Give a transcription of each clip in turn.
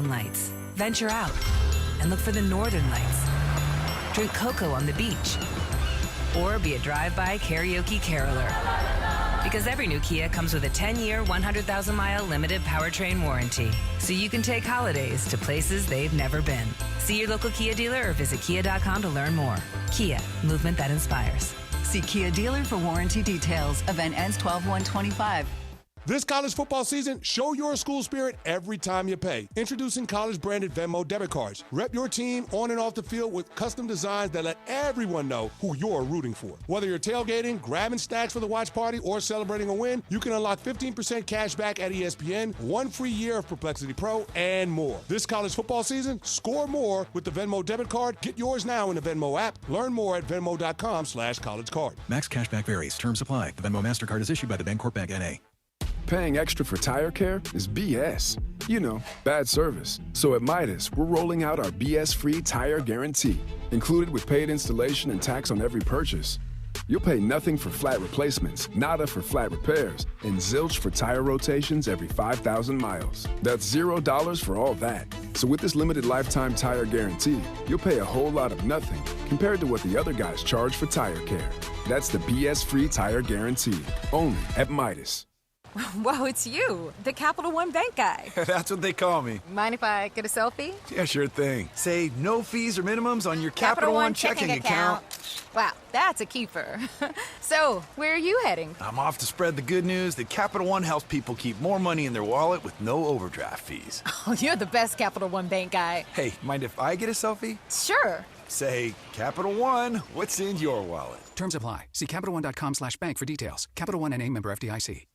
southern lights, venture out and look for the northern lights. Drink cocoa on the beach. Or be a drive-by karaoke caroler. Because every new Kia comes with a 10-year, 100,000-mile limited powertrain warranty. So you can take holidays to places they've never been. See your local Kia dealer or visit kia.com to learn more. Kia, movement that inspires. See Kia dealer for warranty details. Event ends 12/1/25. This college football season, show your school spirit every time you pay. Introducing college-branded Venmo debit cards. Rep your team on and off the field with custom designs that let everyone know who you're rooting for. Whether you're tailgating, grabbing stacks for the watch party, or celebrating a win, you can unlock 15% cash back at ESPN, 1 free year of Perplexity Pro, and more. This college football season, score more with the Venmo debit card. Get yours now in the Venmo app. Learn more at venmo.com/collegecard. Max cashback varies. Terms apply. The Venmo MasterCard is issued by the Bancorp Bank N.A. Paying extra for tire care is BS. You know, bad service. So at Midas, we're rolling out our BS-free tire guarantee, included with paid installation and tax on every purchase. You'll pay nothing for flat replacements, nada for flat repairs, and zilch for tire rotations every 5,000 miles. That's $0 for all that. So with this limited lifetime tire guarantee, you'll pay a whole lot of nothing compared to what the other guys charge for tire care. That's the BS-free tire guarantee, only at Midas. Whoa, it's you, the Capital One Bank guy. That's what they call me. Mind if I get a selfie? Yeah, sure thing. Say no fees or minimums on your Capital One checking account. Wow, that's a keeper. So, where are you heading? I'm off to spread the good news that Capital One helps people keep more money in their wallet with no overdraft fees. Oh, you're the best Capital One Bank guy. Hey, mind if I get a selfie? Sure. Say, Capital One, what's in your wallet? Terms apply. See CapitalOne.com/bank for details. Capital One N.A. member FDIC.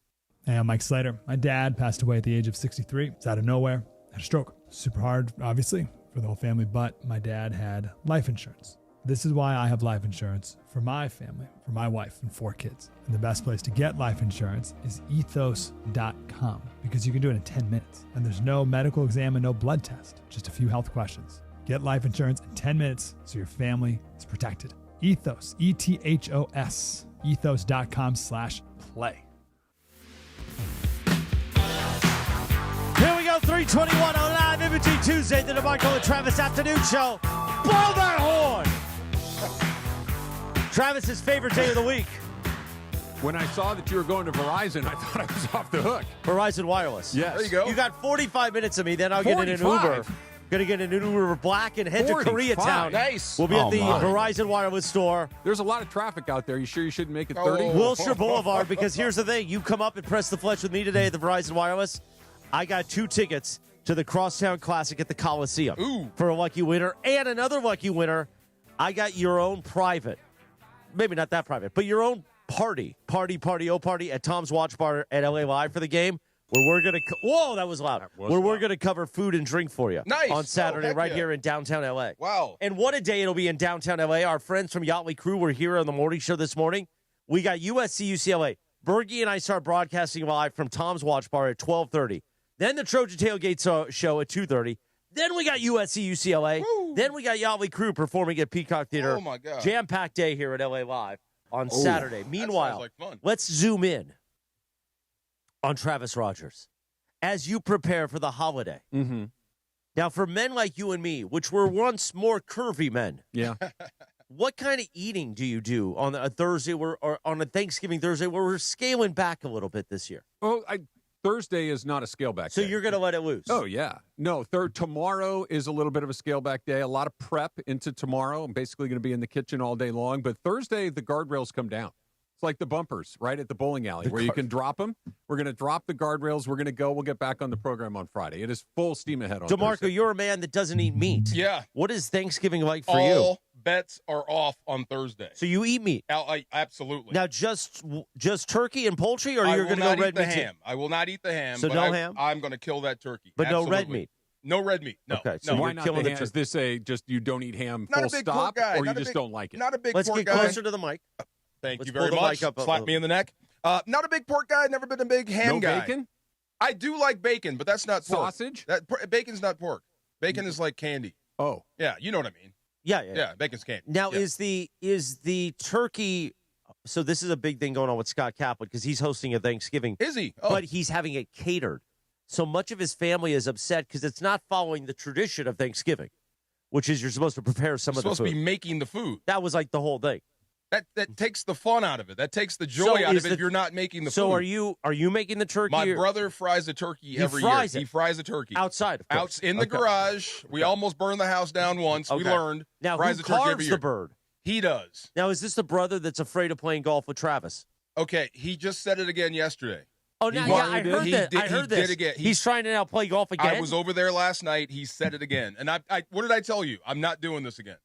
Hey, I'm Mike Slater. My dad passed away at the age of 63. It's out of nowhere. Had a stroke. Super hard, obviously, for the whole family, but my dad had life insurance. This is why I have life insurance for my family, for my wife and 4 kids. And the best place to get life insurance is ethos.com because you can do it in 10 minutes. And there's no medical exam and no blood test, just a few health questions. Get life insurance in 10 minutes so your family is protected. Ethos, ETHOS, ethos.com/play. Here we go, 321 on Live Imaging Tuesday, the DeMarco and Travis Afternoon Show. Blow that horn! Travis's favorite day of the week. When I saw that you were going to Verizon, I thought I was off the hook. Verizon Wireless. Yes. There you go. You got 45 minutes of me, then I'll get in an 45? Uber. Gonna get an Uber Black and head to 45. Koreatown. Nice. We'll be at the Verizon Wireless store. There's a lot of traffic out there. You sure you shouldn't make it 30? Wilshire Boulevard, because here's the thing. You come up and press the flesh with me today at the Verizon Wireless. I got 2 tickets to the Crosstown Classic at the Coliseum for a lucky winner. And another lucky winner, I got your own private, maybe not that private, but your own party at Tom's Watch Bar at LA Live for the game. Where we're going to whoa, that was loud. We're going to cover food and drink for you on Saturday right here in downtown LA. Wow. And what a day it'll be in downtown LA. Our friends from Yachtly Crew were here on the morning show this morning. We got USC UCLA. Bergie and I start broadcasting live from Tom's Watch Bar at 12:30. Then the Trojan Tailgate show at 2:30. Then we got USC UCLA. Woo. Then we got Yachtly Crew performing at Peacock Theater. Oh my God. Jam-packed day here at LA Live on Saturday. Meanwhile, like fun. Let's zoom in on Travis Rogers as you prepare for the holiday. Mm-hmm. Now, for men like you and me, which were once more curvy men, Yeah. what kind of eating do you do on a Thursday or on a Thanksgiving Thursday where we're scaling back a little bit this year? Oh, Thursday is not a scale back So day. you're going to let it loose? Oh, yeah. No, tomorrow is a little bit of a scale back day. A lot of prep into tomorrow. I'm basically going to be in the kitchen all day long. But Thursday, the guardrails come down. It's like the bumpers, right, at the bowling alley where you can drop them. We're going to drop the guardrails. We're going to go. We'll get back on the program on Friday. It is full steam ahead on DeMarco, Thursday. you're a man that doesn't eat meat. Yeah. What is Thanksgiving like for All you? bets are off on Thursday. So you eat meat? Absolutely. Now, just turkey and poultry, or you're going to go red meat? Ham. I will not eat the ham. So no ham? I'm going to kill that turkey. But Absolutely. no red meat? No red meat. No. Okay, so no. Why not the ham? Is this just you don't eat ham Not full a big stop, pork guy. or you Not a just big- don't like it? Not a big Let's pork get guy. closer to the mic. Thank Let's you pull very the much. mic up. Slap me in the neck. Not a big pork guy. Never been a big ham guy. No bacon? I do like bacon, but that's not pork. Sausage? Bacon's not pork. Bacon is like candy. Oh. Yeah, you know what I mean. Yeah. Bacon's candy. Now, Yeah. is the turkey? So this is a big thing going on with Scott Kaplan because he's hosting a Thanksgiving. Is he? Oh. But he's having it catered. So much of his family is upset because it's not following the tradition of Thanksgiving, which is you're supposed to prepare some of the food. You're supposed to be making the food. That was like the whole thing. That takes the fun out of it. That takes the joy out of it if you're not making the food. So are you making the turkey? My brother fries a turkey every year. He fries a turkey. Outside, of course. In the garage. We almost burned the house down once. We learned. Now, fries who a turkey every carves year. the bird? He does. Now, is this the brother that's afraid of playing golf with Travis? Okay, he just said it again yesterday. Oh, now, I heard that. I heard this. Did again. He's trying to now play golf again? I was over there last night. He said it again. And I what did I tell you? I'm not doing this again.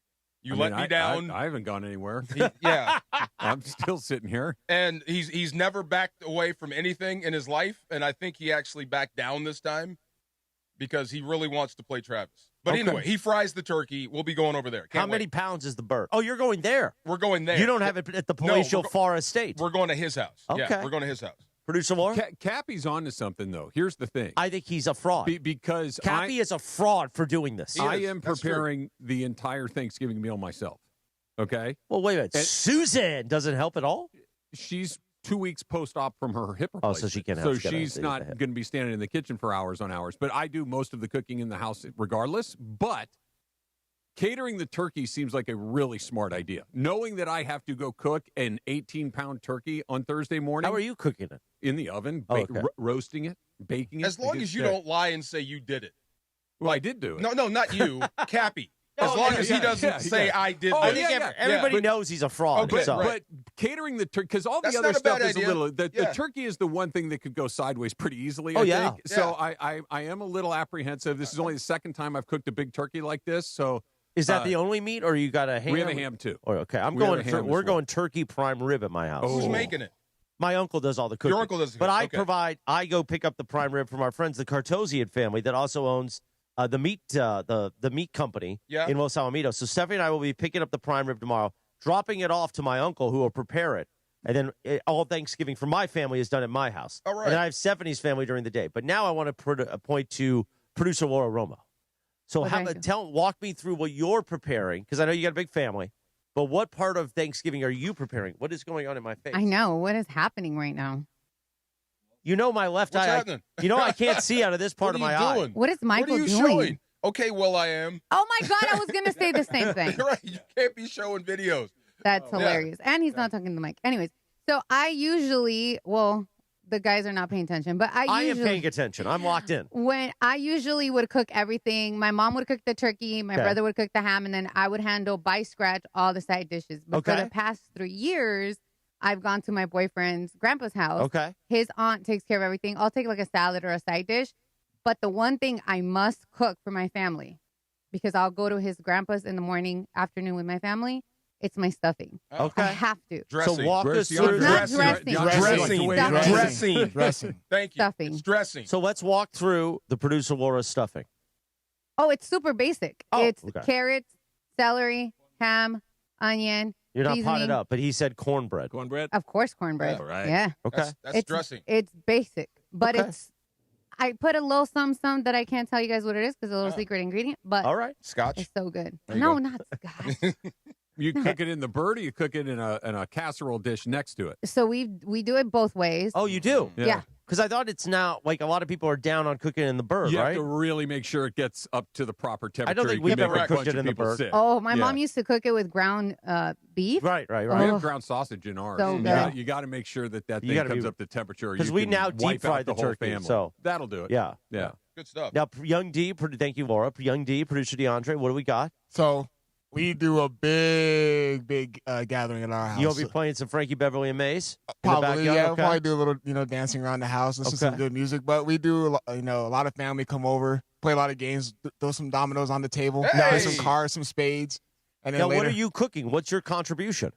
You let me down. I haven't gone anywhere. Yeah. I'm still sitting here. And he's never backed away from anything in his life, and I think he actually backed down this time because he really wants to play Travis. But anyway, he fries the turkey. We'll be going over there. How many pounds is the bird? Oh, you're going there. We're going there. You don't have it at the palatial Far Estate. We're going to his house. Okay. Yeah, we're going to his house. Producer Laura? Cappy's on to something, though. Here's the thing. I think he's a fraud. Because Cappy is a fraud for doing this. I am preparing the entire Thanksgiving meal myself. Okay? Well, wait a minute. And Suzanne doesn't help at all? She's 2 weeks post-op from her hip replacement. Oh, so she can't So have she's not going to be standing in the kitchen for hours on hours. But I do most of the cooking in the house regardless. But catering the turkey seems like a really smart idea. Knowing that I have to go cook an 18-pound turkey on Thursday morning. How are you cooking it? In the oven, roasting it, baking it. As long as you don't lie and say you did it. Well, I did do it. No, not you. Cappy. As long as he doesn't say I did this. Everybody knows he's a fraud. Okay, so. but catering the turkey, because all the That's other not a stuff bad is idea. a little. The turkey is the one thing that could go sideways pretty easily. Oh, I yeah. think. So I am a little apprehensive. This is only the second time I've cooked a big turkey like this. So is that the only meat, or you got a ham? We have a ham too. Oh, okay, we're going turkey prime rib at my house. Who's making it? My uncle does all the cooking. Your uncle does the But cooking. I go pick up the prime rib from our friends, the Cartosian family, that also owns the meat company in Los Alamitos. So Stephanie and I will be picking up the prime rib tomorrow, dropping it off to my uncle, who will prepare it. And then all Thanksgiving for my family is done at my house. All right. And then I have Stephanie's family during the day. But now I want to point to producer Laura Romo. So walk me through what you're preparing, because I know you got a big family. But what part of Thanksgiving are you preparing? What is going on in my face? I know. What is happening right now? You know my left What's eye. happening? I can't see out of this part of my eye. What is Michael What are you doing? showing? Okay, well, I am. Oh, my God. I was going to say the same thing. Right. You can't be showing videos. That's hilarious. And he's not talking to the mic. Anyways, so I usually, the guys are not paying attention, but I am paying attention. I'm locked in. When I usually would cook everything, my mom would cook the turkey, my brother would cook the ham, and then I would handle by scratch all the side dishes. But for the past 3 years, I've gone to my boyfriend's grandpa's house. Okay. His aunt takes care of everything. I'll take like a salad or a side dish. But the one thing I must cook for my family, because I'll go to his grandpa's in the morning, afternoon with my family, it's my stuffing. Okay. I have to. Dressing. So walk us through. Not dressing. Dressing. Thank you. Stuffing. It's dressing. So let's walk through the producer Laura's stuffing. Oh, it's super basic. It's okay. carrots, celery, ham, onion. You're not seasoning. potted up, but he said cornbread. Cornbread? Of course, cornbread. All right. Yeah. Okay. That's dressing. It's basic, but I put a little some that I can't tell you guys what it is because it's a little secret ingredient. But all right, Scotch. It's so good. There you No, go. not Scotch. You cook it in the bird, or you cook it in a casserole dish next to it? So we do it both ways. Oh, you do? Yeah. Because I thought it's now, like, a lot of people are down on cooking in the bird, You right? have to really make sure it gets up to the proper temperature. I don't think You we've can ever make a cooked bunch it of in the people bird. sick. Oh, my Yeah. mom used to cook it with ground beef. Right. We Oh. have ground sausage in ours. So You got to make sure that You thing gotta comes be- up to temperature. Because You we can now wipe deep fried out the the whole turkey, family. so that'll do it. Yeah. Good stuff. Now, Young D, thank you, Laura. Young D, producer DeAndre, what do we got? So we do a big gathering at our house. You'll be playing some Frankie Beverly and Maze? in the Probably, backyard? yeah. Okay. We'll probably do a little, dancing around the house, listen to some good music. But we do, a lot of family come over, play a lot of games, throw some dominoes on the table, play some cards, some spades, and then Now, later, what are you cooking? What's your contribution?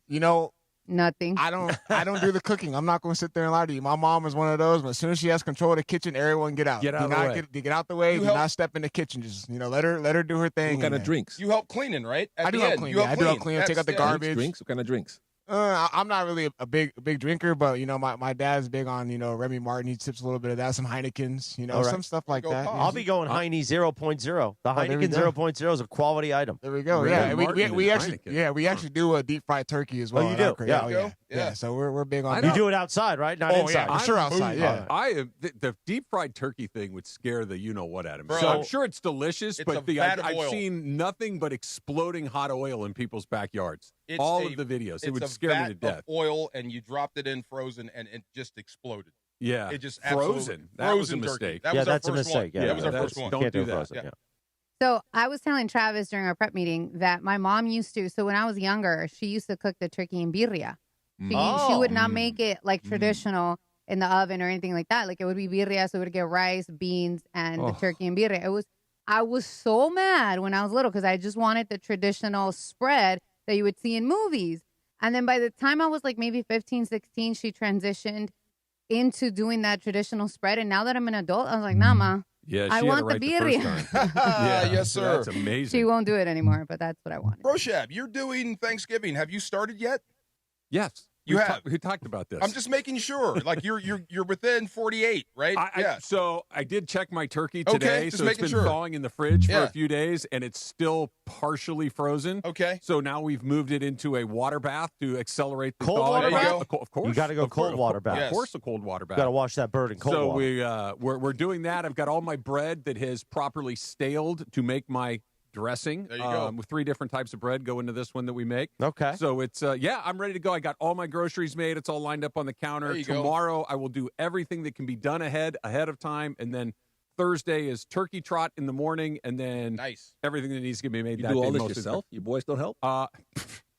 Nothing. I don't do the cooking. I'm not going to sit there and lie to you. My mom is one of those. But as soon as she has control of the kitchen, everyone get out. Get out of the way. Get out the way. You Do help- not step in the kitchen. Just let her do her thing. What kind of and- drinks? You help cleaning, right? At I do the help end. clean. You Yeah, help I do help clean. clean. Take out the That's- garbage. Drinks? What kind of drinks? I'm not really a big drinker, but my dad's big on Remy Martin. He tips a little bit of that, some Heinekens, All right. some stuff like that. I'll be going Heine 0.0. The there we Heineken go. 0.0 is a quality item. There we go. Remy Yeah, Martin we and actually Heineken. we actually do a deep fried turkey as well. you at do? our crib. Yeah. Oh, There you go. Yeah, so we're big on You that. do it outside, right? Not inside. Yeah, for sure outside. Yeah. The deep fried turkey thing would scare the what out of me. Bro, So I'm sure it's delicious, it's but a vat of I've oil. seen nothing but exploding hot oil in people's backyards. All of the videos, it would scare me to death. Of oil, and you dropped it in frozen, and it just exploded. Yeah, it just frozen. That was a turkey. mistake. That was that's our a first mistake. one. Yeah, that was our first one. Don't do that. Frozen, yeah. So I was telling Travis during our prep meeting that my mom used to. So when I was younger, she used to cook the turkey in birria. She would not make it like traditional in the oven or anything like that. Like it would be birria, so it would get rice, beans, and the turkey and birria. I was so mad when I was little because I just wanted the traditional spread that you would see in movies. And then by the time I was like maybe 15, 16, she transitioned into doing that traditional spread. And now that I'm an adult, I was like, nah, ma. Yeah, I want the birria. Yes, sir. That's amazing. She won't do it anymore, but that's what I wanted. Roshab, you're doing Thanksgiving. Have you started yet? Yes. You have. We talked about this. I'm just making sure. Like you're within 48, right? So I did check my turkey today. Just So it's making been sure. thawing in the fridge for a few days, and it's still partially frozen. Okay. So now we've moved it into a water bath to accelerate the Cold thawing. water bath? Of course. You got to go cold water bath. Of course, a cold water bath. Got to wash that bird in cold water. So we're doing that. I've got all my bread that has properly staled to make my dressing. There you go. With 3 different types of bread go into this one that we make. Okay. So it's I'm ready to go. I got all my groceries made. It's all lined up on the counter. There you go. Tomorrow I will do everything that can be done ahead of time, and then Thursday is turkey trot in the morning, and then everything that needs to be made. You that do day all this most of the yourself? Your boys don't help?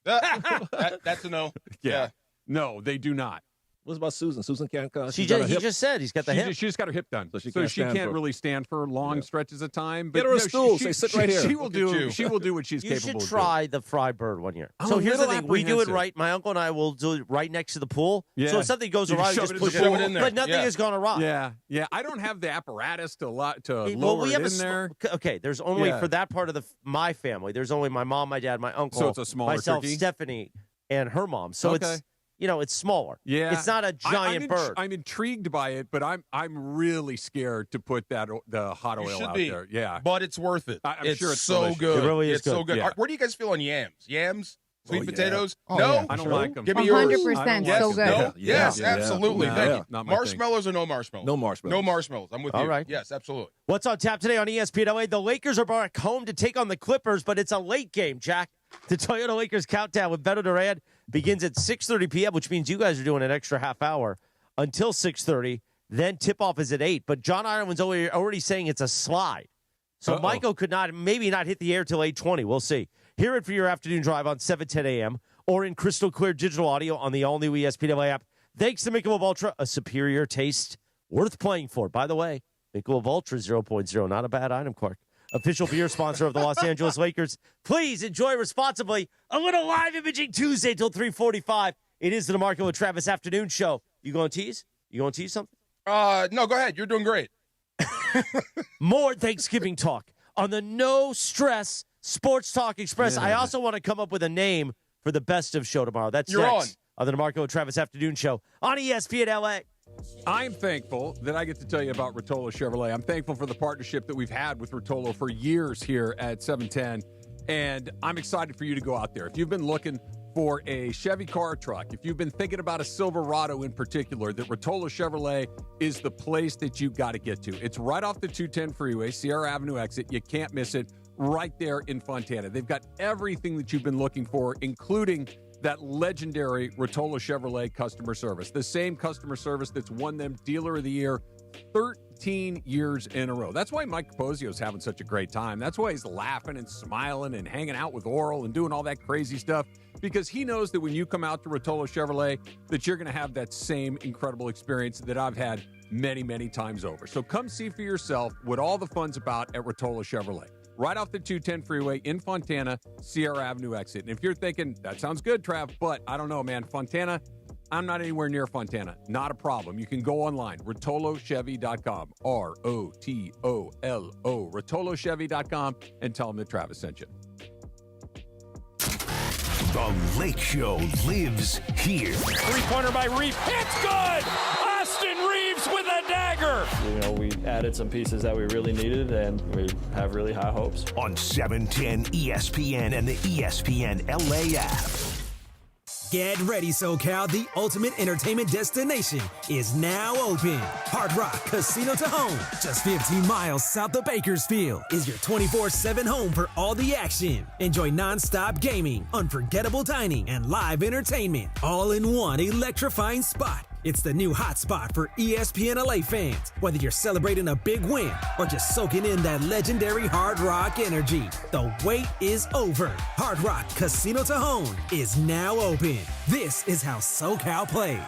That's a no. Yeah. No, they do not. What about Susan? Susan can't come. He just said he's got the hip. She just got her hip done, so she can't really stand for long stretches of time. But Get her a stool. Say, sit right here. She will do. She will do what she's You capable should of doing. try the fried bird one year. I'm So a here's the little thing: we do it apprehensive. right. My uncle and I will do it right next to the pool. Yeah. So if something goes You awry, we shove just it in push the it pool. in there. But nothing is going awry. Yeah. I don't have the apparatus to lower we have it in there. Okay, there's only for that part of my family. There's only my mom, my dad, my uncle. So it's a smaller myself, turkey? Stephanie, and her mom. So it's it's smaller. Yeah, it's not a giant bird. I'm intrigued by it, but I'm really scared to put the hot oil out there. Yeah, but it's worth it. I'm sure it's so delicious. good. It really is it's so good. Yeah. Where do you guys feel on yams? Yams, sweet yeah. potatoes? Oh, no, yeah, I don't like them. Give me yours. 100% Yes, so good. No? Yes, Yeah. absolutely. Yeah. Thank Yeah. you. Not my Marshmallows or no marshmallows? No marshmallows. No marshmallows. I'm with you. All right. Yes, absolutely. What's on tap today on ESPN LA? The Lakers are back home to take on the Clippers, but it's a late game, Jack. The Toyota Lakers countdown with Beto Duran begins at 6:30 p.m., which means you guys are doing an extra half hour until 6:30. Then tip-off is at 8. But John Ireland's already saying it's a slide. So Michael could maybe not hit the air till 8:20. We'll see. Hear it for your afternoon drive on 7:10 a.m. or in crystal clear digital audio on the all-new ESPN LA app. Thanks to Michelob Ultra, a superior taste worth playing for. By the way, Michelob Ultra 0.0, not a bad item, Clark. Official beer sponsor of the Los Angeles Lakers. Please enjoy responsibly. A little live imaging Tuesday till 3:45. It is the DeMarco and Travis afternoon show. You going to tease? You going to tease something? No, go ahead. You're doing great. More Thanksgiving talk on the No Stress Sports Talk Express. I also want to come up with a name for the best of show tomorrow. That's You're next on the DeMarco and Travis afternoon show on ESPN LA. I'm thankful that I get to tell you about Rotollo Chevrolet. I'm thankful for the partnership that we've had with Rotollo for years here at 710, and I'm excited for you to go out there. If you've been looking for a Chevy car or truck, if you've been thinking about a Silverado in particular, that Rotollo Chevrolet is the place that you've got to get to. It's right off the 210 freeway, Sierra Avenue exit. You can't miss it, right there in Fontana. They've got everything that you've been looking for, including that legendary Rotollo Chevrolet customer service. The same customer service that's won them Dealer of the Year 13 years in a row. That's why Mike Capozio's having such a great time. That's why he's laughing and smiling and hanging out with Oral and doing all that crazy stuff, because he knows that when you come out to Rotollo Chevrolet, that you're going to have that same incredible experience that I've had many, many times over. So come see for yourself what all the fun's about at Rotollo Chevrolet. Right off the 210 freeway in Fontana, Sierra Avenue exit. And if you're thinking, that sounds good, Trav, but I don't know, man, Fontana, I'm not anywhere near Fontana. Not a problem. You can go online, RotolloChevy.com, R-O-T-O-L-O, RotolloChevy.com, and tell them that Travis sent you. The Lake Show lives here. Three-pointer by Reeves. It's good! Austin Reeves with a dagger! You know, we added some pieces that we really needed, and we have really high hopes. On 710 ESPN and the ESPN LA app. Get ready, SoCal. The ultimate entertainment destination is now open. Hard Rock Casino Tajon, just 15 miles south of Bakersfield, is your 24/7 home for all the action. Enjoy non-stop gaming, unforgettable dining, and live entertainment, all in one electrifying spot. It's the new hot spot for ESPN LA fans. Whether you're celebrating a big win or just soaking in that legendary Hard Rock energy, the wait is over. Hard Rock Casino Tajon is now open. This is how SoCal plays.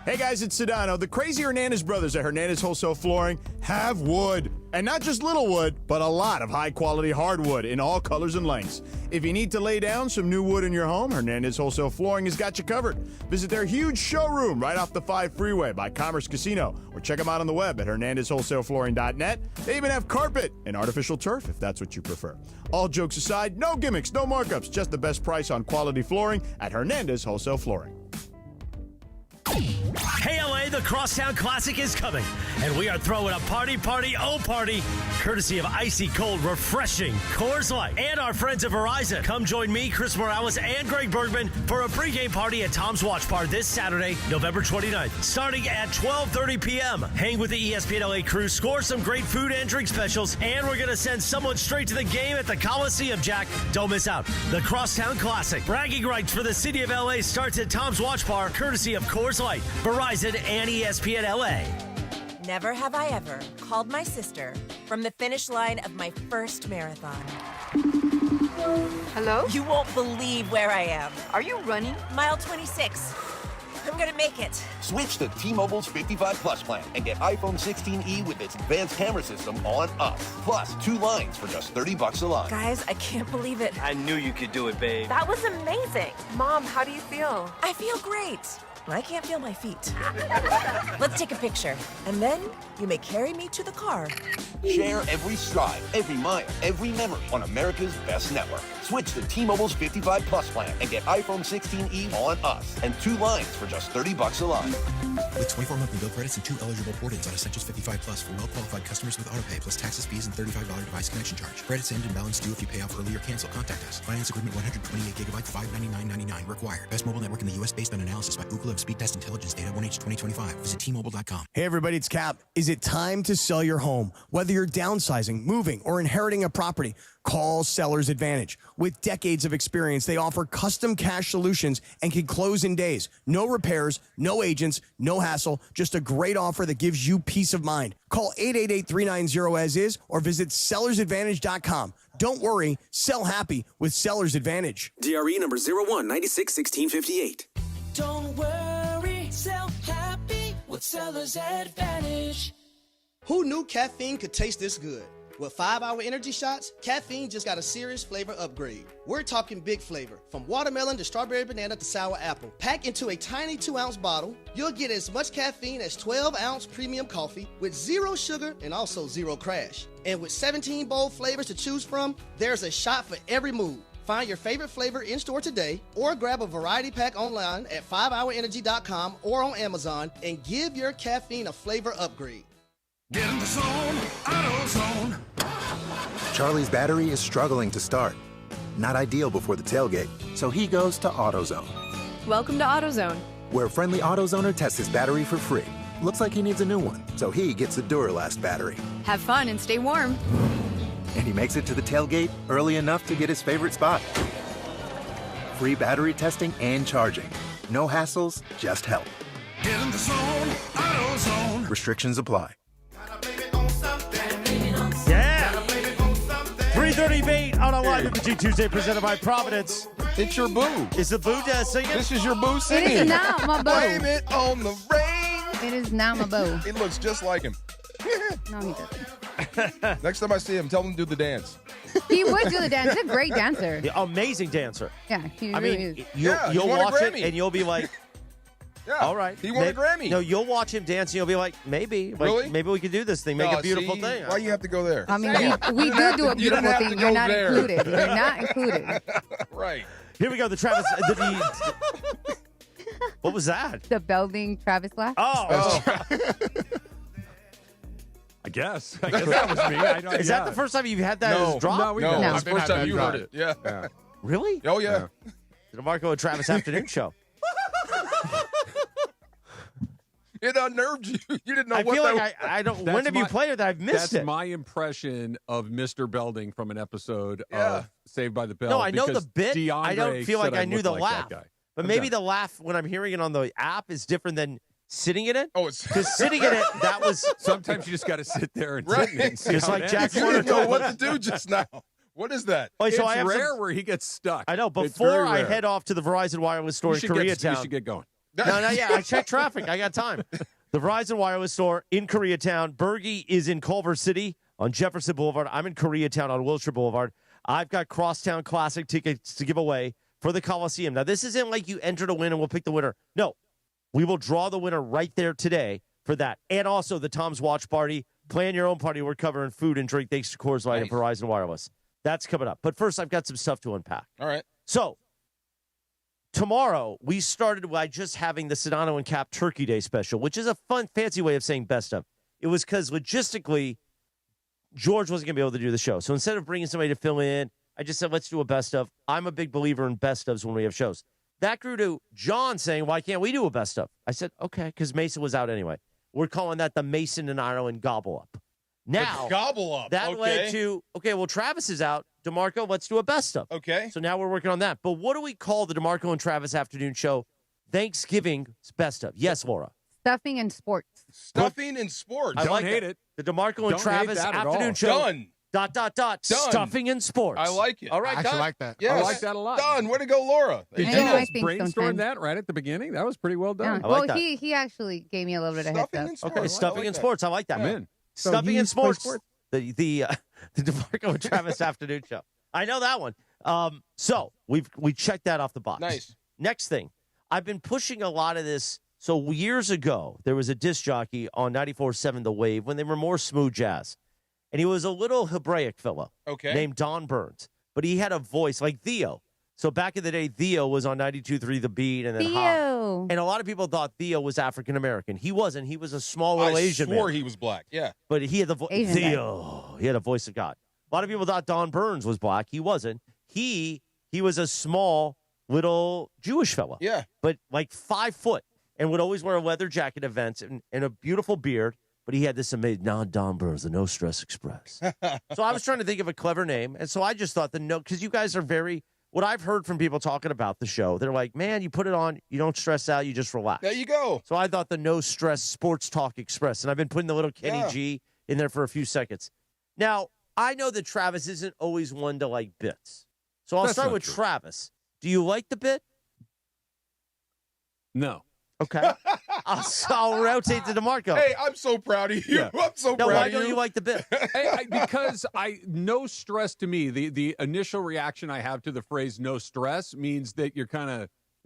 Hey guys, it's Sedano. The crazy Hernandez brothers at Hernandez Wholesale Flooring have wood. And not just little wood, but a lot of high-quality hardwood in all colors and lengths. If you need to lay down some new wood in your home, Hernandez Wholesale Flooring has got you covered. Visit their huge showroom right off the 5 freeway by Commerce Casino, or check them out on the web at hernandezwholesaleflooring.net. They even have carpet and artificial turf if that's what you prefer. All jokes aside, no gimmicks, no markups, just the best price on quality flooring at Hernandez Wholesale Flooring. Hey LA, the Crosstown Classic is coming, and we are throwing a party, courtesy of icy cold, refreshing Coors Light and our friends at Verizon. Come join me, Chris Morales, and Greg Bergman for a pregame party at Tom's Watch Bar this Saturday, November 29th, starting at 12:30 p.m. Hang with the ESPN LA crew, score some great food and drink specials, and we're going to send someone straight to the game at the Coliseum, Jack. Don't miss out. The Crosstown Classic. Bragging rights for the city of LA starts at Tom's Watch Bar, courtesy of Coors Light, Verizon, and ESPN LA. Never have I ever called my sister from the finish line of my first marathon. Hello? You won't believe where I am. Are you running? Mile 26. I'm gonna make it. Switch to T-Mobile's 55 Plus plan and get iPhone 16e with its advanced camera system on us. Plus, 2 lines for just $30 a line. Guys, I can't believe it. I knew you could do it, babe. That was amazing. Mom, how do you feel? I feel great. I can't feel my feet. Let's take a picture, and then you may carry me to the car. Share every stride, every mile, every memory on America's best network. Switch to T-Mobile's 55 Plus plan and get iPhone 16e on us and 2 lines for just $30 a line. With 24 monthly bill credits and 2 eligible port-ins on Essentials 55 Plus for well-qualified customers with AutoPay, plus taxes, fees, and $35 device connection charge. Credits end and balance due if you pay off early or cancel. Contact us. Finance agreement 128 gigabytes, $599.99 required. Best mobile network in the U.S. based on analysis by Ookla of Speed Test Intelligence Data 1H 2025. Visit T-Mobile.com. Hey everybody, it's Cap. Is it time to sell your home? Whether you're downsizing, moving, or inheriting a property, call Seller's Advantage. With decades of experience, they offer custom cash solutions and can close in days. No repairs, no agents, no hassle, just a great offer that gives you peace of mind. Call 888-390-AS-IS or visit sellersadvantage.com. Don't worry, sell happy with Seller's Advantage. DRE number 01961658. Don't worry, sell happy with Seller's Advantage. Who knew caffeine could taste this good? With 5-Hour Energy Shots, caffeine just got a serious flavor upgrade. We're talking big flavor, from watermelon to strawberry banana to sour apple. Packed into a tiny 2-ounce bottle, you'll get as much caffeine as 12-ounce premium coffee with 0 sugar and also 0 crash. And with 17 bold flavors to choose from, there's a shot for every mood. Find your favorite flavor in-store today or grab a variety pack online at 5hourenergy.com or on Amazon and give your caffeine a flavor upgrade. Get in the zone, AutoZone. Charlie's battery is struggling to start. Not ideal before the tailgate, so he goes to AutoZone. Welcome to AutoZone. Where a friendly AutoZoner tests his battery for free. Looks like he needs a new one, so he gets a Duralast battery. Have fun and stay warm. And he makes it to the tailgate early enough to get his favorite spot. Free battery testing and charging. No hassles, just help. Get in the zone, AutoZone. Restrictions apply. Yeah! 3:30 bait on a live Imaging Tuesday presented by Providence. It's your boo. Is the boo singing? This is your boo singing. It is not my boo. Blame it on the rain. It is not my boo. It looks just like him. No, he doesn't. Next time I see him, tell him to do the dance. He would do the dance. He's a great dancer. Yeah, amazing dancer. Yeah, he I really mean, is. you'll watch it and you'll be like, yeah, all right. He won a Grammy. No, you'll watch him dance and you'll be like, maybe. Really? Maybe we could do this thing, make a beautiful thing. Why you have to go there? I mean, we do a beautiful thing. You're not included. You're not included. Right. Here we go. The Travis. What was that? The Belding Travis laugh. Oh. I guess that was me. Is that the first time you've had that as drop? No, it's the first time you heard it. Yeah. Really? Oh, yeah. The DeMarco and Travis afternoon show. It unnerved you. You didn't know I what feel that like I don't. When have you played it? I've missed That's it. my impression of Mr. Belding from an episode of Saved by the Bell. No, I know the because bit. DeAndre I don't feel like said I knew looked the like laugh. that guy. But I'm maybe done. the laugh when I'm hearing it on the app is different than sitting in it. Oh, it's because sitting in it, that was. Sometimes you just got to sit there and Right. sit and see Just how like it Jack ends. You didn't know what to do just now. What is that? Wait, so It's I have rare some- where he gets stuck. I know. It's Before very I rare. head off to the Verizon Wireless store in You Koreatown. should get going. No, yeah. I check traffic. I got time. The Verizon Wireless store in Koreatown. Bergie is in Culver City on Jefferson Boulevard. I'm in Koreatown on Wilshire Boulevard. I've got Crosstown Classic tickets to give away for the Coliseum. Now, this isn't like you enter to win and we'll pick the winner. No, we will draw the winner right there today for that. And also the Tom's Watch Party. Plan your own party. We're covering food and drink thanks to Coors Light and Verizon Wireless. That's coming up. But first, I've got some stuff to unpack. All right. So, tomorrow, we started by just having the Sedano and Cap Turkey Day special, which is a fun, fancy way of saying best of. It was because logistically, George wasn't going to be able to do the show. So instead of bringing somebody to fill in, I just said, let's do a best of. I'm a big believer in best ofs when we have shows. That grew to John saying, why can't we do a best of? I said, okay, because Mason was out anyway. We're calling that the Mason and Ireland Gobble Up. Now, The Gobble Up. that okay. led to, okay, well, Travis is out. DeMarco, let's do a best of. Okay. So now we're working on that. But what do we call the DeMarco and Travis afternoon show? Thanksgiving's best of. Yes, Laura. Stuffing and sports. Stuffing and sports. I Don't like hate that. it. The DeMarco and Don't Travis hate that at afternoon all. show. Done. ... Done. Stuffing and sports. I like it. All right, I actually done. like that. Yes. I like that a lot. Done. Way to go, Laura. Did I you know, I just think brainstorm sometimes. that right at the beginning? That was pretty well Yeah. done. I Well, like that. he actually gave me a little bit of Stuffing heads and up. sports. Okay, I stuffing like and that. sports. I like that. I'm in. So Stuffing you and play sports. sports? The DeMarco and Travis afternoon show. I know that one. So we checked that off the box. Nice. Next thing, I've been pushing a lot of this. So years ago, there was a disc jockey on 94.7 The Wave when they were more smooth jazz. And he was a little Hebraic fellow named Don Burns. But he had a voice like Theo. So back in the day, Theo was on 92.3 The Beat and then Theo. Hot. And a lot of people thought Theo was African-American. He wasn't. He was a small little Asian swore man. he was black. Yeah. But he had the voice. Asian guy. Theo. He had a voice of God. A lot of people thought Don Burns was black. He wasn't. He was a small little Jewish fella. Yeah. But like 5 foot and would always wear a leather jacket at events and a beautiful beard. But he had this amazing, Don Burns, the No Stress Express. So I was trying to think of a clever name. And so I just thought because you guys are what I've heard from people talking about the show, they're like, man, you put it on, you don't stress out, you just relax. There you go. So I thought the No Stress Sports Talk Express. And I've been putting the little Kenny G in there for a few seconds. Now, I know that Travis isn't always one to like bits. So I'll start with Travis. Do you like the bit? No. Okay. I'll rotate to DeMarco. Hey, I'm so proud of you. Yeah. I'm so proud why of don't you like the bit? Because no stress to me. The initial reaction I have to the phrase "no stress" means that you're kind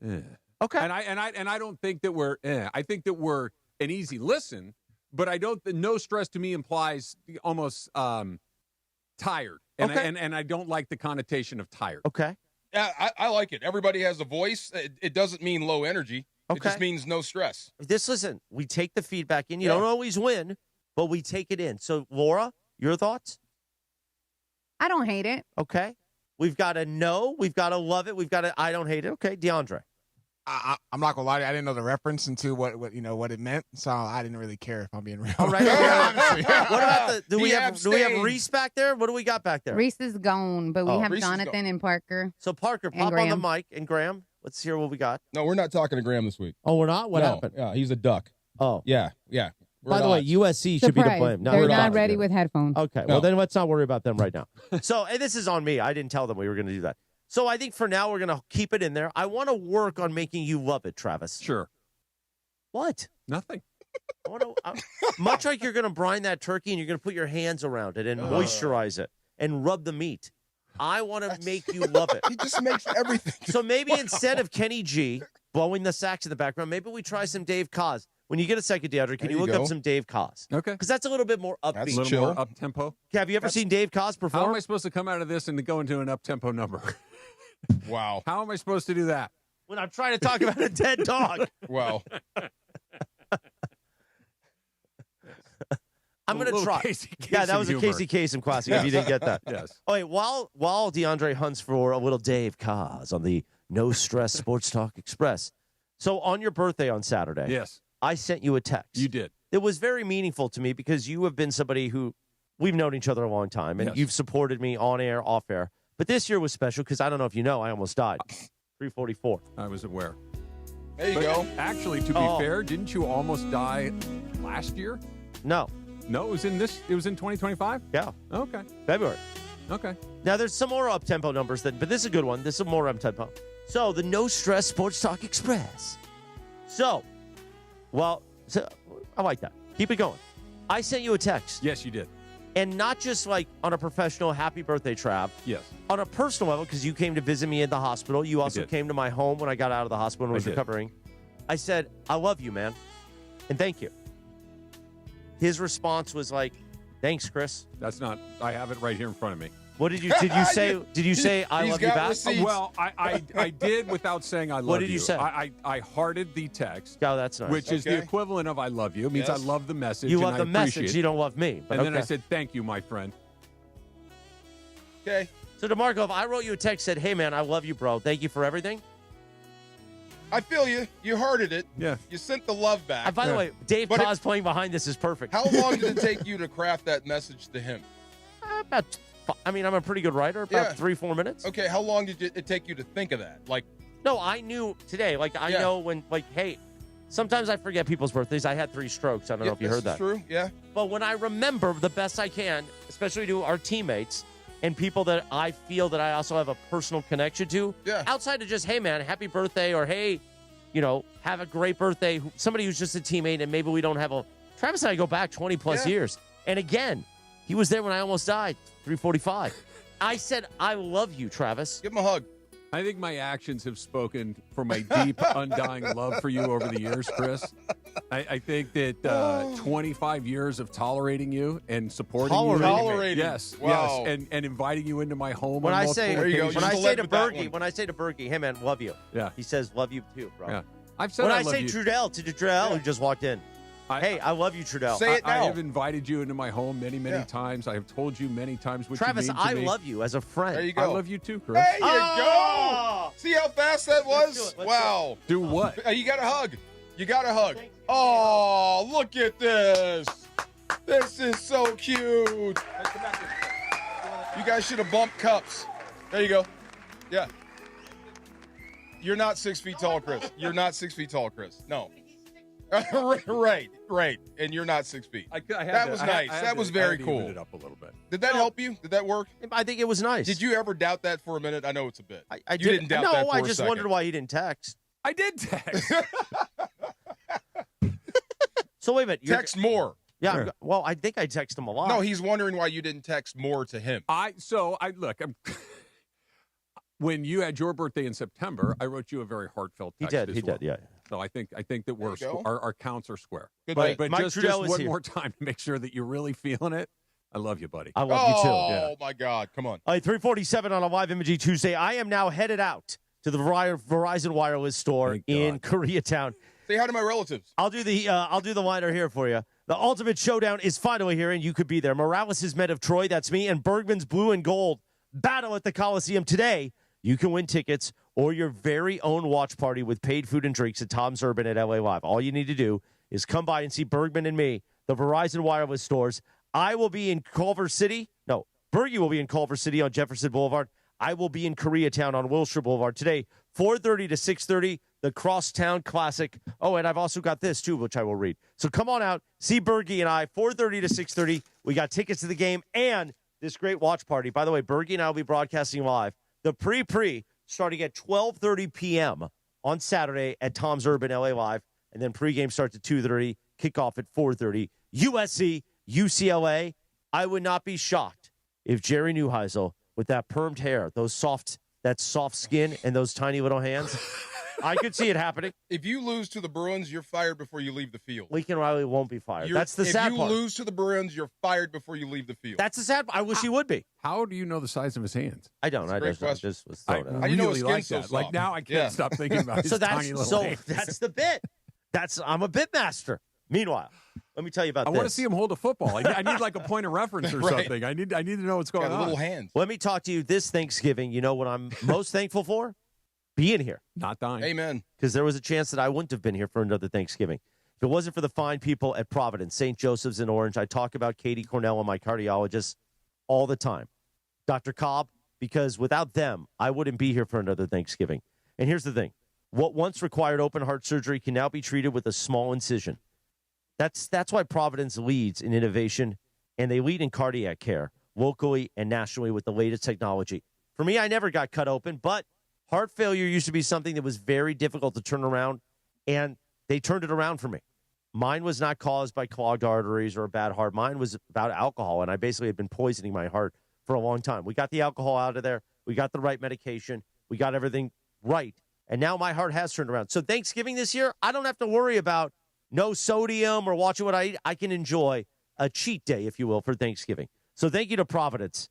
of okay. And I don't think that we're. I think that we're an easy listen, but I don't. No stress to me implies almost tired, and I don't like the connotation of tired. Okay. Yeah, I like it. Everybody has a voice. It doesn't mean low energy. Okay. It just means no stress. Listen, we take the feedback in. You don't always win, but we take it in. So, Laura, your thoughts? I don't hate it. Okay. We've got a no. We've got to love it. We've got to I don't hate it. Okay, DeAndre. I'm not gonna lie to you, I didn't know the reference into what it meant, so I didn't really care if I'm being real. All right. What about do we have Reese back there? What do we got back there? Reese is gone, but we have Jonathan and Parker. So Parker, pop on the mic, and Graham. Let's hear what we got. No, we're not talking to Graham this week. Oh, we're not? What happened? Yeah, he's a duck. Oh. Yeah. By the way, USC should be to blame. No, they're not ready with headphones. Okay, well, then let's not worry about them right now. So, and this is on me. I didn't tell them we were going to do that. So I think for now we're going to keep it in there. I want to work on making you love it, Travis. Sure. What? Nothing. Much like you're going to brine that turkey and you're going to put your hands around it and moisturize it and rub the meat. I want to make you love it. He just makes everything. So maybe instead of Kenny G blowing the sax in the background, maybe we try some Dave Koz. When you get a second, DeAndre, can you look up some Dave Koz? Okay. Because that's a little bit more upbeat. That's a little more up-tempo. Have you ever seen Dave Koz perform? How am I supposed to come out of this and go into an up-tempo number? Wow. How am I supposed to do that? When I'm trying to talk about a dead dog. Wow. I'm going to try. Yeah, that was a Casey Kasem classic, if you didn't get that. Yes. Oh, wait, while DeAndre hunts for a little Dave Koz on the No Stress Sports Talk Express. So on your birthday on Saturday, yes, I sent you a text. You did. It was very meaningful to me because you have been somebody who we've known each other a long time, and you've supported me on air, off air. But this year was special because I don't know if you know, I almost died. 344. I was aware. There you go. Actually, to be fair, didn't you almost die last year? No. No, it was in 2025? Yeah. Okay. February. Okay. Now, there's some more up-tempo numbers, but this is a good one. This is more up-tempo. So, the No Stress Sports Talk Express. So, I like that. Keep it going. I sent you a text. Yes, you did. And not just like on a professional happy birthday, Trav. Yes. On a personal level, because you came to visit me at the hospital. You also came to my home when I got out of the hospital and was recovering. I said, I love you, man. And thank you. His response was like, thanks, Chris. That's not, I have it right here in front of me. What did you say? Did you say I love you back? Well, I did without saying I love you. What did you say? I hearted the text. Oh, that's nice. Which is the equivalent of I love you. It means I love the message. You and love I the message. appreciate it. You don't love me. But And then I said, thank you, my friend. Okay. So, DeMarco, if I wrote you a text, said, hey, man, I love you, bro. Thank you for everything. I feel you. You hearted it. Yeah. You sent the love back. By the way, Dave Cos playing behind this is perfect. How long did it take you to craft that message to him? I'm a pretty good writer. About 3-4 minutes. Okay. How long did it take you to think of that? No, I knew today. I know when, hey, sometimes I forget people's birthdays. I had 3 strokes. I don't know if you heard that. True. Yeah. But when I remember the best I can, especially to our teammates and people that I feel that I also have a personal connection to, outside of just, hey, man, happy birthday, or hey, have a great birthday. Somebody who's just a teammate and maybe we don't have Travis and I go back 20 plus years. And again, he was there when I almost died, 345. I said, I love you, Travis. Give him a hug. I think my actions have spoken for my deep, undying love for you over the years, Chris. I think that 25 years of tolerating you and supporting you. Tolerating. Yes, wow. yes, and inviting you into my home. When on I say to Bergie, Bergie, hey man, love you. Yeah. He says, love you too, bro. Yeah. I've said when I I love say you. Trudell to Trudell, who just walked in. Hey, I love you, Trudell. Say it now. I have invited you into my home many times. I have told you many times what Travis, you mean to me. I love you as a friend. There you go. I love you too, Chris. There you go. See how fast that was? Wow. Do what? You got a hug. You got a hug. Oh, look at this. This is so cute. You guys should have bumped cups. There you go. Yeah. You're not 6 feet tall, Chris. You're not 6 feet tall, Chris. No. Right. And you're not 6 feet. That was nice. That was very cool. It up a little bit. Did that help you? Did that work? I think it was nice. Did you ever doubt that for a minute? I know it's a bit. I didn't doubt that for a second. No, I just wondered why you didn't text. I did text. So wait a minute. Text more. Yeah. Well, I think I text him a lot. No, he's wondering why you didn't text more to him. Look. When you had your birthday in September, I wrote you a very heartfelt text. He did, yeah. So I think that our counts are square. Good But Mike just Trudell is one here. more time to make sure that you're really feeling it. I love you, buddy. I love you too. Oh, my God. Come on. All right, 347 on a live Imaging Tuesday. I am now headed out to the Verizon Wireless store in Koreatown. Say hi to my relatives. I'll do the liner here for you. The ultimate showdown is finally here, and you could be there. Morales' Men of Troy, that's me, and Bergman's Blue and Gold battle at the Coliseum today. You can win tickets or your very own watch party with paid food and drinks at Tom's Urban at LA Live. All you need to do is come by and see Bergman and me, the Verizon Wireless stores. I will be in Culver City. No, Bergie will be in Culver City on Jefferson Boulevard. I will be in Koreatown on Wilshire Boulevard today, 4:30 to 6:30, the Crosstown Classic. Oh, and I've also got this, too, which I will read. So come on out, see Bergie and I, 4:30 to 6:30. We got tickets to the game and this great watch party. By the way, Bergie and I will be broadcasting live. The pre starting at 12:30 p.m. on Saturday at Tom's Urban LA Live, and then pregame starts at 2:30, kickoff at 4:30. USC, UCLA. I would not be shocked if Jerry Neuheisel, with that permed hair, that soft skin, and those tiny little hands, I could see it happening. If you lose to the Bruins, you're fired before you leave the field. Lincoln Riley won't be fired. That's the sad part. If you lose to the Bruins, you're fired before you leave the field. That's the sad part. I wish he would be. How do you know the size of his hands? I don't. I just was throwing it out. How do you know his really skin's like that. so Like soft? now I can't stop thinking about his tiny little hands. That's the bit. I'm a bit master. Meanwhile, let me tell you about this. I want to see him hold a football. I need like a point of reference or something. I need to know what's going on. Got little hands. Let me talk to you this Thanksgiving. You know what I'm most thankful for? being here. Not dying. Amen. Because there was a chance that I wouldn't have been here for another Thanksgiving. If it wasn't for the fine people at Providence, St. Joseph's in Orange, I talk about Katie Cornell and my cardiologist all the time. Dr. Cobb, because without them, I wouldn't be here for another Thanksgiving. And here's the thing. What once required open heart surgery can now be treated with a small incision. That's why Providence leads in innovation, and they lead in cardiac care locally and nationally with the latest technology. For me, I never got cut open, but heart failure used to be something that was very difficult to turn around, and they turned it around for me. Mine was not caused by clogged arteries or a bad heart. Mine was about alcohol, and I basically had been poisoning my heart for a long time. We got the alcohol out of there. We got the right medication. We got everything right, and now my heart has turned around. So Thanksgiving this year, I don't have to worry about no sodium or watching what I eat. I can enjoy a cheat day, if you will, for Thanksgiving. So thank you to Providence,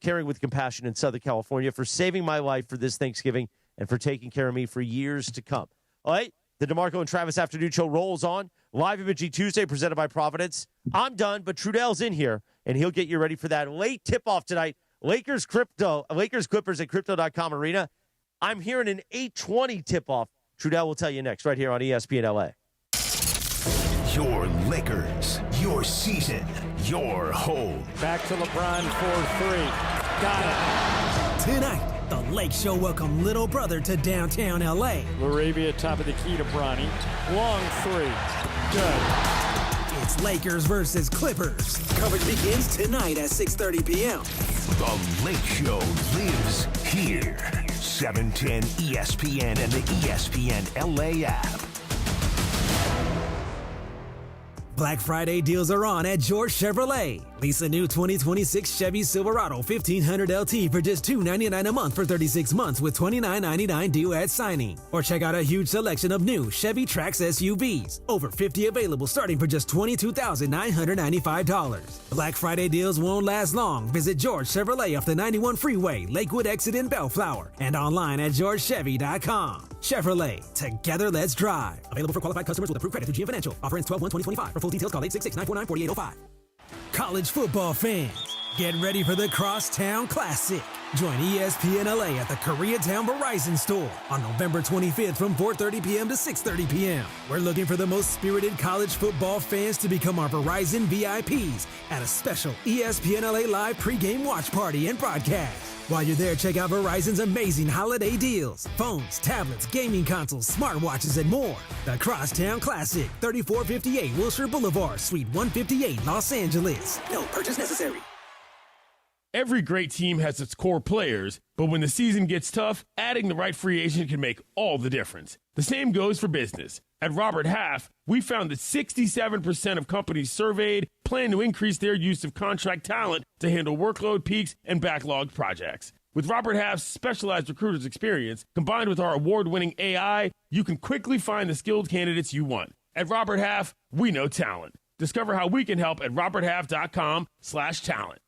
Caring with Compassion in Southern California, for saving my life for this Thanksgiving and for taking care of me for years to come. All right, the DeMarco and Travis Afternoon Show rolls on. Live Imaging Tuesday presented by Providence. I'm done, but Trudell's in here, and he'll get you ready for that late tip-off tonight. Lakers Clippers at Crypto.com Arena. I'm hearing an 8:20 tip-off. Trudell will tell you next, right here on ESPN LA. Your Lakers, your season, your home. Back to LeBron for 3. Got it. Tonight, the Lake Show welcome little brother to downtown LA. Larabia top of the key to Bronny. Long 3. Good. It's Lakers versus Clippers. Coverage begins tonight at 6:30 p.m. The Lake Show lives here. 710 ESPN and the ESPN LA app. Black Friday deals are on at George Chevrolet. Lease a new 2026 Chevy Silverado 1500 LT for just $299 a month for 36 months with $29.99 due at signing. Or check out a huge selection of new Chevy Trax SUVs. Over 50 available starting for just $22,995. Black Friday deals won't last long. Visit George Chevrolet off the 91 freeway, Lakewood exit in Bellflower, and online at georgechevy.com. Chevrolet, together let's drive. Available for qualified customers with approved credit through GM Financial. Offer ends 12/1/2025. For full details, call 866-949-4805. College football fans, get ready for the Crosstown Classic. Join ESPN LA at the Koreatown Verizon store on November 25th from 4:30 p.m. to 6:30 p.m. We're looking for the most spirited college football fans to become our Verizon VIPs at a special ESPN LA Live pregame watch party and broadcast. While you're there, check out Verizon's amazing holiday deals. Phones, tablets, gaming consoles, smartwatches, and more. The Crosstown Classic, 3458 Wilshire Boulevard, Suite 158, Los Angeles. No purchase necessary. Every great team has its core players, but when the season gets tough, adding the right free agent can make all the difference. The same goes for business. At Robert Half, we found that 67% of companies surveyed plan to increase their use of contract talent to handle workload peaks and backlogged projects. With Robert Half's specialized recruiters experience, combined with our award-winning AI, you can quickly find the skilled candidates you want. At Robert Half, we know talent. Discover how we can help at roberthalf.com/talent.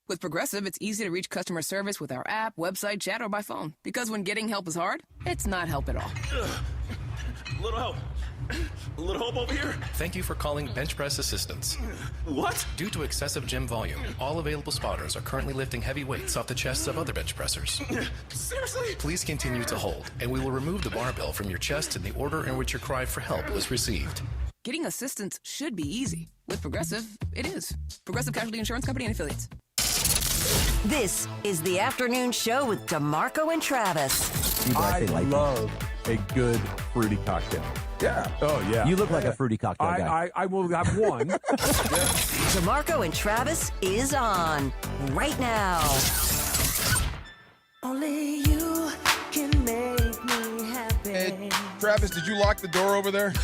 With Progressive, it's easy to reach customer service with our app, website, chat, or by phone. Because when getting help is hard, it's not help at all. Little help. A little help over here. Thank you for calling Bench Press Assistance. What? Due to excessive gym volume, all available spotters are currently lifting heavy weights off the chests of other bench pressers. Seriously? Please continue to hold, and we will remove the barbell from your chest in the order in which your cry for help was received. Getting assistance should be easy. With Progressive, it is. Progressive Casualty Insurance Company and Affiliates. This is the afternoon show with DeMarco and Travis. I love a good fruity cocktail. Yeah. Oh, yeah. You look like a fruity cocktail guy. I will have one. DeMarco and Travis is on right now. Only you can make me happy. Hey, Travis, did you lock the door over there?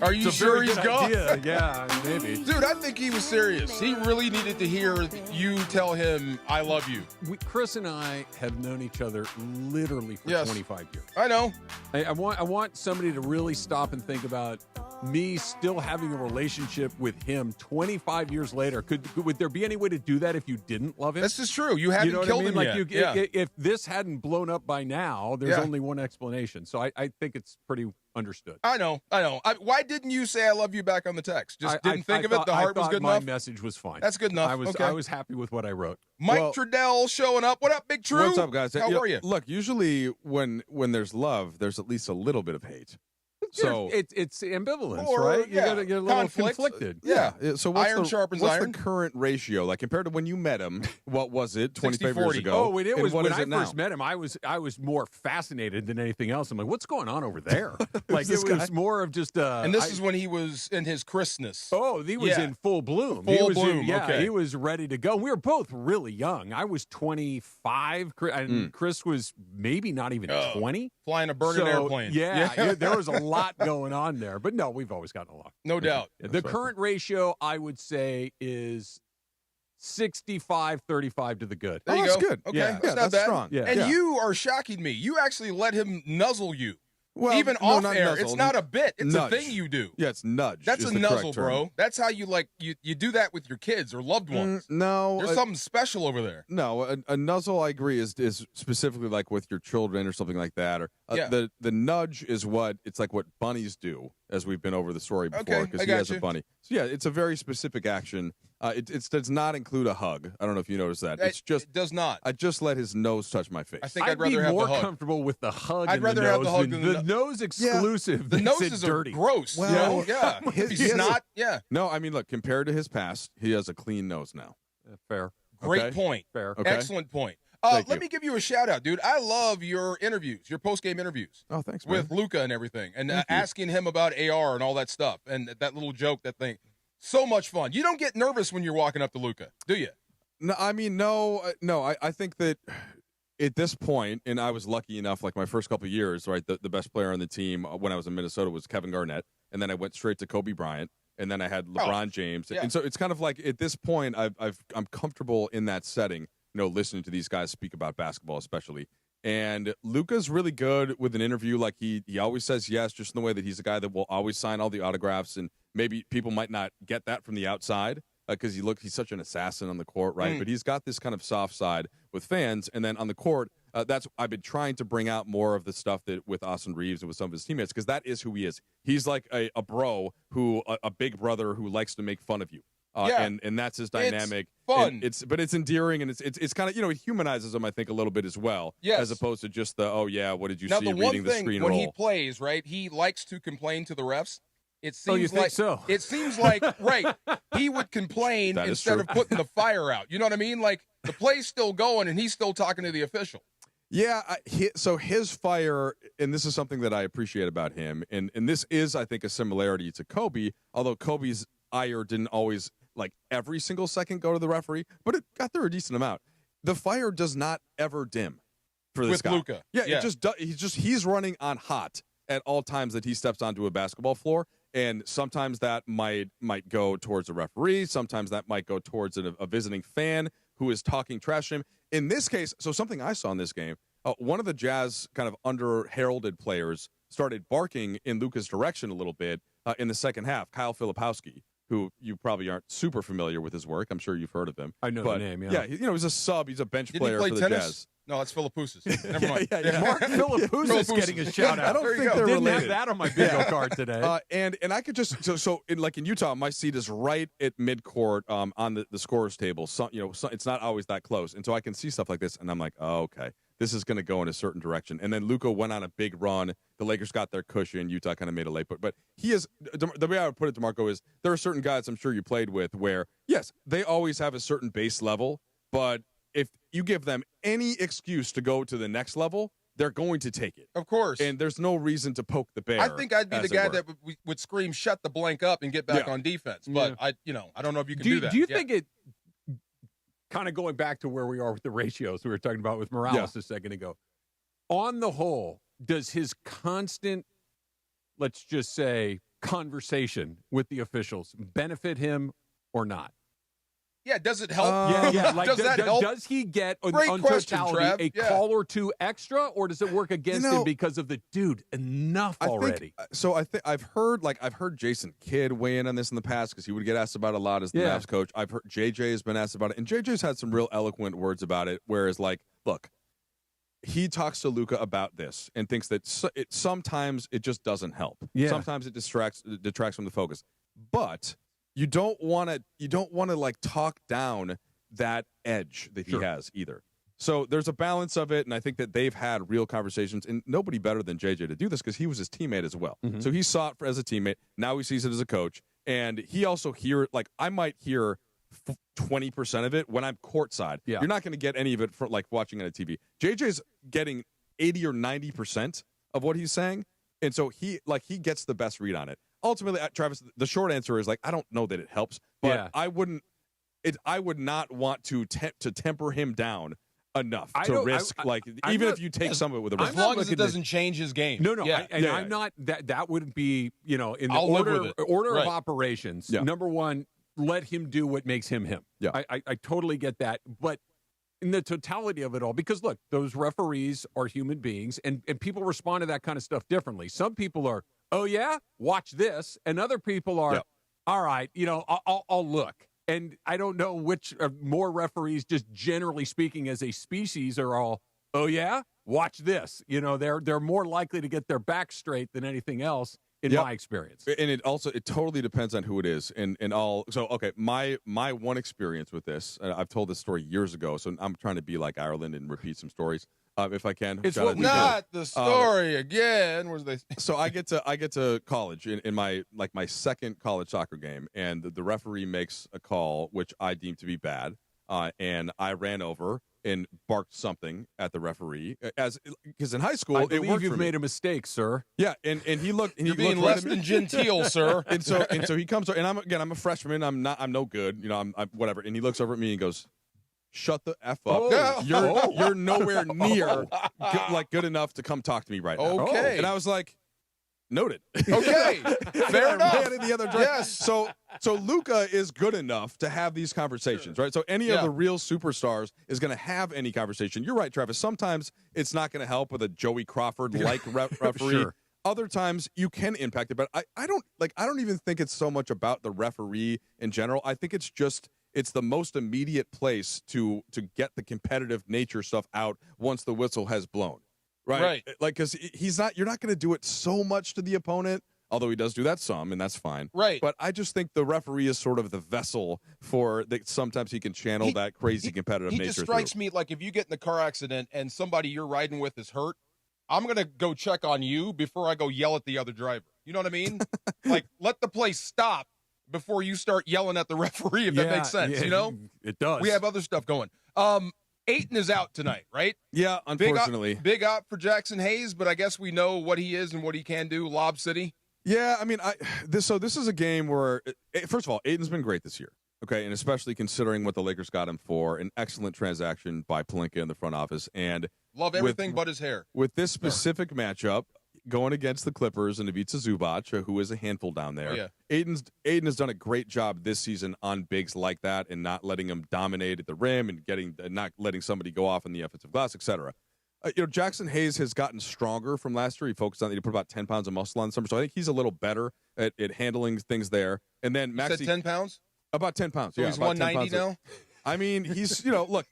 Are you sure he's gone? Yeah, maybe. Dude, I think he was serious. He really needed to hear you tell him, I love you. Chris and I have known each other literally for 25 years. I know. I want somebody to really stop and think about me still having a relationship with him 25 years later. Would there be any way to do that if you didn't love him? This is true. You haven't killed him yet. If this hadn't blown up by now, there's only one explanation. So I think it's pretty understood. I know. Why didn't you say I love you back on the text? Just didn't think of it? The heart was good enough? My message was fine. That's good enough. I was happy with what I wrote. Mike Trudell showing up. What up, Big True? What's up, guys? How are you? Look, usually when there's love, there's at least a little bit of hate. So it's ambivalence, right? You got to get a little conflicted. Yeah. So iron sharpens iron. What's the current ratio? Like compared to when you met him, what was it 25 years ago? Oh, it was when I first met him. I was more fascinated than anything else. I'm like, what's going on over there? Like it was more of just. And this is when he was in his Christmas. Oh, he was in full bloom. He was ready to go. We were both really young. I was 25, and Chris was maybe not even 20. Flying a burning airplane. Yeah, there was a lot going on there. But no, we've always gotten along. No doubt. The current ratio, I would say, is 65-35 to the good. There you go. That's good. Okay, Yeah, that's not that's bad. strong. Yeah. And you are shocking me. You actually let him nuzzle you. Well, even no, off not air. nuzzle. It's not a bit. It's Nudge. a thing you do. Yeah, it's nudge. That's is a the nuzzle, correct term. bro. That's how you you do that with your kids or loved ones. No. There's something special over there. No, a nuzzle, I agree, is specifically like with your children or something like that. Or the nudge is it's like what bunnies do, as we've been over the story before, because he has a bunny. So yeah, it's a very specific action. It does not include a hug. I don't know if you noticed that. It does not. I just let his nose touch my face. I think I'd rather have be the more hug. comfortable with the hug. I'd and rather the have nose the hug than than the nose exclusive. The makes noses it are dirty. gross. Well, yeah. He's not. Yeah. No, I mean, look, compared to his past, he has a clean nose now. Fair. Great point. Fair. Okay. Excellent point. Thank Let you. me give you a shout out, dude. I love your interviews, your post game interviews. Oh, thanks, man. With Luca and everything, and Thank you. asking him about AR and all that stuff, and that little joke, that thing. So much fun. You don't get nervous when you're walking up to Luca, do you? No, I mean, no. I think that at this point, and I was lucky enough, like my first couple of years, right, the best player on the team when I was in Minnesota was Kevin Garnett, and then I went straight to Kobe Bryant, and then I had LeBron James, and so it's kind of like at this point, I'm comfortable in that setting, listening to these guys speak about basketball, especially. And Luka's really good with an interview. Like he always says yes, just in the way that he's a guy that will always sign all the autographs. And maybe people might not get that from the outside because he's such an assassin on the court, right? But he's got this kind of soft side with fans. And then on the court, I've been trying to bring out more of the stuff that with Austin Reeves and with some of his teammates, because that is who he is. He's like a bro a big brother who likes to make fun of you. And that's his dynamic. It's fun. But it's endearing, and it's kind of, it humanizes him, I think, a little bit as well. Yes. As opposed to just what did you Now, see the reading one the thing screen when roll. he plays, right, he likes to complain to the refs. It seems you think so? It seems like, right, he would complain That is instead true. of putting the fire out. You know what I mean? Like, the play's still going, and he's still talking to the official. Yeah, so his fire, and this is something that I appreciate about him, and this is, I think, a similarity to Kobe, although Kobe's ire didn't always, like, every single second go to the referee, but it got there a decent amount. The fire does not ever dim for this With guy. Luka. Yeah, Yeah. it just he's running on hot at all times that he steps onto a basketball floor, and sometimes that might go towards a referee, sometimes that might go towards a visiting fan who is talking trash to him. In this case, so something I saw in this game, one of the Jazz kind of under-heralded players started barking in Luka's direction a little bit in the second half, Kyle Filipowski, who you probably aren't super familiar with his work. I'm sure you've heard of him. I know the name, yeah. Yeah, he's a sub. He's a bench Did player he play for the tennis? Jazz. No, that's Philippoussis. Never mind. Yeah. Mark Philippoussis getting a shout out. I don't There you think go. they're Didn't related. have that on my bingo card today. And I could just so in Utah, my seat is right at midcourt on the scorers table. So it's not always that close, and so I can see stuff like this, and I'm like, oh, okay, this is going to go in a certain direction. And then Luka went on a big run. The Lakers got their cushion. Utah kind of made a late put, but he is the way I would put it, DeMarco, is there are certain guys I'm sure you played with where yes, they always have a certain base level, but if you give them any excuse to go to the next level, they're going to take it. Of course. And there's no reason to poke the bear. I think I'd be the as it guy were. that would scream, shut the blank up and get back on defense. But I don't know if you can do that. Do you think it, kind of going back to where we are with the ratios we were talking about with Morales a second ago, on the whole, does his constant, let's just say, conversation with the officials benefit him or not? Yeah, does it help? Like, does that help? Does he get, on question, totality, Trav. a call or two extra, or does it work against him because of the dude? Enough already. I think I've heard Jason Kidd weigh in on this in the past because he would get asked about it a lot as the Mavs coach. I've heard JJ has been asked about it, and JJ's had some real eloquent words about it. Whereas, like, look, he talks to Luka about this and thinks that sometimes it just doesn't help. Yeah. Sometimes it detracts from the focus, but you don't want to like talk down that edge that he has either. So there's a balance of it, and I think that they've had real conversations, and nobody better than JJ to do this because he was his teammate as well. Mm-hmm. So he saw it as a teammate. Now he sees it as a coach, and he also I might hear 20% of it when I'm courtside. Yeah. You're not going to get any of it for like watching on a TV. JJ's getting 80 or 90% of what he's saying, and so he gets the best read on it. Ultimately, Travis, the short answer is, like, I don't know that it helps, but I would not want to temper him down enough to risk, even if you take some of it with a risk. As long as it doesn't change his game. No. I'm not, that wouldn't be, in the order of operations. Yeah. Number one, let him do what makes him him. Yeah. I totally get that. But in the totality of it all, because look, those referees are human beings, and people respond to that kind of stuff differently. Some people are, oh yeah, watch this, and other people are, all right, I'll look. And I don't know which more referees, just generally speaking, as a species, are all, oh yeah, watch this. They're more likely to get their back straight than anything else, in my experience. And it totally depends on who it is. And all. So okay, my one experience with this, I've told this story years ago, so I'm trying to be like Ireland and repeat some stories. If I can. It's not the story again. So I get to college in my second college soccer game, and the referee makes a call which I deem to be bad, and I ran over and barked something at the referee because in high school I believe it worked. You've made a mistake, sir. Yeah, and he looked. And You're being less than genteel, sir. And so he comes over, and I'm a freshman. I'm no good. I'm whatever. And he looks over at me and goes, "Shut the F up. You're nowhere near good enough to come talk to me right now." Okay. And I was like, noted. Okay. Fair enough. Ran in the other direction. Yes. So Luka is good enough to have these conversations, right? So any of the real superstars is going to have any conversation. You're right, Travis. Sometimes it's not going to help with a Joey Crawford-like referee. Sure. Other times you can impact it, but I don't even think it's so much about the referee in general. I think it's the most immediate place to get the competitive nature stuff out once the whistle has blown, right? Like, because you're not going to do it so much to the opponent, although he does do that some, and that's fine. Right. But I just think the referee is sort of the vessel for that. Sometimes he can channel that crazy competitive nature. He just strikes me like if you get in a car accident and somebody you're riding with is hurt, I'm going to go check on you before I go yell at the other driver. You know what I mean? Like, let the play stop before you start yelling at the referee, if that makes sense, It does. We have other stuff going. Aiton is out tonight, right? Yeah, unfortunately. Big out for Jackson Hayes, but I guess we know what he is and what he can do, Lob City. Yeah, I mean, this is a game where, first of all, Aiton's been great this year, okay, and especially considering what the Lakers got him for, an excellent transaction by Pelinka in the front office, and love everything but his hair. With this specific matchup, going against the Clippers and Ivica Zubac, who is a handful down there. Oh, yeah. Aiton has done a great job this season on bigs like that and not letting them dominate at the rim and not letting somebody go off in the offensive glass, etc. Jackson Hayes has gotten stronger from last year. He focused on he put about 10 pounds of muscle on summer, so I think he's a little better at handling things there. And then Maxey, you said 10 pounds? About 10 pounds. So yeah, he's about 190 now? I mean, he's, look,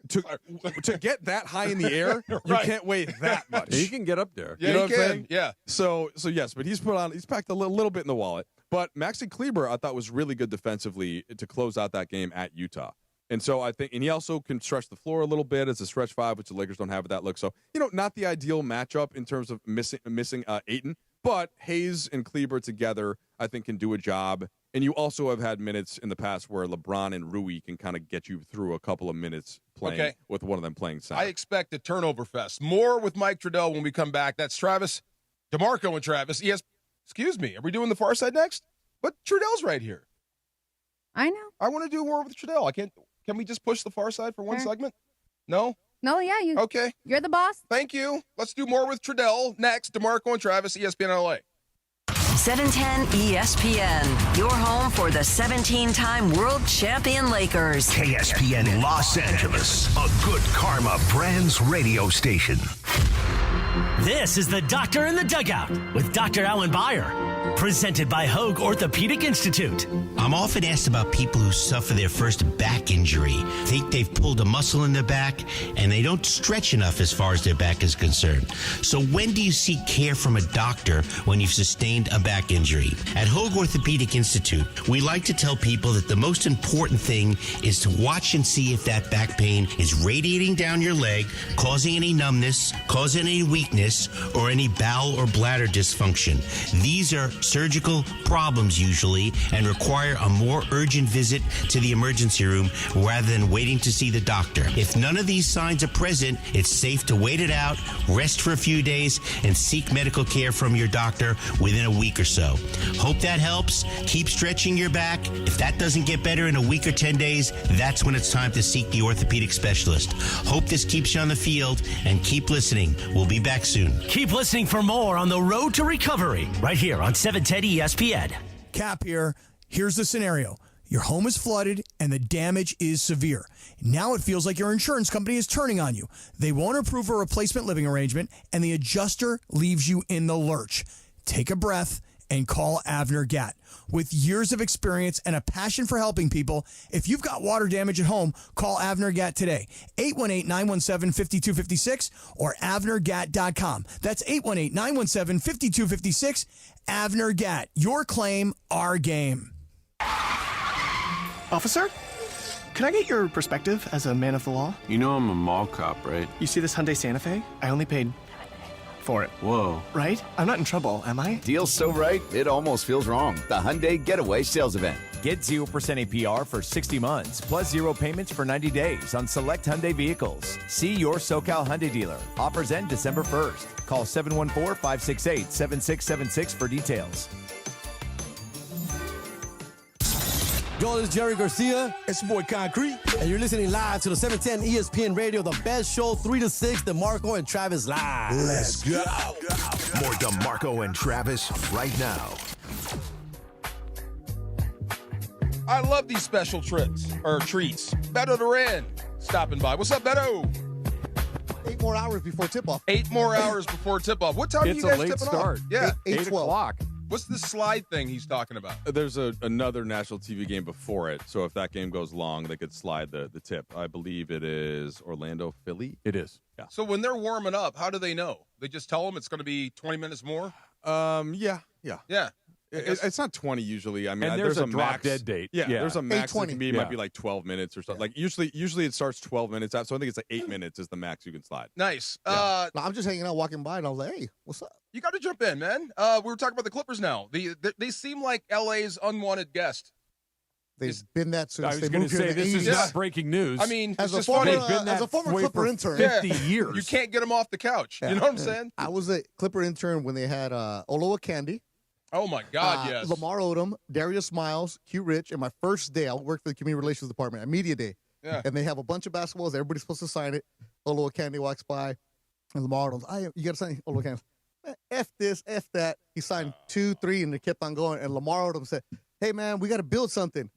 to get that high in the air, you can't weigh that much. He can get up there. Yeah, you know he what I'm can. saying? Yeah. So yes, but he's packed a little bit in the wallet. But Maxi Kleber, I thought, was really good defensively to close out that game at Utah. And so I think, and he also can stretch the floor a little bit as a stretch five, which the Lakers don't have at that look. So, not the ideal matchup in terms of missing Aiton, but Hayes and Kleber together, I think, can do a job. And you also have had minutes in the past where LeBron and Rui can kind of get you through a couple of minutes playing with one of them playing center. I expect a turnover fest. More with Mike Trudell when we come back. That's Travis, DeMarco, and Travis. Yes, excuse me. Are we doing the far side next? But Trudell's right here. I know. I want to do more with Trudell. I can't. Can we just push the far side for one segment? No? No, yeah. Okay. You're the boss. Thank you. Let's do more with Trudell next. DeMarco and Travis, ESPN LA. 710 ESPN, your home for the 17-time world champion Lakers. KSPN Los Angeles, a good karma brands radio station. This is the Doctor in the Dugout with Dr. Alan Byer. Presented by Hoag Orthopedic Institute. I'm often asked about people who suffer their first back injury, think they've pulled a muscle in their back, and they don't stretch enough as far as their back is concerned. So when do you seek care from a doctor when you've sustained a back injury? At Hoag Orthopedic Institute, we like to tell people that the most important thing is to watch and see if that back pain is radiating down your leg, causing any numbness, causing any weakness, or any bowel or bladder dysfunction. These are surgical problems usually and require a more urgent visit to the emergency room rather than waiting to see the doctor. If none of these signs are present, it's safe to wait it out, rest for a few days, and seek medical care from your doctor within a week or so. Hope that helps. Keep stretching your back. If that doesn't get better in a week or 10 days, that's when it's time to seek the orthopedic specialist. Hope this keeps you on the field, and keep listening. We'll be back soon. Keep listening for more on the road to recovery right here on 710 ESPN. Cap here. Here's the scenario. Your home is flooded and the damage is severe. Now it feels like your insurance company is turning on you. They won't approve a replacement living arrangement and the adjuster leaves you in the lurch. Take a breath and call Avner Gatt. With years of experience and a passion for helping people, if you've got water damage at home, call Avner Gatt today. 818-917-5256 or avnergatt.com. That's 818-917-5256. Avner Gatt. Your claim, our game. Officer, can I get your perspective as a man of the law? You know I'm a mall cop, right? You see this Hyundai Santa Fe? I only paid for it. Whoa. Right? I'm not in trouble, am I? Deal's so right, it almost feels wrong. The Hyundai Getaway Sales Event. Get 0% APR for 60 months, plus 0 payments for 90 days on select Hyundai vehicles. See your SoCal Hyundai dealer. Offers end December 1st. Call 714-568-7676 for details. Yo, this is Jerry Garcia. It's your boy Concrete. And you're listening live to the 710 ESPN Radio, the best show, 3 to 6, DeMarco and Travis live. Let's go. More DeMarco and Travis right now. I love these special treats. Beto Duran stopping by. What's up, Beto? 8 more hours before tip-off. 8 more hours before tip-off. What time are you guys tipping start. off? Yeah. 8 o'clock. What's the slide thing he's talking about? There's another national TV game before it, so if that game goes long, they could slide the tip. I believe it is Orlando, Philly. It is. Yeah. So when they're warming up, how do they know? They just tell them it's going to be 20 minutes more? Yeah. Yeah. It's not 20 usually. I mean, and there's a drop max dead date. Yeah, there's a max. It can be. It might be Yeah. like 12 minutes or something. Like usually it starts 12 minutes out. So I think it's like 8 minutes is the max you can slide. Nice. No, I'm just hanging out, walking by, and I was like, hey, what's up? You got to jump in, man. We were talking about the Clippers now. They seem like LA's unwanted guest. They've been that since I was they going moved to here say in the this 80s. is not breaking news. I mean, as it's a just former, funny. as a former way Clipper for intern, 50 years. You can't get them off the couch. You know what I'm saying? I was a Clipper intern when they had Oloa Candy. Oh, my God, yes. Lamar Odom, Darius Miles, Q Rich, and my first day, I worked for the Community Relations Department, at Media Day. Yeah. And they have a bunch of basketballs. Everybody's supposed to sign it. Oloa Candy walks by, and Lamar Odom's, you got to sign Oloa Candy. F this, F that. He signed 2, 3, and they kept on going. And Lamar Odom said, hey, man, we got to build something.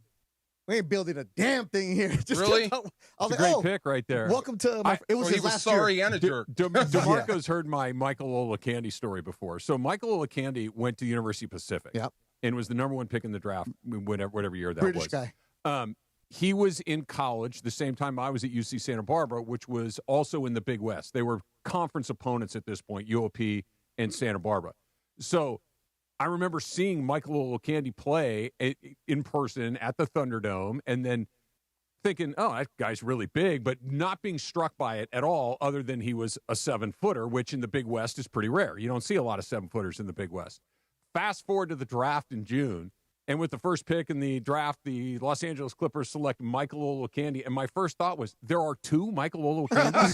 We ain't building a damn thing here. Just really? I was It's like, a great pick right there. Welcome to my. It was he his was last sorry year. and a jerk. DeMarco's heard my Michael Olakandi story before. So Michael Olakandi went to University of Pacific. Yep. And was the number 1 pick in the draft, whatever year that British was. guy. He was in college the same time I was at UC Santa Barbara, which was also in the Big West. They were conference opponents at this point, UOP and Santa Barbara. So I remember seeing Michael Olakandi play in person at the Thunderdome and then thinking, oh, that guy's really big, but not being struck by it at all other than he was a 7-footer, which in the Big West is pretty rare. You don't see a lot of 7-footers in the Big West. Fast forward to the draft in June, and with the first pick in the draft, the Los Angeles Clippers select Michael Olakandi, and my first thought was, there are 2 Michael Olakandis?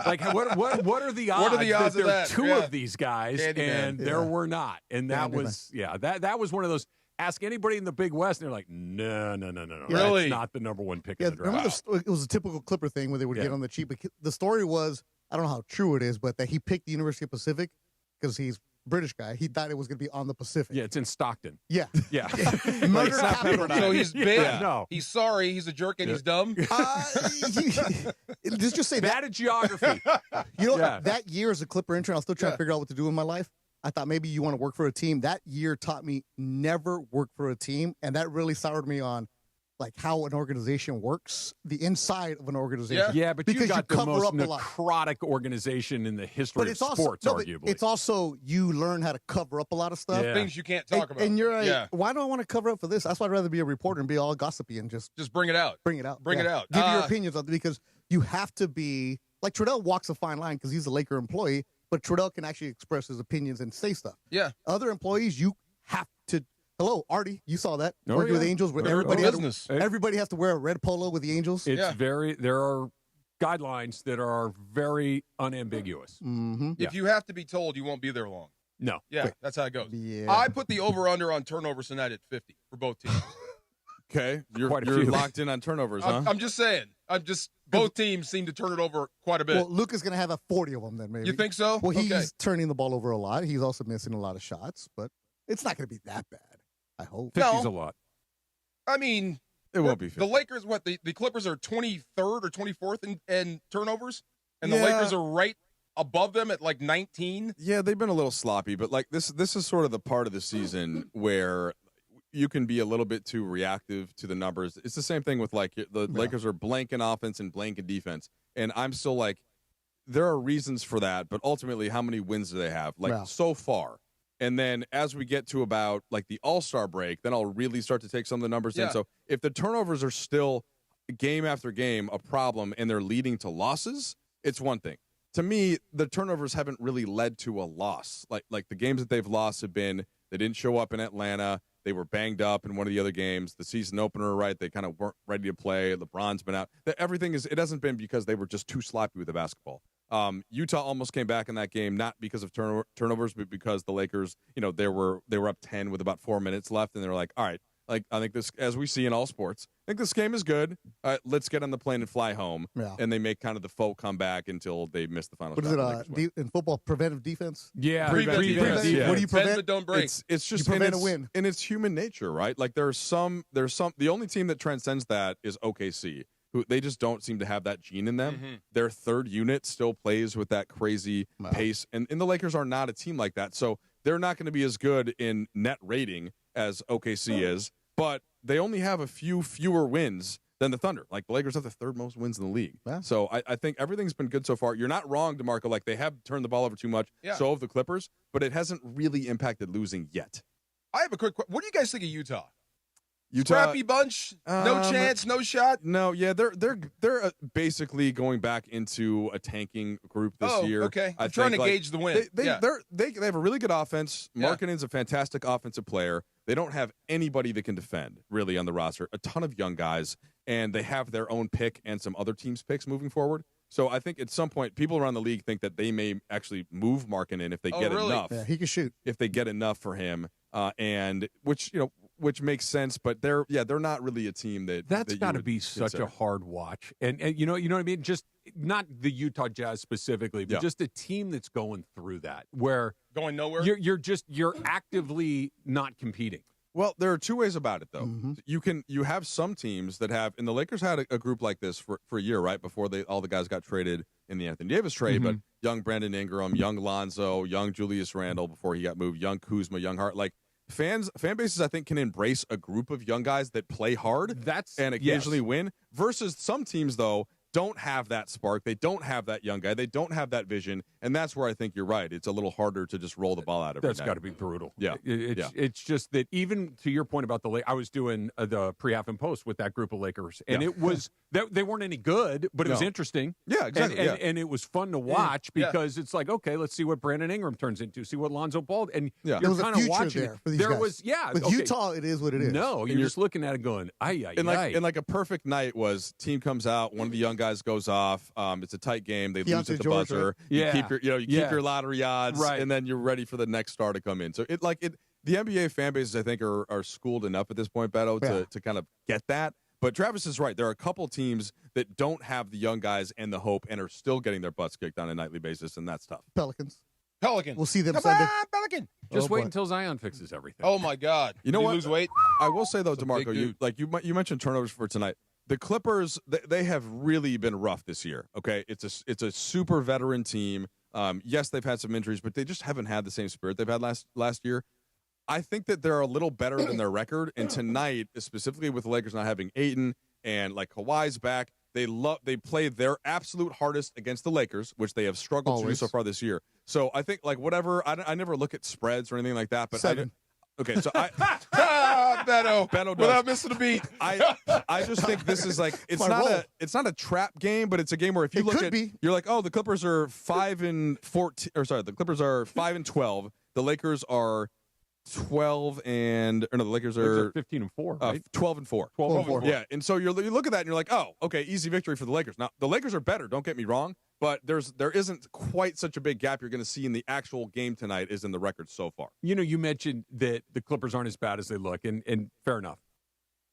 Like, what are the odds, that there are 2 of these guys, and there were not? And that was, that was one of those, ask anybody in the Big West, and they're like, no. Really? That's not the number 1 pick in the draft. Remember it was a typical Clipper thing where they would get on the cheap. But the story was, I don't know how true it is, but that he picked the University of Pacific because he's British guy. He thought it was going to be on the Pacific. Yeah, it's in Stockton. Yeah. Yeah. Murder capital. So he's big. Yeah. No. He's sorry. He's a jerk and he's dumb. Let's just say Bad at geography. You know, Yeah. that year as a Clipper intern, I was still trying to figure out what to do in my life. I thought maybe you want to work for a team. That year taught me never work for a team, and that really soured me on like how an organization works, the inside of an organization. Yeah, but because you got the cover most up a lot. necrotic organization in the history But of it's also sports, no, but arguably. it's also you learn how to cover up a lot of stuff. Yeah. Things you can't talk about. And you're like, Yeah. why do I want to cover up for this? That's why I'd rather be a reporter and be all gossipy and just bring it out. Bring it out. Bring it Yeah. out. Give your opinions on it because you have to be like Trudell walks a fine line because he's a Laker employee, but Trudell can actually express his opinions and say stuff. Yeah. Other employees, you have to. Hello, Artie. You saw that Oh, working with yeah. Angels, where Oh, everybody business. everybody has to wear a red polo with the Angels. It's there are guidelines that are very unambiguous. Mm-hmm. If you have to be told, you won't be there long. No. Yeah, that's how it goes. Yeah. I put the over-under on turnovers tonight at 50 for both teams. Okay, you're Quite a few. locked in on turnovers, huh? I'm just saying. Both teams seem to turn it over quite a bit. Well, Luka's going to have 40 of them then, maybe. You think so? Well, he's Okay. turning the ball over a lot. He's also missing a lot of shots, but it's not going to be that bad, I hope. 50's a lot. I mean, It won't be the 50. Lakers, the Clippers are 23rd or 24th in turnovers, and the Yeah. Lakers are right above them at like 19. Yeah, they've been a little sloppy, but like this is sort of the part of the season where you can be a little bit too reactive to the numbers. It's the same thing with like the Lakers are blank in offense and blank in defense, and I'm still like, there are reasons for that, but ultimately, how many wins do they have? Like so far. And then as we get to about like the All-Star break, then I'll really start to take some of the numbers in. Yeah. So if the turnovers are still game after game a problem and they're leading to losses, it's one thing. To me, the turnovers haven't really led to a loss. Like the games that they've lost have been they didn't show up in Atlanta. They were banged up in one of the other games. The season opener, right? They kind of weren't ready to play. LeBron's been out. Everything is. It hasn't been because they were just too sloppy with the basketball. Utah almost came back in that game, not because of turnovers, but because the Lakers, they were up 10 with about 4 minutes left, and they were like, all right, like I think this, as we see in all sports, I think this game is good. Let's get on the plane and fly home. Yeah. And they make kind of the faux comeback until they miss the final What is shot. it in football? Preventive defense? Yeah. Prevent defense. What do you prevent? But don't break. It's just You prevent and a win. and it's human nature, right? Like there's some. The only team that transcends that is OKC, who they just don't seem to have that gene in them. Mm-hmm. Their third unit still plays with that crazy pace, and the Lakers are not a team like that. So they're not going to be as good in net rating as OKC is, but they only have a few fewer wins than the Thunder. Like the Lakers have the third most wins in the league. Yeah. So I think everything's been good so far. You're not wrong, DeMarco. Like they have turned the ball over too much. Yeah. So have the Clippers, but it hasn't really impacted losing yet. I have a quick question. What do you guys think of Utah? Utah, Scrappy bunch, no chance, no shot. No, yeah, they're basically going back into a tanking group this year. Okay. I'm trying to gauge the win. They have a really good offense. Yeah. Markkanen's a fantastic offensive player. They don't have anybody that can defend really on the roster. A ton of young guys, and they have their own pick and some other teams' picks moving forward. So I think at some point, people around the league think that they may actually move Markkanen if they get really? enough. Yeah, he can shoot. If they get enough for him, and which makes sense, but they're not really a team That's that got to you be would such consider. a hard watch, and you know what I mean. Just not the Utah Jazz specifically, but just a team that's going through that, where going nowhere. You're actively not competing. Well, there are two ways about it, though. Mm-hmm. You have some teams that have, and the Lakers had a group like this for a year, right, before all the guys got traded in the Anthony Davis trade. But young Brandon Ingram, young Lonzo, young Julius Randle before he got moved, young Kuzma, young Hart. Like fan bases, I think, can embrace a group of young guys that play hard and occasionally win. Versus some teams, though, don't have that spark. They don't have that young guy. They don't have that vision, and that's where I think you're right. It's a little harder to just roll the ball out every That's night. got to be brutal. Yeah. It's just that even to your point about I was doing the pre-half and post with that group of Lakers, and it was they weren't any good, but it was interesting. Yeah, exactly. And it was fun to watch because it's like, okay, let's see what Brandon Ingram turns into, see what Lonzo Ball, and There you're was a kind of future watching. there for these there guys. was With okay. Utah, it is what it is. No, you're just looking at it going, And like a perfect night was team comes out, one of the young guys goes off. It's a tight game. They lose at the George, buzzer. right? Yeah. You keep your lottery odds, Right. and then you're ready for the next star to come in. So the NBA fan bases, I think, are schooled enough at this point, Beto, to kind of get that. But Travis is right. There are a couple teams that don't have the young guys and the hope and are still getting their butts kicked on a nightly basis, and that's tough. Pelicans. Pelican. We'll see them Come Sunday. on, Pelican. Just wait until Zion fixes everything. Oh my God! You know Did what? he lose weight? I will say though, DeMarco, you mentioned turnovers for tonight. The Clippers, they have really been rough this year. Okay, it's a super veteran team. Yes, they've had some injuries, but they just haven't had the same spirit they've had last year. I think that they're a little better than their record, and tonight, specifically with the Lakers not having Ayton and like Kawhi's back, they play their absolute hardest against the Lakers, which they have struggled to do so far this year. So I think like whatever, I never look at spreads or anything like that, but okay, so Beto does. Without missing a beat. I just think this is like it's not a trap game, but it's a game where if you look at you're like, oh, the Clippers are 5-14, or sorry, the Clippers are 5-12. The Lakers are 12 and or no, the Lakers are 15-4, right? 12-4. 12-4. Yeah, and so you look at that and you're like, oh, okay, easy victory for the Lakers. Now the Lakers are better. Don't get me wrong, but there isn't quite such a big gap you're going to see in the actual game tonight as in the record so far. You know, you mentioned that the Clippers aren't as bad as they look, and fair enough.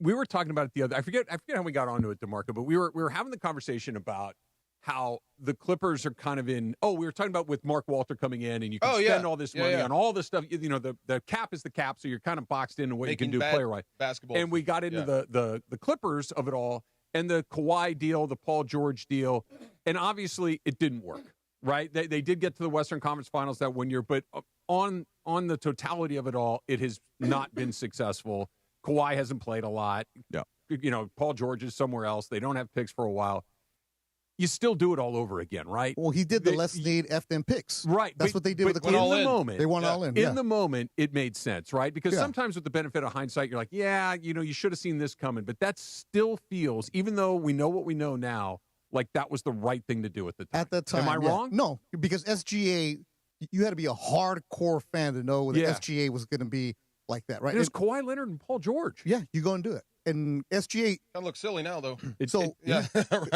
We were talking about it the other. I forget how we got onto it, DeMarco, but we were having the conversation about how the Clippers are kind of in. Oh, we were talking about with Mark Walter coming in, and you can spend all this money on all this stuff. You know, the cap is the cap, so you're kind of boxed into what you can do player-wise. Basketball. And we got into the Clippers of it all, and the Kawhi deal, the Paul George deal, and obviously it didn't work. Right? They did get to the Western Conference Finals that one year, but on the totality of it all, it has not been successful. Kawhi hasn't played a lot. Yeah. You know, Paul George is somewhere else. They don't have picks for a while. You still do it all over again, right? Well, he did the let's need F them picks. Right. That's what they did with the Clippers. Clippers. In the moment. They went all in. In the moment, it made sense, right? Because Yeah. sometimes with the benefit of hindsight, you're like, yeah, you know, you should have seen this coming. But that still feels, even though we know what we know now, like that was the right thing to do at the time. At that time. Am I wrong? No, because SGA, you had to be a hardcore fan to know that SGA was going to be like that, right? It was Kawhi Leonard and Paul George. Yeah, you go and do it. And SGA. That looks silly now, though.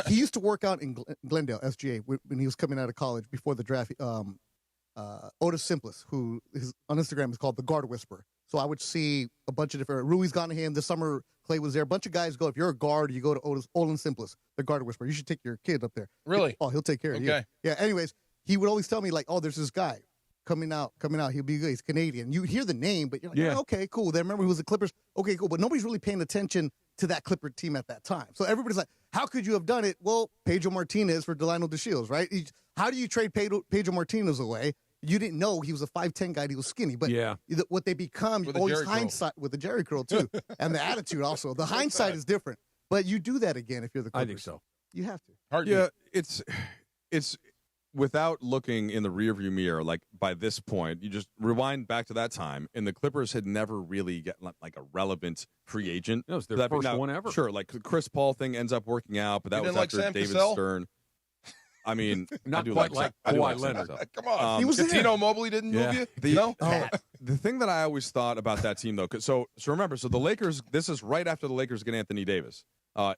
He used to work out in Glendale, SGA, when he was coming out of college before the draft. Otis Simplis, who on Instagram is called the Guard Whisperer. So I would see a bunch of different. Rui's gone to him. This summer, Clay was there. A bunch of guys go. If you're a guard, you go to Olin Simplis, the Guard Whisperer. You should take your kid up there. Really? He'll take care of you. Yeah. Anyways, he would always tell me like, oh, there's this guy coming out. He'll be good. He's Canadian. You hear the name, but you're like, okay, cool. Then remember he was the Clippers. Okay, cool. But nobody's really paying attention to that Clipper team at that time. So everybody's like, how could you have done it? Well, Pedro Martinez for Delano DeShields, right? How do you trade Pedro Martinez away? You didn't know he was a 5'10" guy. He was skinny. But what they become, always hindsight with the Jerry curl, too. And the attitude also. The hindsight is different. But you do that again if you're the Clippers. I think so. You have to. Yeah, it's without looking in the rearview mirror, like by this point, you just rewind back to that time, and the Clippers had never really gotten like a relevant free agent. That was their first one ever. Sure, like the Chris Paul thing ends up working out, but that was after Sam David Cassell? Stern. I mean, not I do quite like Kawhi Leonard. Come on, he was Tino Mobley didn't move you. The thing that I always thought about that team, though, so remember, so the Lakers. This is right after the Lakers get Anthony Davis,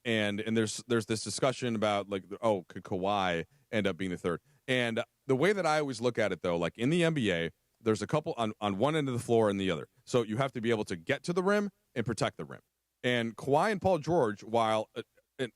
and there's this discussion about like, oh, could Kawhi end up being the third? And the way that I always look at it, though, like in the NBA, there's a couple on one end of the floor and the other. So you have to be able to get to the rim and protect the rim. And Kawhi and Paul George, while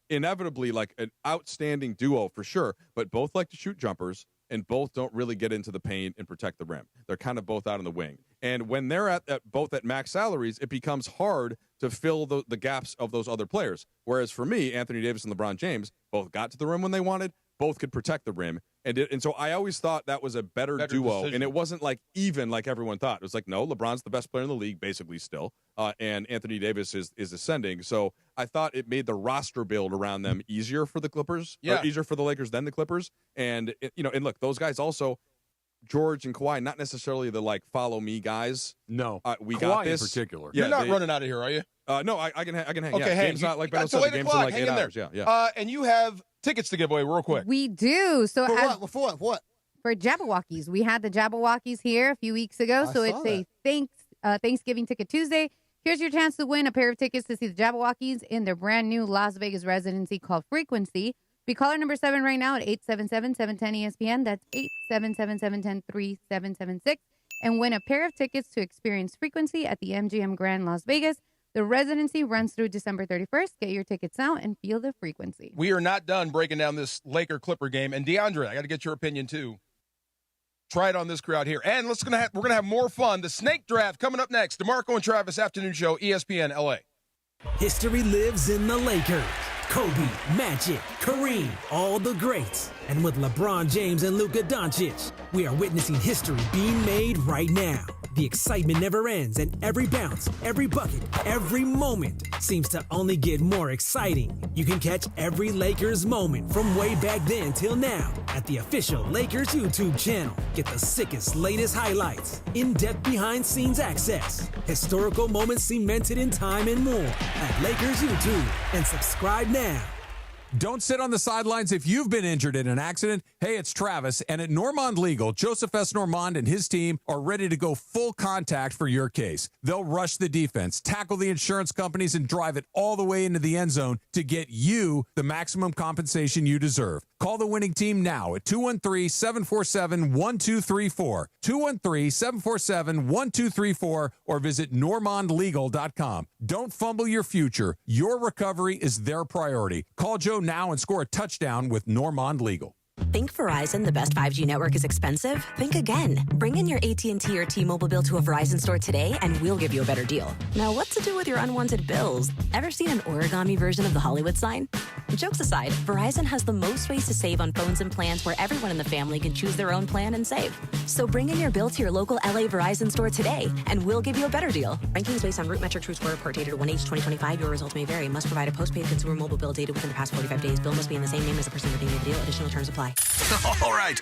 inevitably like an outstanding duo for sure, but both like to shoot jumpers and both don't really get into the paint and protect the rim. They're kind of both out on the wing. And when they're both at max salaries, it becomes hard to fill the gaps of those other players. Whereas for me, Anthony Davis and LeBron James both got to the rim when they wanted, both could protect the rim. And so I always thought that was a better duo. Decision. And it wasn't like even like everyone thought. It was like, no, LeBron's the best player in the league, basically still. And Anthony Davis is ascending. So I thought it made the roster build around them easier for the Clippers, or easier for the Lakers than the Clippers. And, and look, those guys also, George and Kawhi, not necessarily the like follow me guys. No, we Kawhi got this. in particular. You're not running out of here, are you? No, I can hang. Okay, hang. Game's not like That's Beto said, the 8 game's o'clock. like Hang 8 in there. hours. Yeah. And you have tickets to give away real quick. We do. So For what? For Jabberwockies. We had the Jabberwockies here a few weeks ago. So it's a Thanksgiving Ticket Tuesday. Here's your chance to win a pair of tickets to see the Jabberwockies in their brand new Las Vegas residency called Frequency. Be caller number 7 right now at 877-710-ESPN. That's 877-710-3776. And win a pair of tickets to experience Frequency at the MGM Grand Las Vegas. The residency runs through December 31st. Get your tickets now and feel the frequency. We are not done breaking down this Laker-Clipper game. And DeAndre, I got to get your opinion, too. Try it on this crowd here. And we're gonna have more fun. The snake draft coming up next. DeMarco and Travis afternoon show, ESPN LA. History lives in the Lakers. Kobe, Magic, Kareem, all the greats. And with LeBron James and Luka Doncic, we are witnessing history being made right now. The excitement never ends, and every bounce, every bucket, every moment seems to only get more exciting. You can catch every Lakers moment from way back then till now at the official Lakers YouTube channel. Get the sickest, latest highlights, in-depth behind-scenes access, historical moments cemented in time, and more at Lakers YouTube. And subscribe now. Don't sit on the sidelines if you've been injured in an accident. Hey, it's Travis, and at Normand Legal, Joseph S. Normand and his team are ready to go full contact for your case. They'll rush the defense, tackle the insurance companies, and drive it all the way into the end zone to get you the maximum compensation you deserve. Call the winning team now at 213-747-1234, 213-747-1234, or visit normandlegal.com. Don't fumble your future. Your recovery is their priority. Call Joe now and score a touchdown with Normand Legal. Think Verizon, the best 5G network, is expensive? Think again. Bring in your AT&T or T-Mobile bill to a Verizon store today, and we'll give you a better deal. Now, what to do with your unwanted bills? Ever seen an origami version of the Hollywood sign? Jokes aside, Verizon has the most ways to save on phones and plans where everyone in the family can choose their own plan and save. So bring in your bill to your local LA Verizon store today, and we'll give you a better deal. Rankings based on root metric true score report dated 1H2025. Your results may vary. Must provide a postpaid consumer mobile bill dated within the past 45 days. Bill must be in the same name as the person redeeming the deal. Additional terms apply. All right.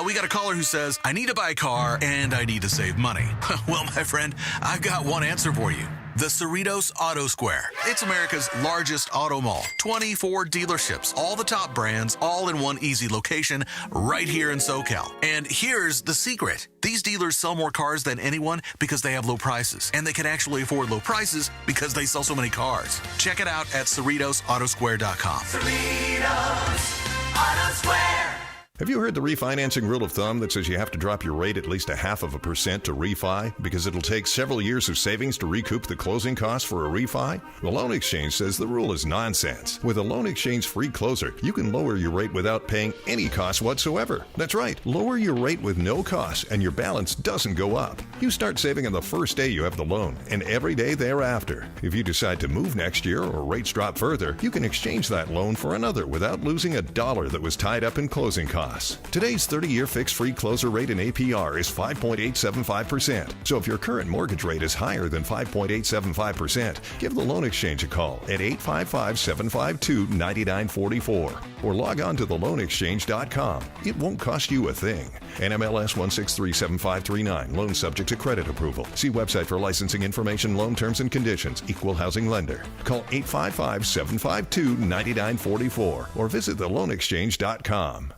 We got a caller who says, I need to buy a car and I need to save money. Well, my friend, I've got one answer for you. The Cerritos Auto Square. It's America's largest auto mall. 24 dealerships, all the top brands, all in one easy location right here in SoCal. And here's the secret. These dealers sell more cars than anyone because they have low prices. And they can actually afford low prices because they sell so many cars. Check it out at CerritosAutosquare.com. Cerritos Auto Square. Have you heard the refinancing rule of thumb that says you have to drop your rate at least 0.5% to refi because it'll take several years of savings to recoup the closing costs for a refi? The Loan Exchange says the rule is nonsense. With a Loan Exchange free closer, you can lower your rate without paying any cost whatsoever. That's right, lower your rate with no cost and your balance doesn't go up. You start saving on the first day you have the loan and every day thereafter. If you decide to move next year or rates drop further, you can exchange that loan for another without losing a dollar that was tied up in closing costs. Today's 30-year fixed-free closer rate in APR is 5.875%. So if your current mortgage rate is higher than 5.875%, give the Loan Exchange a call at 855-752-9944 or log on to theloanexchange.com. It won't cost you a thing. NMLS 1637539. Loan subject to credit approval. See website for licensing information, loan terms and conditions. Equal housing lender. Call 855-752-9944 or visit theloanexchange.com.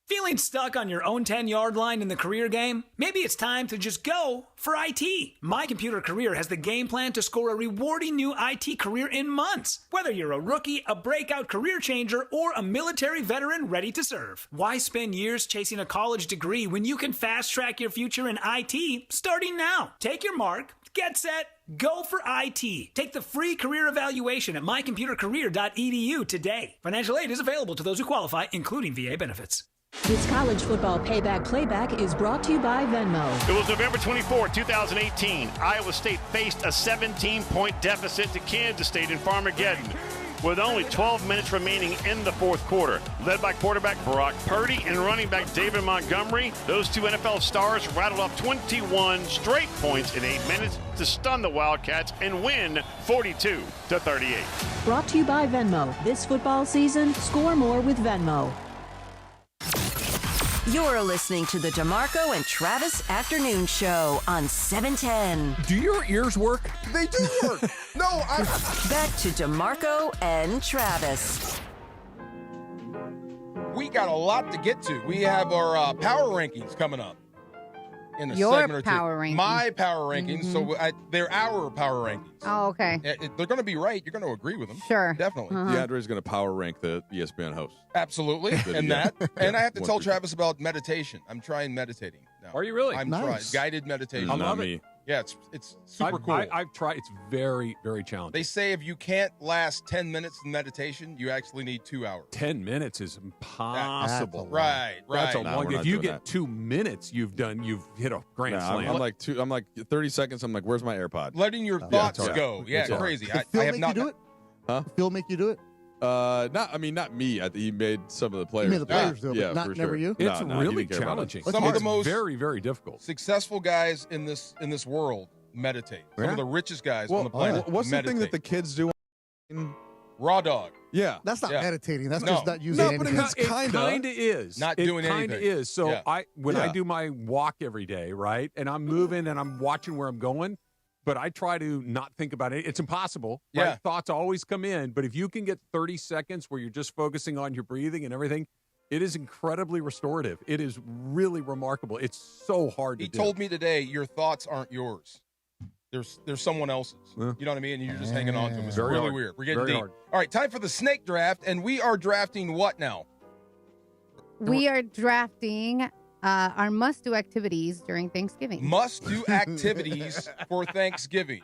Feeling stuck on your own 10-yard line in the career game? Maybe it's time to just go for IT. My Computer Career has the game plan to score a rewarding new IT career in months. Whether you're a rookie, a breakout career changer, or a military veteran ready to serve. Why spend years chasing a college degree when you can fast-track your future in IT starting now? Take your mark, get set, go for IT. Take the free career evaluation at mycomputercareer.edu today. Financial aid is available to those who qualify, including VA benefits. This college football payback is brought to you by Venmo. It was November 24, 2018. Iowa State faced a 17-point deficit to Kansas State in Farmageddon with only 12 minutes remaining in the fourth quarter. Led by quarterback Brock Purdy and running back David Montgomery, those two NFL stars rattled off 21 straight points in 8 minutes to stun the Wildcats and win 42-38. Brought to you by Venmo. This football season, score more with Venmo. You're listening to the DeMarco and Travis Afternoon Show on 710. Do your ears work? They do work. No, Back to DeMarco and Travis. We got a lot to get to. We have our power rankings coming up in a Your segment or two. power rankings. My power rankings. So they're our power rankings. Oh, okay. They're going to be right. You're going to agree with them. Sure. Definitely. DeAndre's going to power rank the ESPN host. Absolutely. And that. And I have to tell Travis about meditation. I'm trying meditating now. Are you really? I'm trying. Guided meditation. I love it. Yeah, it's super cool. I've tried. It's very, very challenging. They say if you can't last 10 minutes in meditation, you actually need 2 hours. 10 minutes is impossible. Right. That's a No, long. we're If not you doing get that. 2 minutes, you've hit a grand slam. I'm like 30 seconds. I'm like, where's my AirPod? Letting your thoughts it's go. hard. Yeah, It's hard. crazy. Did I Phil have make not. you do it? Huh? Did Phil make you do it? Not me. He made some of the players. made the players do it, but yeah, not for never sure. you? It's No, he really didn't care about it. challenging. Some of the It's most very, very difficult. successful guys in this world meditate. Some of the richest guys on the planet. What's the thing that meditate. the kids do? Raw dog? Yeah, That's not Yeah. meditating. That's No. just not using No, but anything. it kind of is. Not it doing kind of anything. is. So Yeah. when I Yeah. do my walk every day, right, and I'm moving and I'm watching where I'm going, but I try to not think about it. It's impossible. Right? Yeah. Thoughts always come in, but if you can get 30 seconds where you're just focusing on your breathing and everything, it is incredibly restorative. It is really remarkable. It's so hard to He do. told me today, your thoughts aren't yours. There's someone else's. Yeah. You know what I mean? And you're just hanging on to them. It's Very really hard. weird. We're getting Very deep. hard. All right, time for the snake draft, and we are drafting what now? We are drafting our must-do activities during Thanksgiving. Must-do activities for Thanksgiving.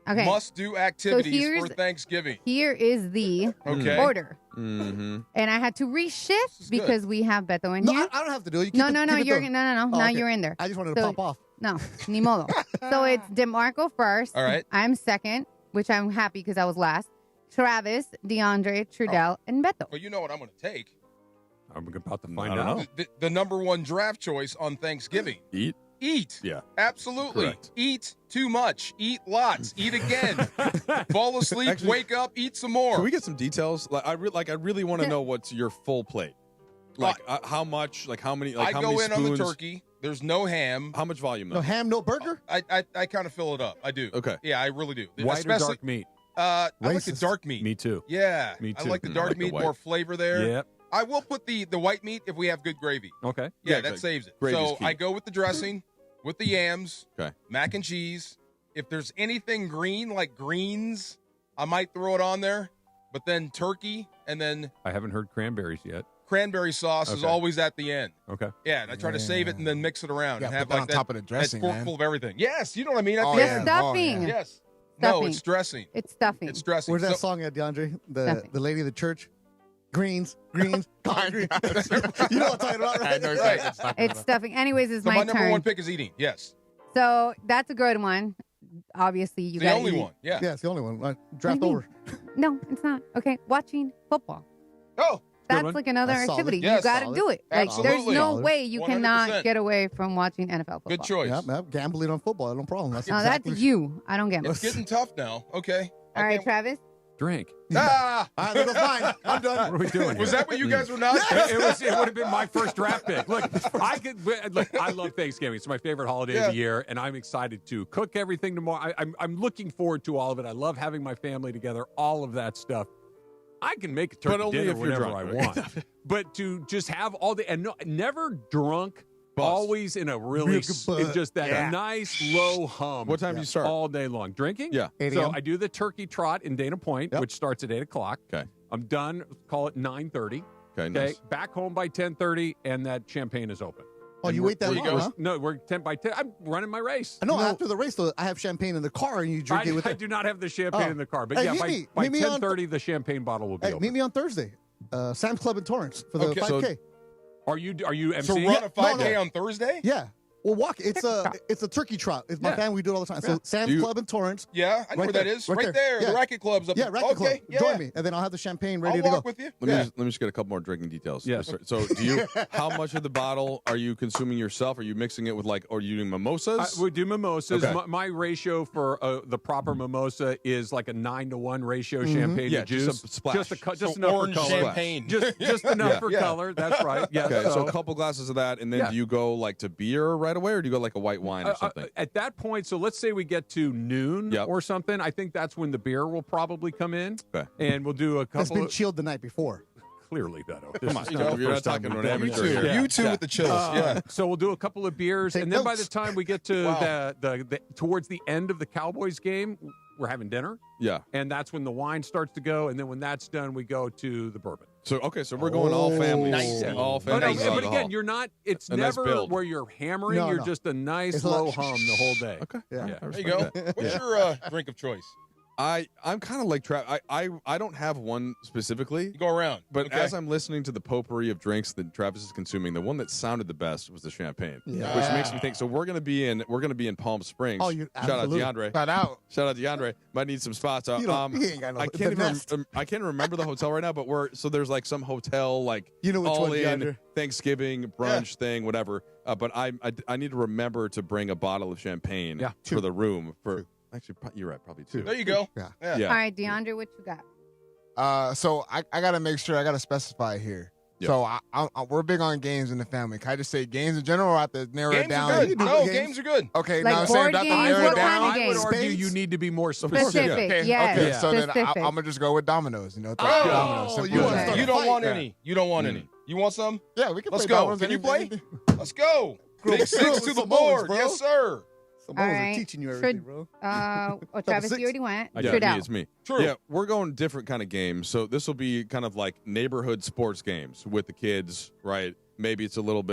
Okay. Must-do activities here's- for Thanksgiving. Here is the Okay. order. Mm-hmm. And I had to This reshift is because we have Beto in No, here. I don't have to do it. You No, keep no, it- no, keep it you're though. no. Oh, Now okay. you're in there. I just wanted to So- pop off. No, ni modo. So it's DeMarco first. All right. I'm second, which I'm happy because I was last. Travis, DeAndre, Trudell, and Beto. Well, you know what I'm going to take. I'm about to I find don't out. know. The number one draft choice on Thanksgiving. Eat. Eat. Yeah. Absolutely. Correct. Eat too much. Eat lots. Eat again. Fall asleep. Actually, wake up. Eat some more. Can we get some details? I really want to know what's your full plate. Like how much? Like how many? Like I how go many in spoons? on the turkey. There's no ham. How much volume though? No ham, no burger? I kind of fill it up. I do. Okay. Yeah, I really do. White or Especially, dark meat? I like the Racist. dark meat. Me too. Yeah. Me I too. like the I dark like the meat, white. more flavor there. Yep. I will put the white meat if we have good gravy. Okay. Yeah, Yeah, that good. saves it. Gravy's So key. I go with the dressing, with the yams, Okay. mac and cheese. If there's anything green, like greens, I might throw it on there. But then turkey and then I haven't heard cranberries yet. cranberry sauce is Okay. always at the end. Okay. Yeah, and I try to save it and then mix it around Yeah, and have put that like on that, top of the dressing, that man. forkful of everything. Yes, you know what I mean? At Oh, the The end. stuffing. yeah. Yes. No, Stuffing. it's dressing. It's stuffing. It's dressing. Where's that So- song at, DeAndre? Stuffing. The lady of the church? Greens, collard greens. You know what I'm talking about, right? I know exactly what you're talking It's about. stuffing. Anyways, it's So my my number turn. one pick is eating. Yes. So that's a good one. Obviously, you The got only one. Yeah. Yeah, it's the only one. Draft What do you over. No, it's not. Okay, watching football. Oh, That's one. like another That's solid. activity. Yes, you got to solid. do it. Like, there's Absolutely. no Solid. way you cannot 100%. get away from watching NFL football. good choice. Yeah, gambling on football, no problem. That's No, exactly that's you. I don't get it. It's getting tough now. Okay. All right, Travis. Drink. Ah! All right, there goes mine. I'm done. What are we doing? Was here? that what you guys were not? It would have been my first draft pick. Look, I love Thanksgiving. It's my favorite holiday of the year, and I'm excited to cook everything tomorrow. I'm looking forward to all of it. I love having my family together, all of that stuff. I can make a turkey only dinner if you're whenever drunk, I right? want. But to just have all the and never drunk, Bust. always in a really just that nice low hum. What time do you start? All day long. Drinking? Yeah. 8 So a.m. I do the turkey trot in Dana Point, Yep. which starts at 8 o'clock. Okay. I'm done. Call it 9:30. Okay. Okay. Nice. Back home by 10:30, and that champagne is open. Oh, you wait that where you long, go? huh? No, we're 10 by 10. I'm running my race. I know, You know, after the race, though, I have champagne in the car and you drink it with I it. do not have the champagne Oh. in the car, but Hey, yeah, meet by me on- 10:30, the champagne bottle will be Hey, open. meet me on Thursday. Sam's Club in Torrance for the Okay. 5K. Are you emceeing? So run a 5K no. on Thursday? Yeah. Well, walk. It's a turkey trot. It's my Yeah. family. We do it all the time. So Sam's Do you- Club in Torrance. Yeah, I know Right where that there. is. Right Right there. there. Yeah. The racket club's up. Yeah, Racket okay. Club. Yeah. Join me, and then I'll have the champagne ready I'll to walk go. with you. Let me just get a couple more drinking details. Yes. So do you? How much of the bottle are you consuming yourself? Are you mixing it with or are you doing mimosas? We do mimosas. Okay. My ratio for the proper mimosa is like a 9-to-1 ratio champagne Yeah, to juice. just a splash. Just So enough orange for color. champagne. Just enough Yeah. for Yeah. color. That's right. Yeah. Okay, so a couple glasses of that, and then Yeah. do you go to beer right away, or do you go a white wine or something? At that point, so let's say we get to noon Yep. or something. I think that's when the beer will probably come in. Okay. And we'll do a That's couple been chilled the night before. clearly, Beto. Come on, is you not know, the you're first not time talking we've to an done amateur this. here. You two with the chills. Yeah. So we'll do a couple of beers, Take and then by notes. the time we get to Wow. the towards the end of the Cowboys game, we're having dinner, Yeah. and that's when the wine starts to go, and then when that's done, we go to the bourbon. So we're going all families. Nice. Yeah. All families. But again, you're not. It's never where you're hammering. No, you're no. just a nice low hum the whole day. Okay. Yeah. There you go. What's your drink of choice? I'm kind of like Trav. I don't have one specifically. You go around. But okay. as I'm listening to the potpourri of drinks that Travis is consuming, the one that sounded the best was the champagne, which makes me think. So we're gonna be in Palm Springs. Oh, you shout out DeAndre. Shout out DeAndre. Might need some spots. He ain't got no, I can't remember the hotel right now, but there's like some hotel like which all one, in DeAndre? Thanksgiving brunch thing, whatever. But I need to remember to bring a bottle of champagne for the room for. Actually, you're right. Probably 2. There you go. Yeah. All right, DeAndre, what you got? So I got to make sure I got to specify here. Yep. So we're big on games in the family. Can I just say games in general, or I have to narrow it down? Are good. No, games are good. Okay, Like now I'm saying board about to games, narrow what it down. kind of I would games? argue you need to be more specific. Specific, yes. Okay, so then Specific. I'm gonna just go with dominoes. Oh, Dominoes. Simple you as wanna that. start You a don't fight. want any. You don't want any. You want some? Yeah, we can Let's play go. dominoes. Can you play? Anything. Let's go. Big six to the Samoans, board. bro. Yes, sir. Samoans All are right. teaching you everything, bro. Travis, six. you already went. Yeah, Trudell. it's me. True. Yeah, we're going different kind of games. So this will be kind of like neighborhood sports games with the kids, right? Maybe it's a little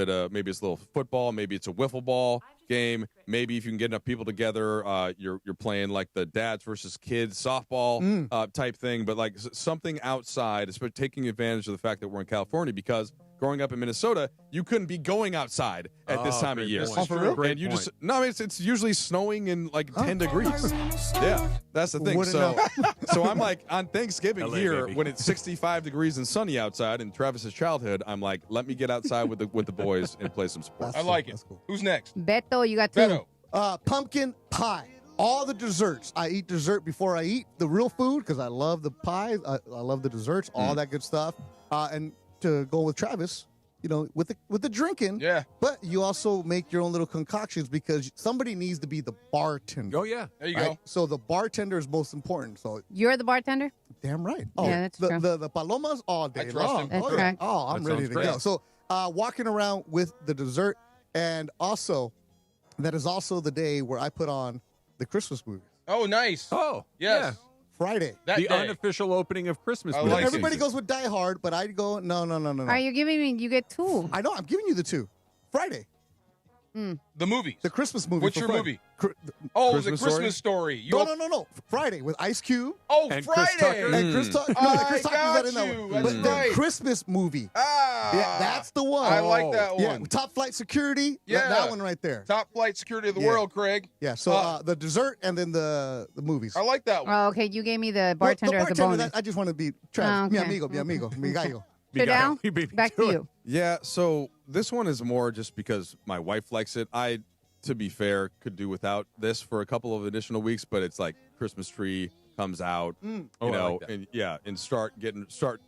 football. Maybe it's a wiffle ball game. Maybe if you can get enough people together, you're playing like the dads versus kids softball type thing. But like something outside, especially taking advantage of the fact that we're in California, because growing up in Minnesota, you couldn't be going outside at this time of year. Oh, for real? And you just it's usually snowing in like 10 degrees. Yeah, that's the thing. So I'm like on Thanksgiving LA, here baby. when it's 65 degrees and sunny outside in Travis's childhood, I'm like, let me get outside with the boys and play some sports. I like it. Cool. Who's next? Beto, you got 2. Beto. Pumpkin pie. All the desserts. I eat dessert before I eat the real food because I love the pies. I love the desserts, all that good stuff. And to go with Travis, with the drinking. Yeah. But you also make your own little concoctions because somebody needs to be the bartender. Oh yeah. There you go. So the bartender is most important. So You're the bartender? damn right. Yeah, that's true. The palomas all day trust long. him. That's Oh, yeah. correct. Oh, I'm That ready sounds to great. go. So walking around with the dessert, and also that is also the day where I put on the Christmas movie. Oh, nice. Oh Yes. Friday. That the day. unofficial opening of Christmas. I movies. like Everybody it. goes with Die Hard, but I go no. Are you giving me? You get 2. I know. I'm giving you the 2. Friday. The movies. The Christmas movie. What's for your Friday. movie? Oh, Christmas the Christmas story. You No. Friday with Ice Cube. Oh, And Chris Friday. Tucker. And Chris Tucker. I Chris Tucker's got not in that you. one. That's But right. the Christmas movie. Ah. Yeah, that's the one. I like that Yeah, one. Top Flight Security. Yeah. That one right there. Top flight security of the Yeah. world, Craig. Yeah. So the dessert and then the movies. I like that one. Oh, okay. You gave me the Well, bartender, as a bonus. I just want to be Travis. Oh, okay. Mi amigo, mi gallo. Trudell, back to you. Yeah, so this one is more just because my wife likes it. I, to be fair, could do without this for a couple of additional weeks, but it's like Christmas tree comes out, you Oh, I know, like that. and start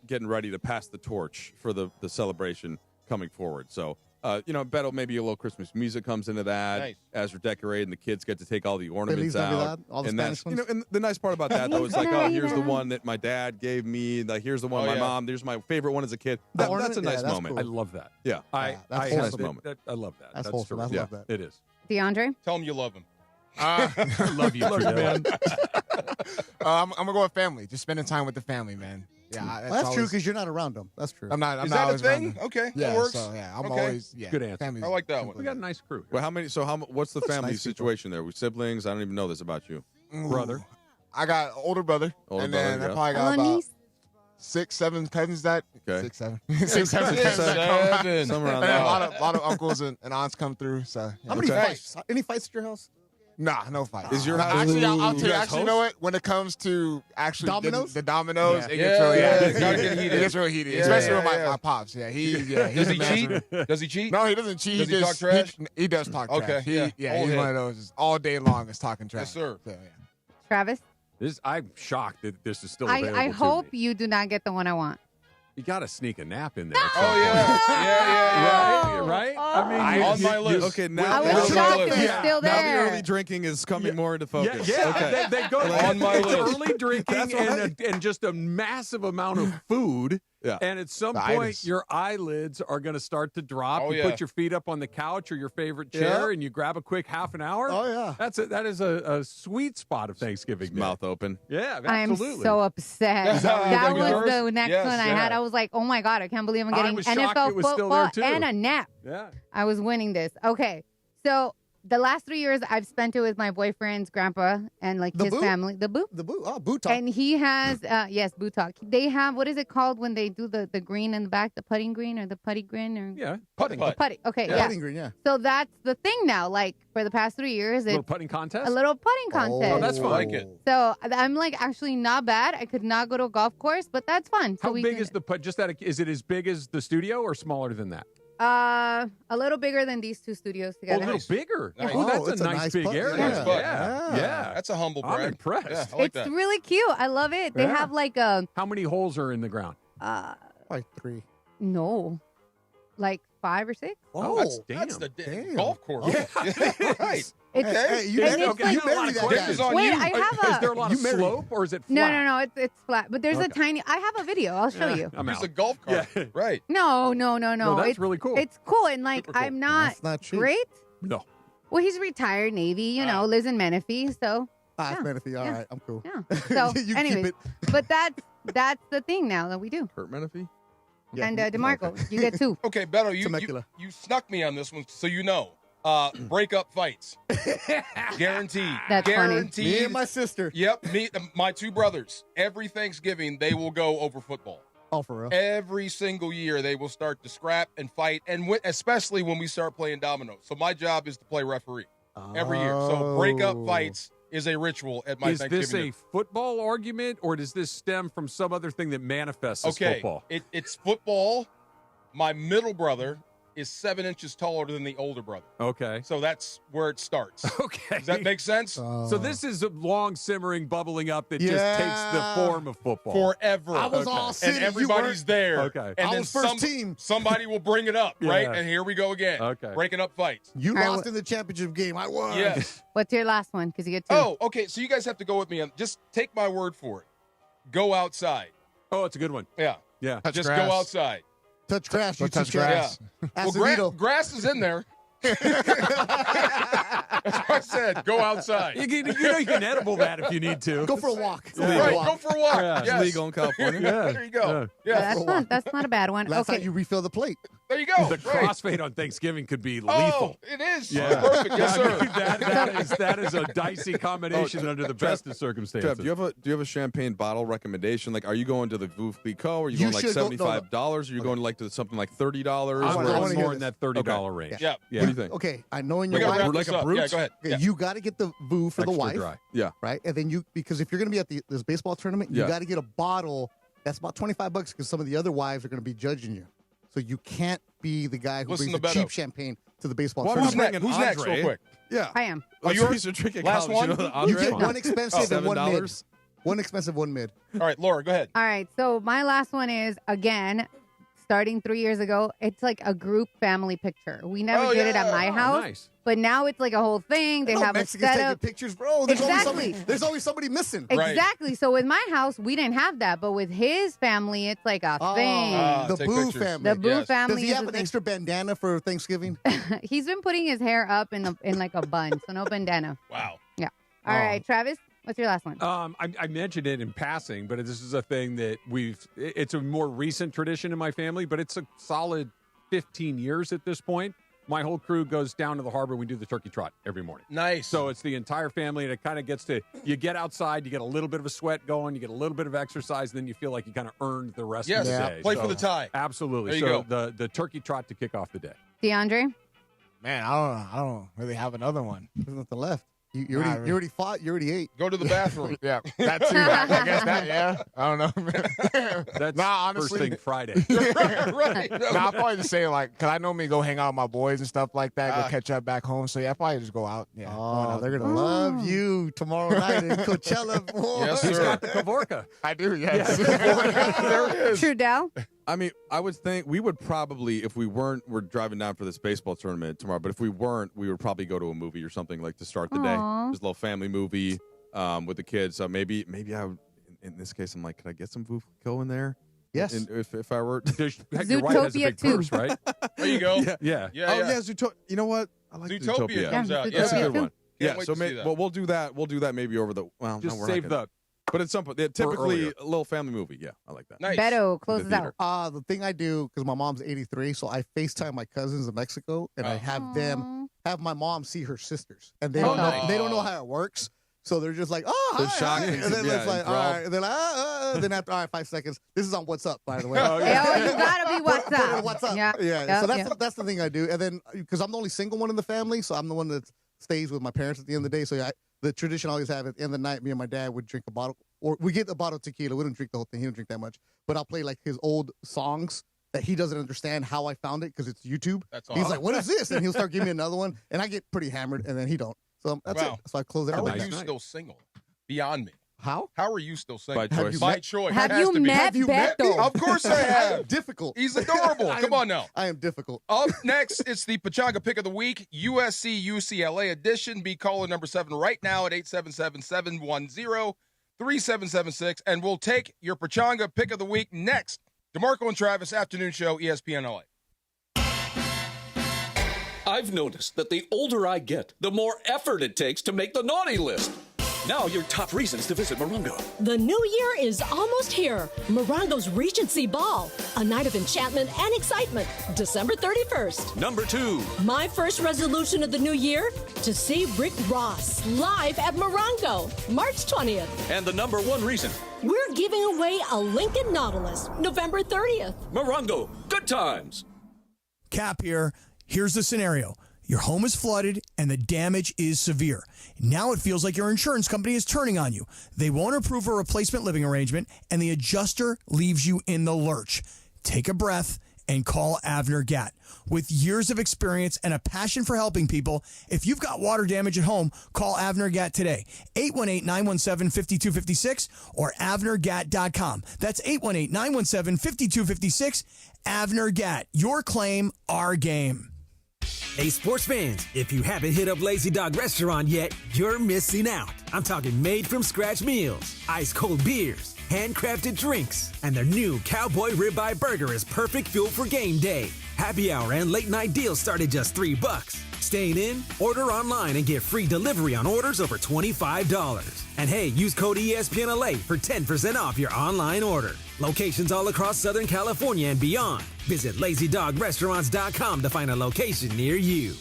getting ready to pass the torch for the celebration coming forward. So, Beto, maybe a little Christmas music comes into that Nice. as we're decorating. The kids get to take all the ornaments Feliz out, Navidad, all the and Spanish that's ones. and the nice part about that though is like, oh, here's the Navidad. one that my dad gave me. Like, here's the one Oh, my yeah. mom. There's my favorite one as a kid. The That's a ornament? nice Yeah, that's moment. I love that. Yeah. that's I wholesome. I love that. That's wholesome. I terrific. love that. It is. DeAndre? Tell him you love him. I love you, man. I'm gonna go with family. Just spending time with the family, man. Yeah, That's true because you're not around them. That's true. I'm not. I'm Is not that a always around thing? them. Okay, Yeah, that works. So yeah, I'm Okay. always Good answer. family's I like that simple. one. We got a nice crew. Well, what's the family nice people. situation there? We siblings? I don't even know this about you. Ooh. Brother. I got older brother, Older and then brother, I yeah. probably got Hello, about niece? 6, 7 cousins that. Okay. 6, 7. 6, 7 Six, cousins that come out. seven. Somewhere around And then there. a lot of uncles and aunts come through. So yeah. How many Okay. fights? Any fights at your house? Nah, no fight. Is your Nah, house- actually? I'll you tell you. guys Actually, you know host? what? When it comes to actually Dominoes? the dominoes, it Yeah. gets really Yeah, heated. it's gotta get heated. It gets really heated, Yeah, especially with yeah. my pops. Yeah, he's Does he a master. cheat? Does he cheat? No, he doesn't cheat. Does he just, talk trash? He does talk Okay, trash. yeah. He's Old one head. of those just all day long is talking trash. Yes, sir. So, yeah. Travis? I'm shocked that this is still available. I to hope me. you do not get the one I want. You got to sneak a nap in there. at some Oh, yeah. point. Yeah. Right? Oh. I mean, On my list. Okay, I now was on my shocked list. it was still now the there. early drinking is coming more into Yeah, focus. yeah. Okay. They go On my it's list. early drinking That's right. and just a massive amount of food. Yeah. And at some The point, itis. your eyelids are going to start to drop. Oh, you yeah. put your feet up on the couch or your favorite chair, and you grab a quick half an hour. Oh, yeah. That is a sweet spot of Thanksgiving Day. Mouth open. Yeah, I'm absolutely. so upset. That was the next Yes, one I had. I was like, oh my God, I can't believe I'm I getting was shocked NFL it was still football there, too. and a nap. Yeah. I was winning this. Okay. So the last 3 years I've spent it with my boyfriend's grandpa and like The his boot? family. The boot. The boot. Oh, boot talk. And he has, yes, boot talk. They have, what is it called when they do the green in the back, the putting green or the putty green? Or Yeah, putting. Putt. Putty. Okay, yeah. yeah. Putting green, yeah. So that's the thing now. Like for the past 3 years, Little it's putting contest? a little putting contest. Oh, that's fun. I like it. So I'm like actually not bad. I could not go to a golf course, but that's fun. So How big is the putt? Just that, is it as big as the studio or smaller than that? a little bigger than these two studios Oh, together. a little bigger. Nice. Oh, that's Oh, a it's a nice nice big putt. area. Nice putt. Yeah. That's a humble brag. I'm impressed. Yeah, I like It's that. really cute. I love it. They Yeah. have like a How many holes are in the ground? Like 3. no, like 5 or 6. Oh, That's the Damn. golf course. right. It's, Okay. Hey, you and married, it's okay, like, you married that Questions guy. on wait, you. I have Is there a a lot You of married- slope or is it no, flat? it's flat. But there's a Okay. tiny. I have a video. I'll show you. I'm Here's out. a golf cart. Yeah. Right. No. No, that's it's really cool. It's cool, and like Super cool. I'm not, That's not cheap. great. No. Well, he's retired Navy. You know, lives in Menifee. So Ah, Yeah. Menifee. All Yeah. right, I'm cool. yeah. So You keep anyways, it. but that's the thing now that we do. Kurt Menifee? Yeah. And DeMarco, you get 2. Okay, Beto, you Temecula. snuck me on this one, so you know. Breakup fights. Guaranteed. That's funny. Guaranteed. Me and my sister. Yep, my 2 brothers. Every Thanksgiving, they will go over football. Oh, for real? Every single year, they will start to scrap and fight, and especially when we start playing dominoes. So my job is to play referee every year. So breakup fights is a ritual at my Is Thanksgiving this dinner. a football argument or does this stem from some other thing that manifests as Okay, football? it's football. My middle brother is 7 inches taller than the older brother. Okay. So that's where it starts. Okay. Does that make sense? So this is a long simmering bubbling up that just Yeah. takes the form of football. Forever. I was all city, and you everybody's weren't. there. Okay. And I then was first team. somebody will bring it up, Yeah. right? And here we go again. Okay. Breaking up fights. You All right, lost in the championship game. I won. Yes. What's your last one? Because you get 2. Oh, okay. So you guys have to go with me. Just take my word for it. Go outside. Oh, it's a good one. Yeah. Yeah. Touch Just grass. go outside. Touch grass. You touch touch grass. grass. Well, Acevedo. grass is in there. That's what I said. Go outside. You can edible that if you need to. Go for a walk. Right. Go for a walk. Yeah. Yes. Legal in California. Yeah. There you go. Yeah. That's not. That's not a bad one. Last Okay. time you refill the plate. There you go. The Right. crossfade on Thanksgiving could be Oh, lethal. it is. Yeah. Perfect. Yes, I sir. mean, that is a dicey combination under the best of circumstances. Trev, do you have a champagne bottle recommendation? Like, are you going to the Veuve Clicquot? Are you You going like should go- $75? Are you going like to something like $30? I'm I wanna going hear more in this. that $30 range. Yeah. What do you think? Okay, I know in We your got to life, wrap this up. Yeah, go ahead. okay, Yeah. you got to get the VU for the Extra wife, dry. Yeah. right? And then because if you're going to be at this baseball tournament, you Yeah. got to get a bottle that's about $25 because some of the other wives are going to be judging you. So you can't be the guy who Listen brings to the Beto. cheap champagne to the baseball Well, tournament. Who's next? Who's next, real quick? Yeah. I am. Like yours? used to drink at Last college, one? You, know, the You Andre? get one expensive and one mid. $7? One expensive, one mid. All right, Laura, go ahead. All right. So my last one is again, starting 3 years ago. It's like a group family picture. We never Oh, did it at yeah. my Oh, house, nice. but now it's like a whole thing. They I know have a Mexicans taking setup. pictures, bro. There's Exactly. there's always somebody missing. Right. Exactly. So with my house, we didn't have that, but with his family, it's like a thing. The take Boo pictures. family. The Boo Yes. family. Does he is have a an thing. extra bandana for Thanksgiving? He's been putting his hair up in like a bun, so no bandana. Wow. Yeah. All right, Travis, what's your last one? I mentioned it in passing, but this is a thing that it's a more recent tradition in my family, but it's a solid 15 years at this point. My whole crew goes down to the harbor. We do the turkey trot every morning. Nice. So it's the entire family, and it kind of gets to, you get outside, you get a little bit of a sweat going, you get a little bit of exercise, and then you feel like you kind of earned the rest Yes. of the Yeah. day. Play So- for the tie. Absolutely. There you So the turkey trot to kick off the day. DeAndre? Man, I don't really have another one. There's nothing left. You Nah, already, you already fought. You already ate. Go to the bathroom. Yeah, that too. I guess that. Yeah, I don't know. That's Nah, first honestly, thing Friday. Right. Nah, I'll probably just say like, cause I normally go hang out with my boys and stuff like that, Ah. go catch up back home. So yeah, I probably just go out. Yeah. going Oh, out they're to gonna the- love you tomorrow night in Coachella. Boy. Yes, He's sir. got the Kavorka. I do. Yes. There it is. Trudell? I mean, I would think we would probably, if we we're driving down for this baseball tournament tomorrow, but if we weren't, we would probably go to a movie or something like to start the day. Aw. Just a little family movie with the kids. So maybe I would, in this case, I'm like, could I get some Veuve Clicquot in there? Yes. If I were your wife has a big purse, right? There you go. Yeah. Zootopia. You know what? I like Zootopia comes out. That's a Yeah. good one. Can't Yeah. wait So to see that. well, we'll do that. We'll do that maybe over the. Well, Just no, we're save not gonna, but at some point, typically earlier. a little family movie. Yeah, I like that. Nice. Beto closes out. The thing I do, because my mom's 83, so I FaceTime my cousins in Mexico, and I have them have my mom see her sisters, and they don't know they don't know how it works. So they're just like, oh, They're hi, shocked. hi. And then it's like, all enthralled. right. And then, then after, all right, 5 seconds. This is on What's Up, by the way. Oh, you gotta be what's up. What's Up? Yeah. Yeah. So that's the thing I do. And then, because I'm the only single one in the family, so I'm the one that stays with my parents at the end of the day. So the tradition I always have at the end of the night, me and my dad would drink a bottle, or we get a bottle of tequila. We don't drink the whole thing. He don't drink that much. But I'll play like his old songs that he doesn't understand how I found it because it's YouTube. That's He's like, what is this? And he'll start giving me another one. And I get pretty hammered, and then he don't. So that's it. So I close it out How like are you that. still single? Beyond me. How? How are you still single? By choice. By choice. Have Has you to be. met Have you met me? Beto? Of course I I am have. difficult. He's adorable. Come on now. I am difficult. Up next, it's the Pachanga Pick of the Week, USC UCLA edition. Be caller number 7 right now at 877-710-3776, and we'll take your Pachanga Pick of the Week next. DeMarco and Travis, afternoon show, ESPN LA. I've noticed that the older I get, the more effort it takes to make the naughty list. Now your top reasons to visit Morongo. The new year is almost here. Morongo's Regency Ball, a night of enchantment and excitement, December 31st. Number 2. My first resolution of the new year, to see Rick Ross live at Morongo, March 20th. And the number 1 reason. We're giving away a Lincoln Nautilus, November 30th. Morongo, good times. Cap here. Here's the scenario. Your home is flooded and the damage is severe. Now it feels like your insurance company is turning on you. They won't approve a replacement living arrangement and the adjuster leaves you in the lurch. Take a breath and call Avner Gatt. With years of experience and a passion for helping people, if you've got water damage at home, call Avner Gatt today. 818-917-5256 or avnergatt.com. That's 818-917-5256. Avner Gatt. Your claim, our game. Hey, sports fans, if you haven't hit up Lazy Dog Restaurant yet, you're missing out. I'm talking made-from-scratch meals, ice-cold beers, handcrafted drinks, and their new Cowboy Ribeye Burger is perfect fuel for game day. Happy hour and late-night deals start at just $3. Staying in? Order online and get free delivery on orders over $25. And hey, use code ESPNLA for 10% off your online order. Locations all across Southern California and beyond. Visit LazyDogRestaurants.com to find a location near you.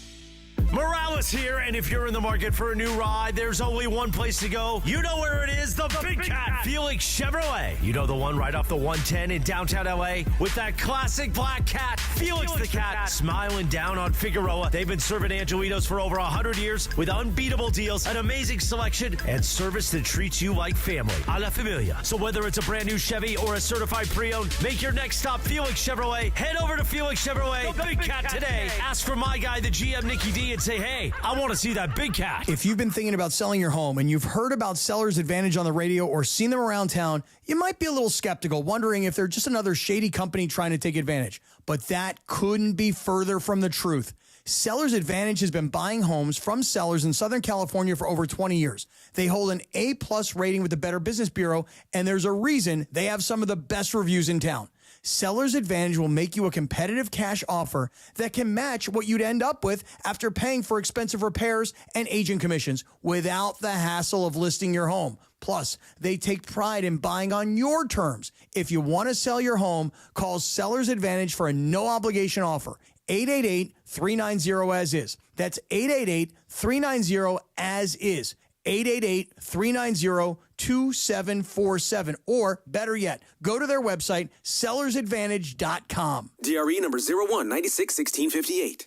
Morales here, and if you're in the market for a new ride, there's only one place to go. You know where it is, the Big Cat, Felix Chevrolet. You know the one right off the 110 in downtown LA with that classic black cat, Felix the Cat, smiling down on Figueroa. They've been serving Angelitos for over 100 years with unbeatable deals, an amazing selection, and service that treats you like family. A la familia. So whether it's a brand new Chevy or a certified pre-owned, make your next stop Felix Chevrolet. Head over to Felix Chevrolet, the Big Cat today. Ask for my guy, the GM Nicky D, and say, hey, I want to see that big cat. If you've been thinking about selling your home and you've heard about Seller's Advantage on the radio or seen them around town, you might be a little skeptical, wondering if they're just another shady company trying to take advantage. But that couldn't be further from the truth. Seller's Advantage has been buying homes from sellers in Southern California for over 20 years. They hold an A+ rating with the Better Business Bureau, and there's a reason they have some of the best reviews in town. Seller's Advantage will make you a competitive cash offer that can match what you'd end up with after paying for expensive repairs and agent commissions without the hassle of listing your home. Plus, they take pride in buying on your terms. If you want to sell your home, call Seller's Advantage for a no-obligation offer. 888-390-AS-IS. That's 888-390-AS-IS. 888-390-2747. Or, better yet, go to their website, sellersadvantage.com. DRE number 01961658.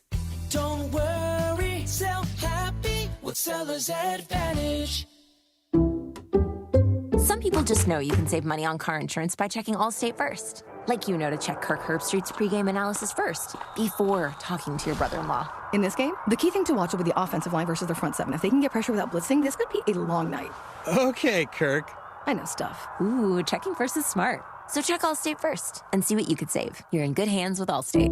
Don't worry, sell happy with Seller's Advantage. Some people just know you can save money on car insurance by checking Allstate first. Like you know to check Kirk Herbstreit's pregame analysis first, before talking to your brother-in-law. In this game, the key thing to watch will be the offensive line versus their front seven. If they can get pressure without blitzing, this could be a long night. Okay, Kirk. I know stuff. Ooh, checking first is smart. So check Allstate first and see what you could save. You're in good hands with Allstate.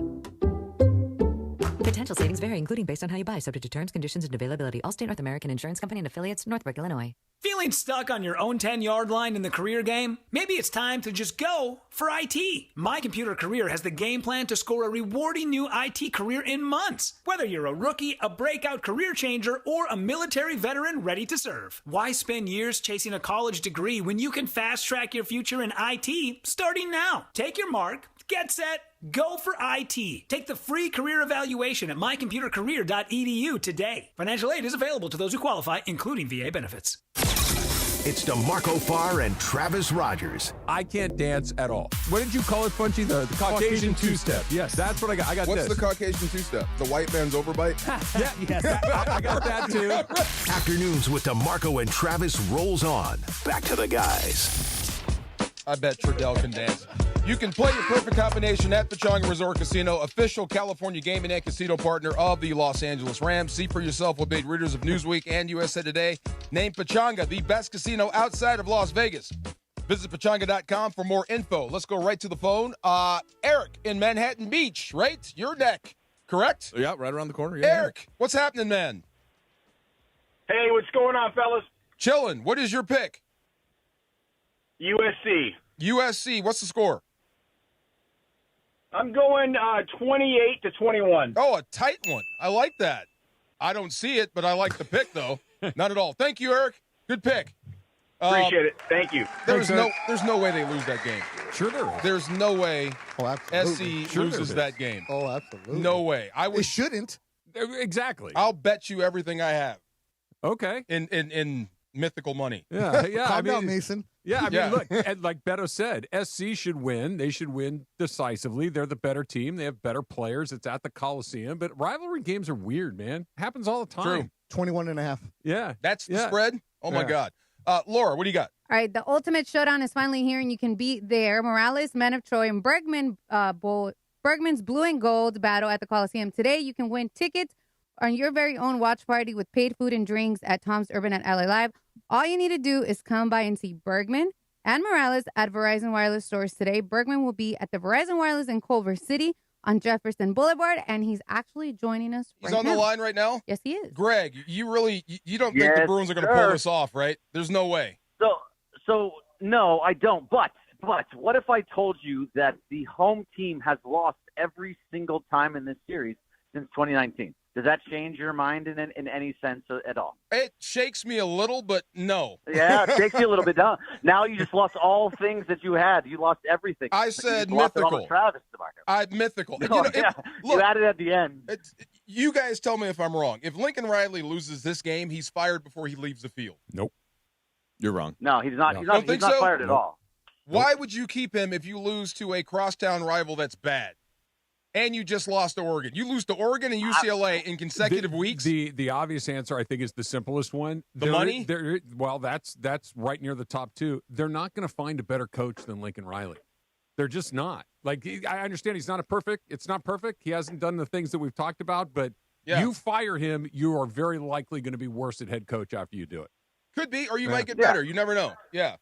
Potential savings vary, including based on how you buy, subject to terms, conditions, and availability. Allstate North American Insurance Company and affiliates, Northbrook, Illinois. Feeling stuck on your own 10-yard line in the career game? Maybe it's time to just go for IT. My Computer Career has the game plan to score a rewarding new IT career in months. Whether you're a rookie, a breakout career changer, or a military veteran ready to serve. Why spend years chasing a college degree when you can fast-track your future in IT starting now? Take your mark, get set, go for IT. Take the free career evaluation at mycomputercareer.edu today. Financial aid is available to those who qualify, including VA benefits. It's DeMarco Farr and Travis Rogers. I can't dance at all. What did you call it, Funchy? The Caucasian two-step. Yes, that's what I got. I got What's this. the Caucasian two-step? The white man's overbite? Yeah, yes, I got that too. Afternoons with DeMarco and Travis rolls on. Back to the guys. I bet Trudell can dance. You can play your perfect combination at Pechanga Resort Casino, official California gaming and casino partner of the Los Angeles Rams. See for yourself what made readers of Newsweek and USA Today named Pechanga the best casino outside of Las Vegas. Visit Pechanga.com for more info. Let's go right to the phone. Eric in Manhattan Beach, right? Your neck, correct? Yeah, right around the corner. Yeah. Eric, what's happening, man? Hey, what's going on, fellas? Chillin'. What is your pick? USC. USC. What's the score? I'm going 28-21. Oh, a tight one. I like that. I don't see it, but I like the pick, though. Not at all. Thank you, Eric. Good pick. Appreciate it. Thank you. There's no way they lose that game. Sure there is. There's no way SC Sure loses that game. Oh, absolutely. No way. It shouldn't. Exactly. I'll bet you everything I have. Okay. In mythical money. Yeah. Calm down, Mason. Yeah, I mean, look, and like Beto said, SC should win. They should win decisively. They're the better team. They have better players. It's at the Coliseum. But rivalry games are weird, man. Happens all the time. True. 21.5. Yeah. That's the spread? Oh, my God. Laura, what do you got? All right, the ultimate showdown is finally here, and you can be there. Morales, Men of Troy, and Bergman's Blue and Gold battle at the Coliseum. Today, you can win tickets on your very own watch party with paid food and drinks at Tom's Urban at LA Live. All you need to do is come by and see Bergman and Morales at Verizon Wireless stores today. Bergman will be at the Verizon Wireless in Culver City on Jefferson Boulevard, and he's actually joining us right now. He's on the line right now? Yes, he is. Greg, you don't think the Bruins are going to pull this off, right? There's no way. So no, I don't. But what if I told you that the home team has lost every single time in this series since 2019? Does that change your mind in any sense at all? It shakes me a little, but no. Yeah, it shakes you a little bit. Now you just lost all things that you had. You lost everything. I said mythical. Mythical. No, look, you added at the end. You guys tell me if I'm wrong. If Lincoln Riley loses this game, he's fired before he leaves the field. Nope. You're wrong. No, he's not. He's not fired at all. Why would you keep him if you lose to a crosstown rival that's bad? And you just lost to Oregon. You lose to Oregon and UCLA in consecutive weeks. The obvious answer, I think, is the simplest one. Money? Well, that's right near the top two. They're not going to find a better coach than Lincoln Riley. They're just not. Like, I understand he's not it's not perfect. He hasn't done the things that we've talked about, but you fire him, you are very likely going to be worse at head coach after you do it. Could be, or you might get better. You never know. Yeah.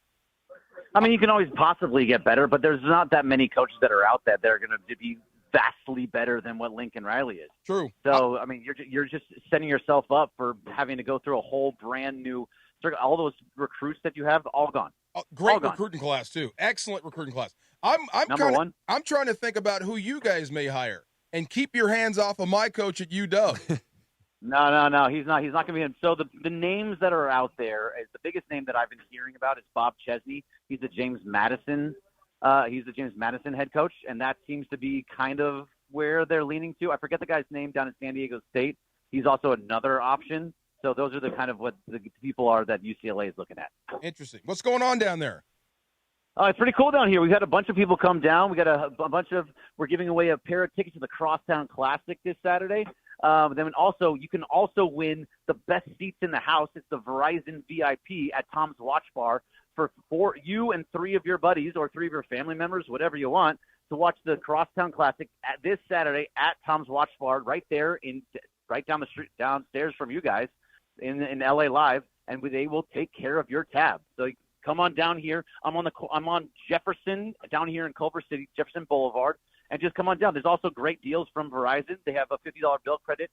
I mean, you can always possibly get better, but there's not that many coaches that are out there that are going to be vastly better than what Lincoln Riley is. True. So, I mean, you're just setting yourself up for having to go through a whole brand new – all those recruits that you have, all gone. Great recruiting class, too. Excellent recruiting class. I'm trying to think about who you guys may hire and keep your hands off of my coach at UW. No. He's not going to be in. So the names that are out there, the biggest name that I've been hearing about is Bob Chesney. He's the James Madison head coach, and that seems to be kind of where they're leaning to. I forget the guy's name down in San Diego State. He's also another option. So those are the kind of what the people are that UCLA is looking at. Interesting. What's going on down there? It's pretty cool down here. We've had a bunch of people come down. We got we're giving away a pair of tickets to the Crosstown Classic this Saturday. Then also, you can also win the best seats in the house. It's the Verizon VIP at Tom's Watch Bar for you and 3 of your buddies or 3 of your family members, whatever you want, to watch the Crosstown Classic this Saturday at Tom's Watch Bar, right there right down the street, downstairs from you guys in LA Live, and they will take care of your tab. So come on down here. I'm on Jefferson down here in Culver City, Jefferson Boulevard. and just come on down. There's also great deals from Verizon. They have a $50 bill credit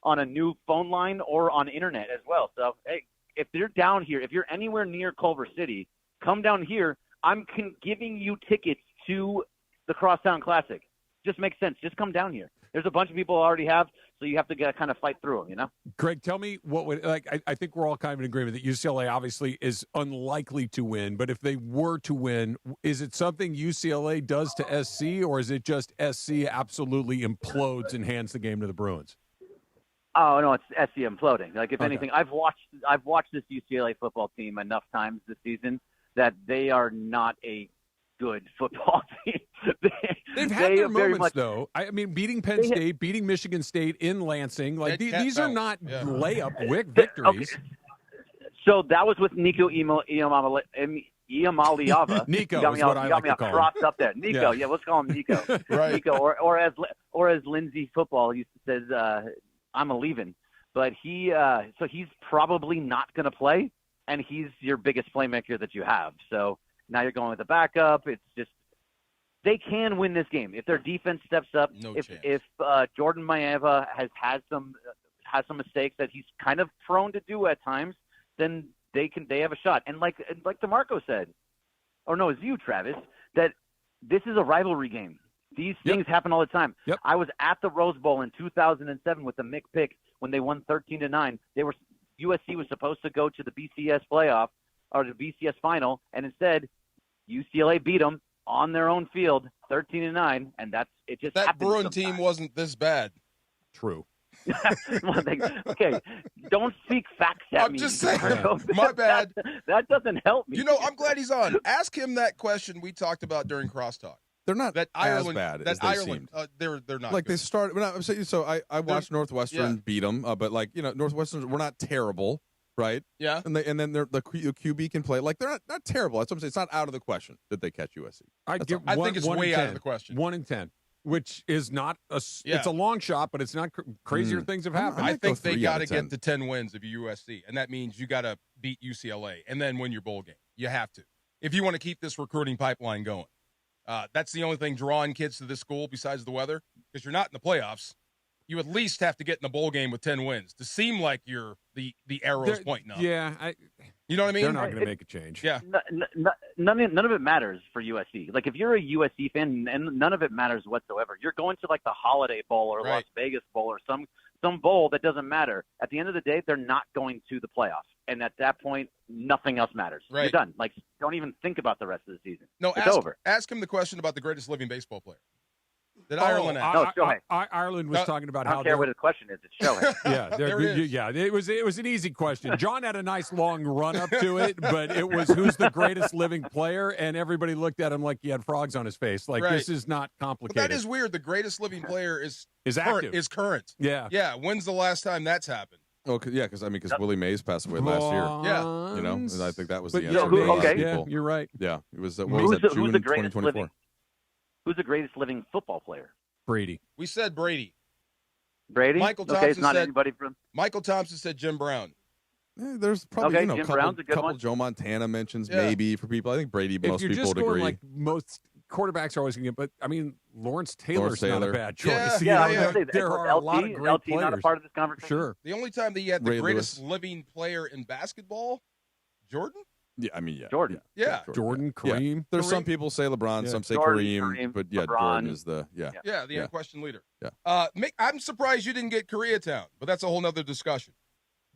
on a new phone line or on internet as well. So, hey, if they're down here, if you're anywhere near Culver City, come down here. I'm giving you tickets to the Crosstown Classic. Just makes sense. Just come down here. There's a bunch of people already have, so you have to kind of fight through them, you know? Greg, tell me what would, like, I think we're all kind of in agreement that UCLA obviously is unlikely to win, but if they were to win, is it something UCLA does to SC, or is it just SC absolutely implodes and hands the game to the Bruins? Oh, no, it's SC imploding. Like, if anything, I've watched this UCLA football team enough times this season that they are not a good football team. They've had their moments, though. I mean, beating Penn State, beating Michigan State in Lansing. Like, these are not layup victories. Okay. So that was with Nico Iamaleava. Nico got me is what I like to call him. Crossed up there. Nico, yeah, let's call him Nico. Right. Nico, or as Lindsay Football used to says, I'm a leaving. But he's probably not going to play, and he's your biggest playmaker that you have. So now you're going with a backup. It's just they can win this game if their defense steps up. If Jordan Maeva has some mistakes that he's kind of prone to do at times, then they have a shot. And like DeMarco said, or no, it's you, Travis, that this is a rivalry game. These things happen all the time. Yep. I was at the Rose Bowl in 2007 with the Mick pick when they won 13-9. USC was supposed to go to the BCS playoff or the BCS final, and instead UCLA beat them on their own field 13-9, and that's it. Just that Bruin team wasn't this bad. True. Okay, don't speak facts at I'm me. just saying. My bad. That doesn't help me. You know, I'm glad he's on. Ask him that question we talked about during Crosstalk. They're not that as Ireland, bad that as they Ireland, seemed. They're not like good. they started. I'm saying, so I watched Northwestern beat them, but Northwestern were not terrible, right? Yeah. And then the QB can play. Like they're not terrible. That's what I'm saying. It's not out of the question that they catch USC. I think it's way out of the question. 1-10, which is not it's a long shot, but it's not crazier things have happened. I think they got to get to 10 wins if you're USC, and that means you got to beat UCLA and then win your bowl game. You have to if you want to keep this recruiting pipeline going. That's the only thing drawing kids to this school besides the weather, because you're not in the playoffs. You at least have to get in the bowl game with 10 wins to seem like you're the arrow's pointing up. Yeah, you know what I mean? They're not going to make a change. Yeah, none of it matters for USC. Like if you're a USC fan, and none of it matters whatsoever. You're going to like the Holiday Bowl or Las Vegas Bowl or some bowl that doesn't matter. At the end of the day, they're not going to the playoffs, and at that point, nothing else matters. Right. You're done. Like don't even think about the rest of the season. No, it's over. Ask him the question about the greatest living baseball player. That Ireland asked. No, Shohei. Ireland was talking about how. I don't care what his question is. It's Shohei. Yeah, it was an easy question. John had a nice long run up to it, but it was who's the greatest living player, and everybody looked at him like he had frogs on his face. Like this is not complicated. But that is weird. The greatest living player is active. Is current. Yeah. Yeah. When's the last time that's happened? Oh, yeah, because Willie Mays passed away last year. Yeah. You know, and I think that was the answer. Yeah, you're right. Yeah, it was. June who's the greatest 2024? living? Who's the greatest living football player? Brady. We said Brady. Brady. Michael Thompson it's not said anybody from. Michael Thompson said Jim Brown. There's probably Jim Brown's a good couple one. Joe Montana mentions maybe for people. I think Brady. Most if you're people just would going agree. like most quarterbacks are always going to get, but I mean Lawrence Taylor's not a bad choice. Yeah, You know, there are a lot of great LT players. not a part of this conversation. Sure. The only time that he had the Ray greatest Lewis. living player in basketball, Jordan. Yeah, I mean, yeah. Jordan. Yeah. Jordan, Kareem. Yeah. There's some people say LeBron, some say Kareem, but yeah, LeBron. Jordan is the the unquestioned leader. Yeah. I'm surprised you didn't get Koreatown, but that's a whole nother discussion.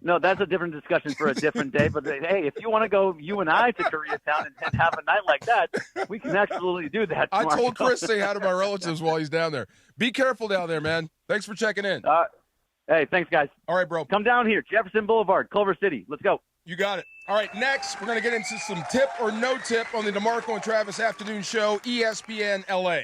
No, that's a different discussion for a different day. But hey, if you want to go, you and I to Koreatown and have a night like that, we can absolutely do that. I tomorrow. told Chris say hi to my relatives while he's down there. Be careful down there, man. Thanks for checking in. Hey, thanks, guys. All right, bro. Come down here, Jefferson Boulevard, Culver City. Let's go. You got it. All right, next, we're going to get into some tip or no tip on the DeMarco and Travis Afternoon Show, ESPN LA.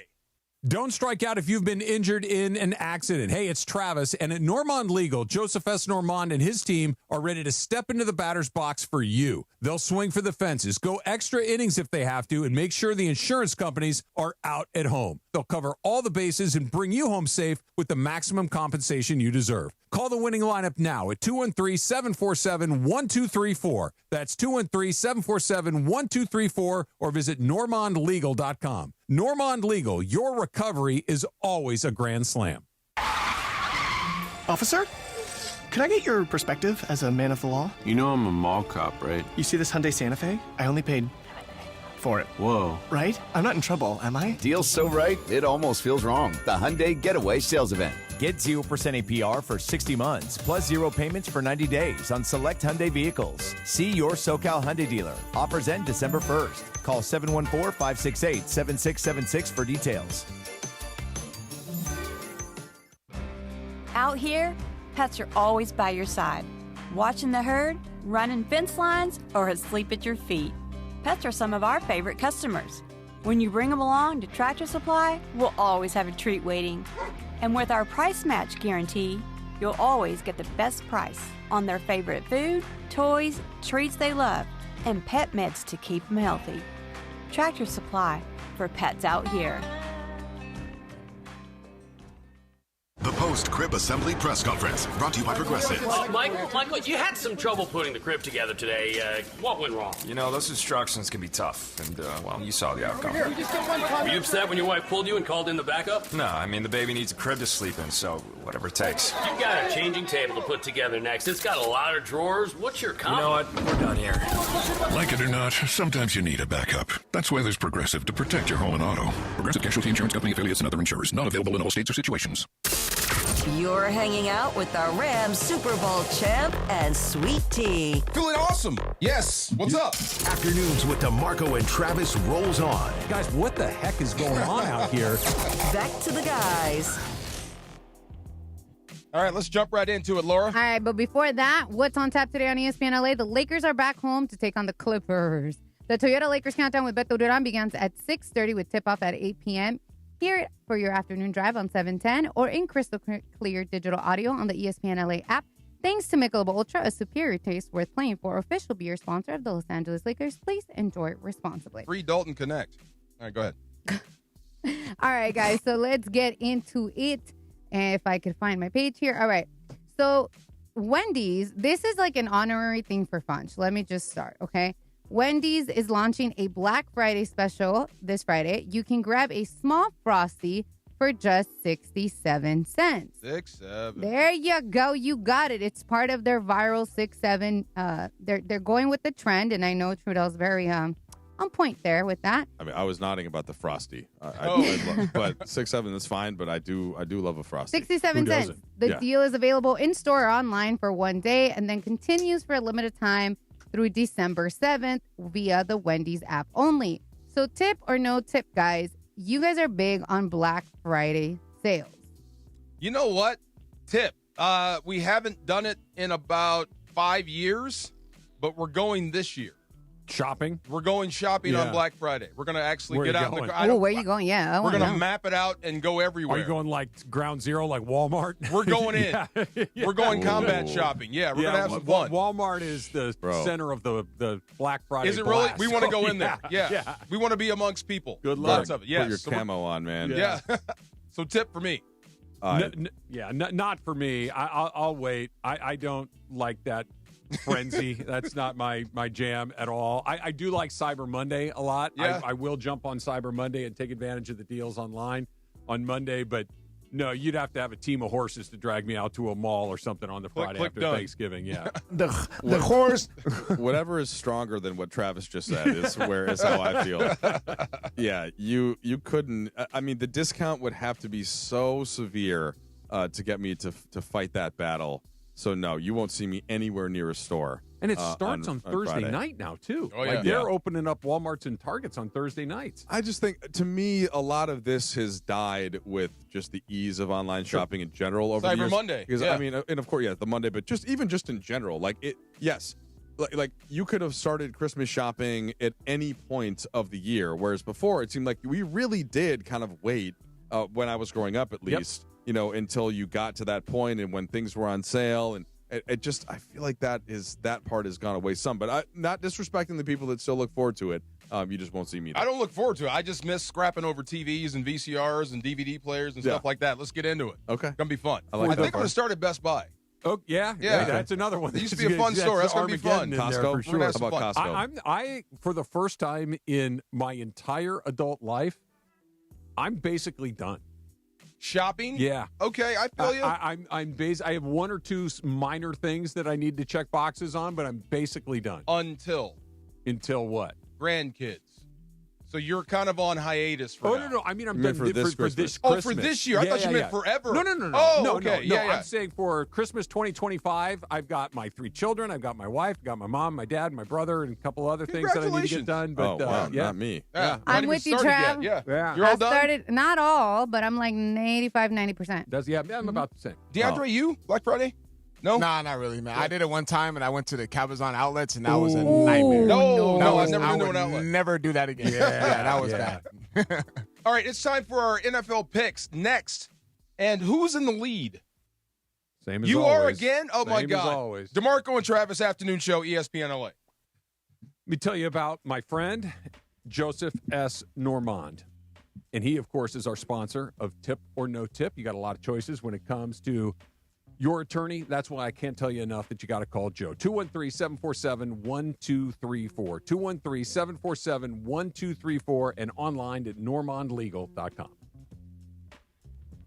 Don't strike out if you've been injured in an accident. Hey, it's Travis, and at Normand Legal, Joseph S. Normand and his team are ready to step into the batter's box for you. They'll swing for the fences, go extra innings if they have to, and make sure the insurance companies are out at home. They'll cover all the bases and bring you home safe with the maximum compensation you deserve. Call the winning lineup now at 213-747-1234. That's 213-747-1234, or visit normandlegal.com. Normand Legal, your recovery is always a grand slam. Officer, can I get your perspective as a man of the law? You know I'm a mall cop, right? You see this Hyundai Santa Fe? I only paid for it. Whoa. Right? I'm not in trouble, am I? Deal's so right, it almost feels wrong. The Hyundai Getaway Sales Event. Get 0% APR for 60 months, plus 0 payments for 90 days on select Hyundai vehicles. See your SoCal Hyundai dealer. Offers end December 1st. Call 714-568-7676 for details. Out here, pets are always by your side, watching the herd, running fence lines, or asleep at your feet. Pets are some of our favorite customers. When you bring them along to Tractor Supply, we'll always have a treat waiting. And with our price match guarantee, you'll always get the best price on their favorite food, toys, treats they love, and pet meds to keep them healthy. Tractor Supply, for pets out here. The post-crib assembly press conference brought to you by Progressive. Michael, you had some trouble putting the crib together today. What went wrong? You know, those instructions can be tough, and, well, you saw the outcome. Were you upset when your wife pulled you and called in the backup? No, I mean, the baby needs a crib to sleep in, so whatever it takes. You've got a changing table to put together next. It's got a lot of drawers. What's your comment? You know what? We're done here. Like it or not, sometimes you need a backup. That's why there's Progressive to protect your home and auto. Progressive Casualty Insurance Company affiliates and other insurers. Not available in all states or situations. You're hanging out with the Rams Super Bowl champ and Sweet Tea. Feeling awesome. Yes. What's up? Afternoons with DeMarco and Travis rolls on. Guys, what the heck is going on out here? Back to the guys. All right, let's jump right into it, Laura. All right, but before that, what's on tap today on ESPN LA? The Lakers are back home to take on the Clippers. The Toyota Lakers countdown with Beto Duran begins at 6:30 with tip-off at 8 p.m. Here for your afternoon drive on 710 or in crystal clear digital audio on the ESPN LA app. Thanks to Michelob Ultra, a superior taste worth playing for. Official beer sponsor of the Los Angeles Lakers. Please enjoy responsibly. Free Dalton Connect. All right, go ahead. All right, guys. So let's get into it. And if I could find my page here. All right. So Wendy's, this is like an honorary thing for Funch. Let me just start, okay? Wendy's is launching a Black Friday special this Friday. You can grab a small Frosty for just 67 cents. 6-7. There you go. You got it. It's part of their viral 6-7. They're going with the trend, and I know Trudell's very on point there with that. I mean, I was nodding about the Frosty. But 6-7 is fine, but I do love a Frosty. 67 cents. The deal is available in store or online for one day and then continues for a limited time through December 7th via the Wendy's app only. So tip or no tip, guys, you guys are big on Black Friday sales. You know what? Tip. We haven't done it in about 5 years, but we're going this year. Shopping? We're going shopping on Black Friday. We're going to actually get out in the car. Oh, where are you going? Yeah. We're going to map it out and go everywhere. Are you going like ground zero, like Walmart? We're going in. We're going combat shopping. Yeah, we're going to have some fun. Walmart is the center of the Black Friday. Is it really? We want to go in there. Yeah. We want to be amongst people. Good luck. Lots of it. Yes. Put your camo on, man. Yeah. So tip for me. Not for me. I'll wait. I don't like that frenzy. That's not my jam at all. I do like Cyber Monday a lot. Yeah. I will jump on Cyber Monday and take advantage of the deals online on Monday, but no, you'd have to have a team of horses to drag me out to a mall or something on the Friday after Thanksgiving. Yeah. The horse. Whatever is stronger than what Travis just said is how I feel. Yeah, you couldn't. I mean, the discount would have to be so severe to get me to fight that battle. So no, you won't see me anywhere near a store. And it starts on Thursday Friday. night now, too. Oh, yeah. Like they're opening up Walmarts and Targets on Thursday nights. I just think, to me, a lot of this has died with just the ease of online shopping in general over the years. Cyber Monday. Because, I mean, and of course, the Monday, but just in general, like it, yes. Like you could have started Christmas shopping at any point of the year, whereas before it seemed like we really did kind of wait, when I was growing up at least, until you got to that point and when things were on sale. And it just, I feel like that part has gone away some. But not disrespecting the people that still look forward to it. You just won't see me there. I don't look forward to it. I just miss scrapping over TVs and VCRs and DVD players and stuff like that. Let's get into it. Okay. It's going to be fun. I think I'm going to start at Best Buy. Oh, yeah. That's another one. It used to be a fun store. That's going to be fun. Costco, for sure. How about Costco? I for the first time in my entire adult life, I'm basically done. Shopping? Yeah. Okay, I feel you. I have one or two minor things that I need to check boxes on, but I'm basically done. Until what? Grandkids. So you're kind of on hiatus for now. No. I mean, I'm done for this Christmas. Oh, for this year. I thought you meant forever. No. Oh, okay. No. Yeah. I'm saying for Christmas 2025, I've got my 3 children. I've got my wife, I've got my mom, my dad, my brother, and a couple other things that I need to get done. But, wow, not me. Yeah. I'm with you, Trav. Yeah. You're I all done? started, not all, but I'm like 85, 90%. I'm about the same. DeAndre, you? Black Friday? No? Nah, not really, man. I did it one time, and I went to the Cabazon outlets, and that was a nightmare. No, I've never been to an outlet. Never do that again. Yeah, that was bad. All right, it's time for our NFL picks next. And who's in the lead? Same as you always. are again? Oh, my Same God. as always. DeMarco and Travis Afternoon Show, ESPN LA. Let me tell you about my friend, Joseph S. Normand. And he, of course, is our sponsor of Tip or No Tip. You got a lot of choices when it comes to your attorney. That's why I can't tell you enough that you got to call Joe. 213-747-1234. 213-747-1234 and online at normandlegal.com.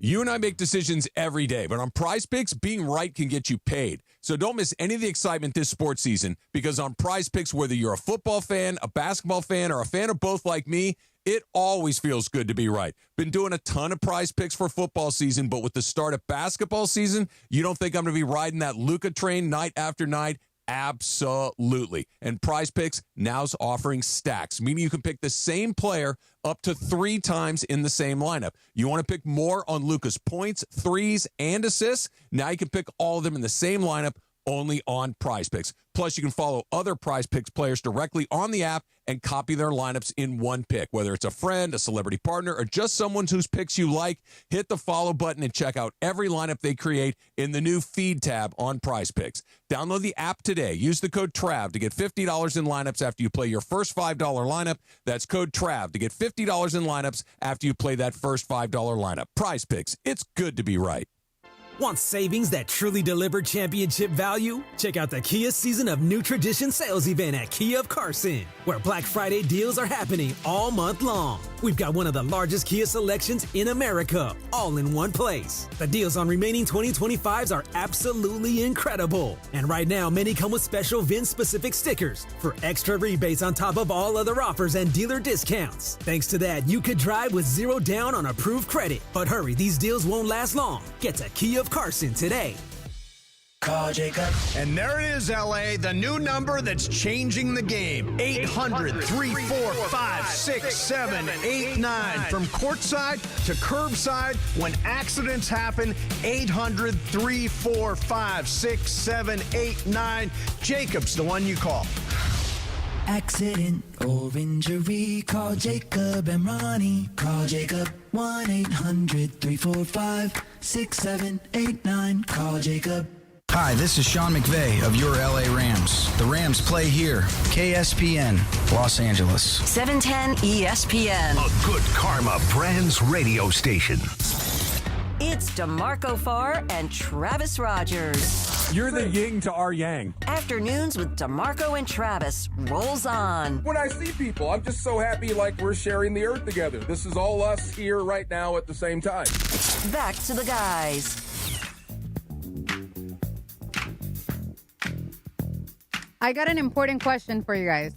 You and I make decisions every day, but on Prize Picks, being right can get you paid. So don't miss any of the excitement this sports season, because on Prize Picks, whether you're a football fan, a basketball fan, or a fan of both like me, it always feels good to be right. Been doing a ton of Prize Picks for football season, but with the start of basketball season, you don't think I'm going to be riding that Luka train night after night? Absolutely. And Prize Picks now's offering stacks, meaning you can pick the same player up to 3 times in the same lineup. You want to pick more on Luka's points, threes, and assists? Now you can pick all of them in the same lineup, only on Prize Picks. Plus, you can follow other Prize Picks players directly on the app and copy their lineups in one pick. Whether it's a friend, a celebrity partner, or just someone whose picks you like, hit the follow button and check out every lineup they create in the new Feed tab on Prize Picks. Download the app today. Use the code TRAV to get $50 in lineups after you play your first $5 lineup. That's code TRAV to get $50 in lineups after you play that first $5 lineup. Prize Picks. It's good to be right. Want savings that truly deliver championship value? Check out the Kia Season of New Tradition sales event at Kia of Carson, where Black Friday deals are happening all month long. We've got one of the largest Kia selections in America, all in one place. The deals on remaining 2025s are absolutely incredible. And right now, many come with special VIN-specific stickers for extra rebates on top of all other offers and dealer discounts. Thanks to that, you could drive with 0 down on approved credit. But hurry, these deals won't last long. Get to Kia of Carson today. Call Jacob. And there it is, LA, the new number that's changing the game. 800-345-6789. From courtside to curbside, when accidents happen, 800-345-6789. Jacob's the one you call. Accident or injury, call Jacob and Ronnie. Call Jacob 1-800-345-6789. Call Jacob. Hi, this is Sean McVay of your LA Rams. The Rams play here. KSPN, Los Angeles. 710 ESPN. A good karma brands radio station. It's DeMarco Farr and Travis Rogers. You're the yin to our yang. Afternoons with DeMarco and Travis rolls on. When I see people, I'm just so happy like we're sharing the earth together. This is all us here right now at the same time. Back to the guys. I got an important question for you guys.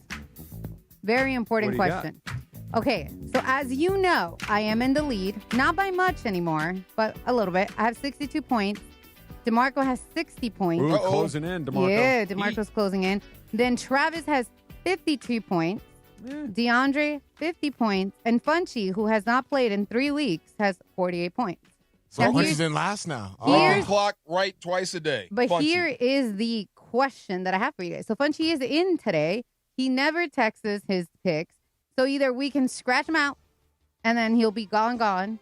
Very important question. Okay, so as you know, I am in the lead. Not by much anymore, but a little bit. I have 62 points. DeMarco has 60 points. Ooh, closing in, DeMarco. Yeah, DeMarco's closing in. Then Travis has 52 points. DeAndre, 50 points. And Funchy, who has not played in 3 weeks, has 48 points. So Funchy's in last now. Clock right twice a day. But Funchy. here is the question that I have for you guys. So Funchy is in today. He never texts his picks. So either we can scratch him out and then he'll be gone,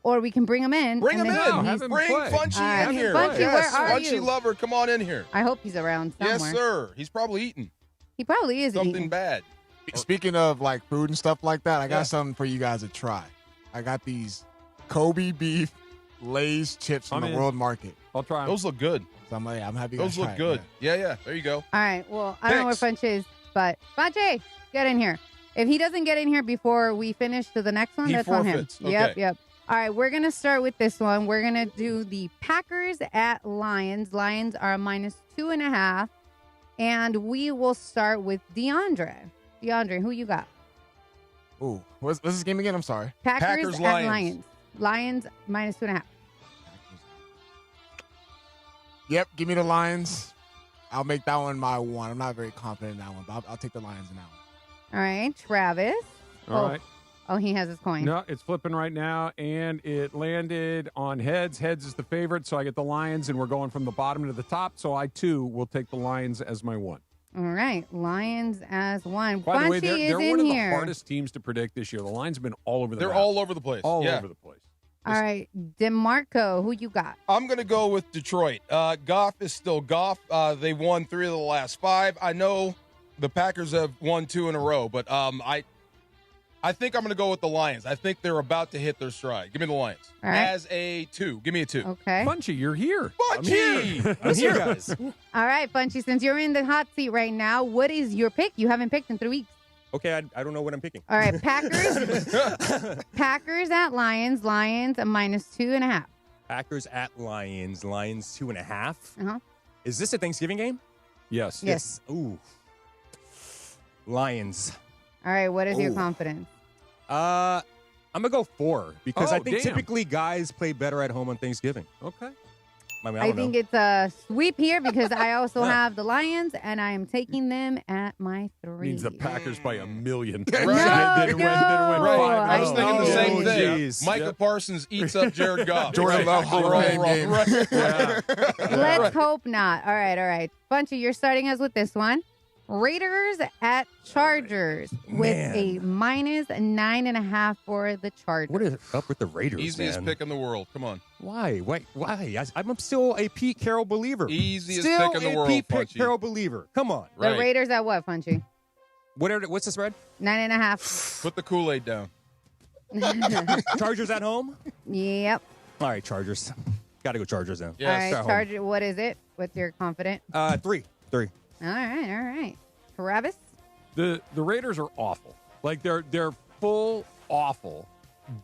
or we can bring him in. Bring him in. Bring Funchy in here. Funchy, yes. where are Funchy you? lover, come on in here. I hope he's around somewhere. Yes, sir. He's probably eating. He probably is something eating. bad. Speaking of like food and stuff like that, I got something for you guys to try. I got these Kobe beef Lay's chips from the World Market. I'll try them. Those look good. So I'm happy. Those look good. Yeah. There you go. All right. Well, I don't know where Funchy is, but Funchy, get in here. If he doesn't get in here before we finish to the next one, He that's forfeits. on him. Okay. Yep. All right, we're going to start with this one. We're going to do the Packers at Lions. Lions are a -2.5. And we will start with DeAndre. DeAndre, who you got? Ooh, what's this game again? I'm sorry. Packers at Lions. Lions -2.5. Yep, give me the Lions. I'll make that one my one. I'm not very confident in that one, but I'll take the Lions in that one. All right, Travis. All right. Oh, he has his coin. No, it's flipping right now, and it landed on heads. Heads is the favorite, so I get the Lions, and we're going from the bottom to the top. So I, too, will take the Lions as my one. All right, Lions as one. By the way, Bunchy they're is one in of here. the hardest teams to predict this year. The Lions have been all over the They're map. all over the place. All over the place. All right, DeMarco, who you got? I'm going to go with Detroit. Goff is still Goff. They won 3 of the last 5. I know the Packers have won 2 in a row, but I think I'm going to go with the Lions. I think they're about to hit their stride. Give me the Lions. All right. As a 2. Give me a 2. Okay. Bunchy, you're here. Bunchy! I'm here, guys. All right, Bunchy, since you're in the hot seat right now, what is your pick? You haven't picked in 3 weeks. Okay, I don't know what I'm picking. All right, Packers. Packers at Lions. Lions a -2.5. Packers at Lions. Lions 2.5. Uh-huh. Is this a Thanksgiving game? Yes. Yes. Ooh. Lions. All right, what is your confidence? I'm gonna go 4 because I think damn. typically guys play better at home on Thanksgiving. Okay. I think it's a sweep here because I also have the Lions, and I am taking them at my 3. Means the Packers by 1,000,000. Right. No, Didn't win 5. I was thinking the same thing. geez. Micah Parsons eats up Jared Goff. Jordan Love Hall of Fame game. Let's hope not. All right. Bunchy, you're starting us with this one. Raiders at Chargers with a -9.5 for the Chargers. What is up with the Raiders, Easiest man? pick in the world. Come on. Why? I'm still a Pete Carroll believer. Easiest still pick in the a world, Pete Punchy. Carroll believer. Come on. The Raiders at what, Punchy? What's the spread? 9.5. Put the Kool-Aid down. Chargers at home? Yep. All right, Chargers. Got to go Chargers then. All right, Chargers. What is it? What's your confident? 3. All right. Travis? The Raiders are awful. Like they're full awful.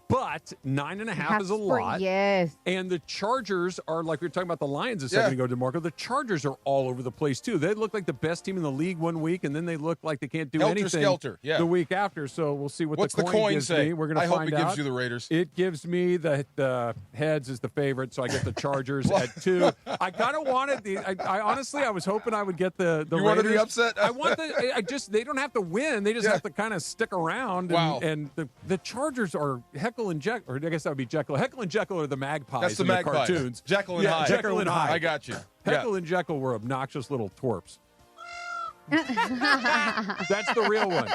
But 9.5 is a lot. Yes. And the Chargers are, like we were talking about the Lions a second ago, DeMarco. The Chargers are all over the place, too. They look like the best team in the league one week, and then they look like they can't do anything Helter-skelter, yeah. the week after. So we'll see what What's the coin gives say? me. We're going to I find hope it out. gives you the Raiders. It gives me the heads is the favorite, so I get the Chargers at 2. I kind of wanted I honestly, I was hoping I would get the You Raiders. wanted the upset? I want they don't have to win. They just have to kind of stick around. Wow. And the Chargers are Heckle and Jekyll. Or I guess that would be Jekyll. Heckle and Jekyll are the magpies. That's the in magpies. The cartoons. Jekyll and Hyde. Jekyll and Hyde. I got you. Heckle and Jekyll were obnoxious little twerps. That's the real one.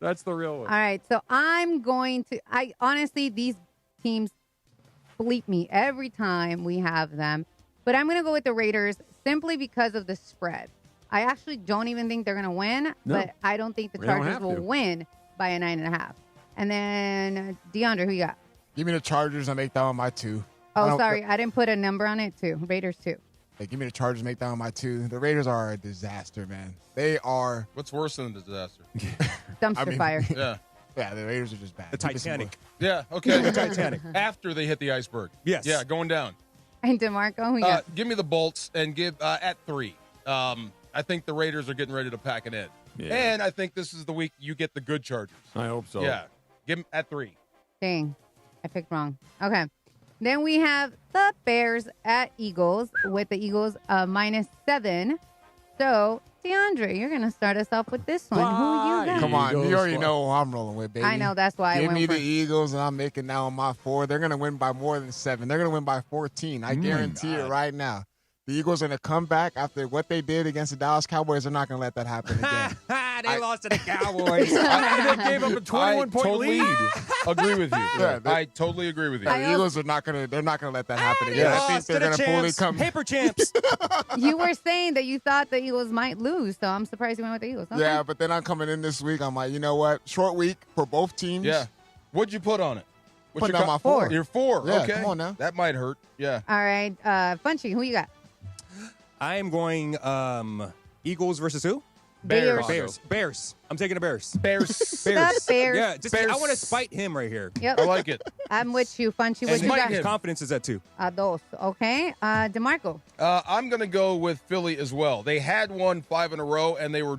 That's the real one. All right, so I'm going to. I honestly, these teams bleep me every time we have them, but I'm going to go with the Raiders simply because of the spread. I actually don't even think they're going to win, but I don't think the Chargers will win by a 9.5. And then DeAndre, who you got? Give me the Chargers and make that one my 2. Oh, sorry, I didn't put a number on it too. Raiders 2. Hey, give me the Chargers, make that one my 2. The Raiders are a disaster, man. They are. What's worse than a disaster? Dumpster fire. Yeah. Yeah, the Raiders are just bad. The Titanic. Yeah, okay. The Titanic. After they hit the iceberg. Yes. Yeah, going down. And DeMarco, who you got? Give me the Bolts and give at 3. I think the Raiders are getting ready to pack an end. Yeah. And I think this is the week you get the good Chargers. I hope so. Yeah. Give them at 3. Dang, I picked wrong. Okay. Then we have the Bears at Eagles with the Eagles -7. So, DeAndre, you're going to start us off with this one. Who you got? Come on, you already know who I'm rolling with, baby. I know, that's why I Give went me the first. Eagles, and I'm making that on my 4. They're going to win by more than 7. They're going to win by 14. I guarantee it right now. The Eagles are going to come back after what they did against the Dallas Cowboys. They're not going to let that happen again. They lost to the Cowboys. They gave up a 21-point lead. Agree with you. Yeah, I totally agree with you. The Eagles are not going to. They're not going to let that happen again. I think they're going to fully come. Paper champs. You were saying that you thought the Eagles might lose, so I'm surprised you went with the Eagles. Okay. Yeah, but then I'm coming in this week. I'm like, you know what? Short week for both teams. Yeah. What'd you put on it? Put down my 4. You're 4. Yeah, okay. come on now. That might hurt. Yeah. All right. Funchy, who you got? I am going Eagles versus who? Bears. I'm taking the Bears. Bears. The Bears. Yeah, just Bears. I want to spite him right here. Yep. I like it. I'm with you, Funchy. What And you Mike got? him. Confidence is at 2. Dos. Okay. DeMarco. I'm going to go with Philly as well. They had won 5 in a row, and they were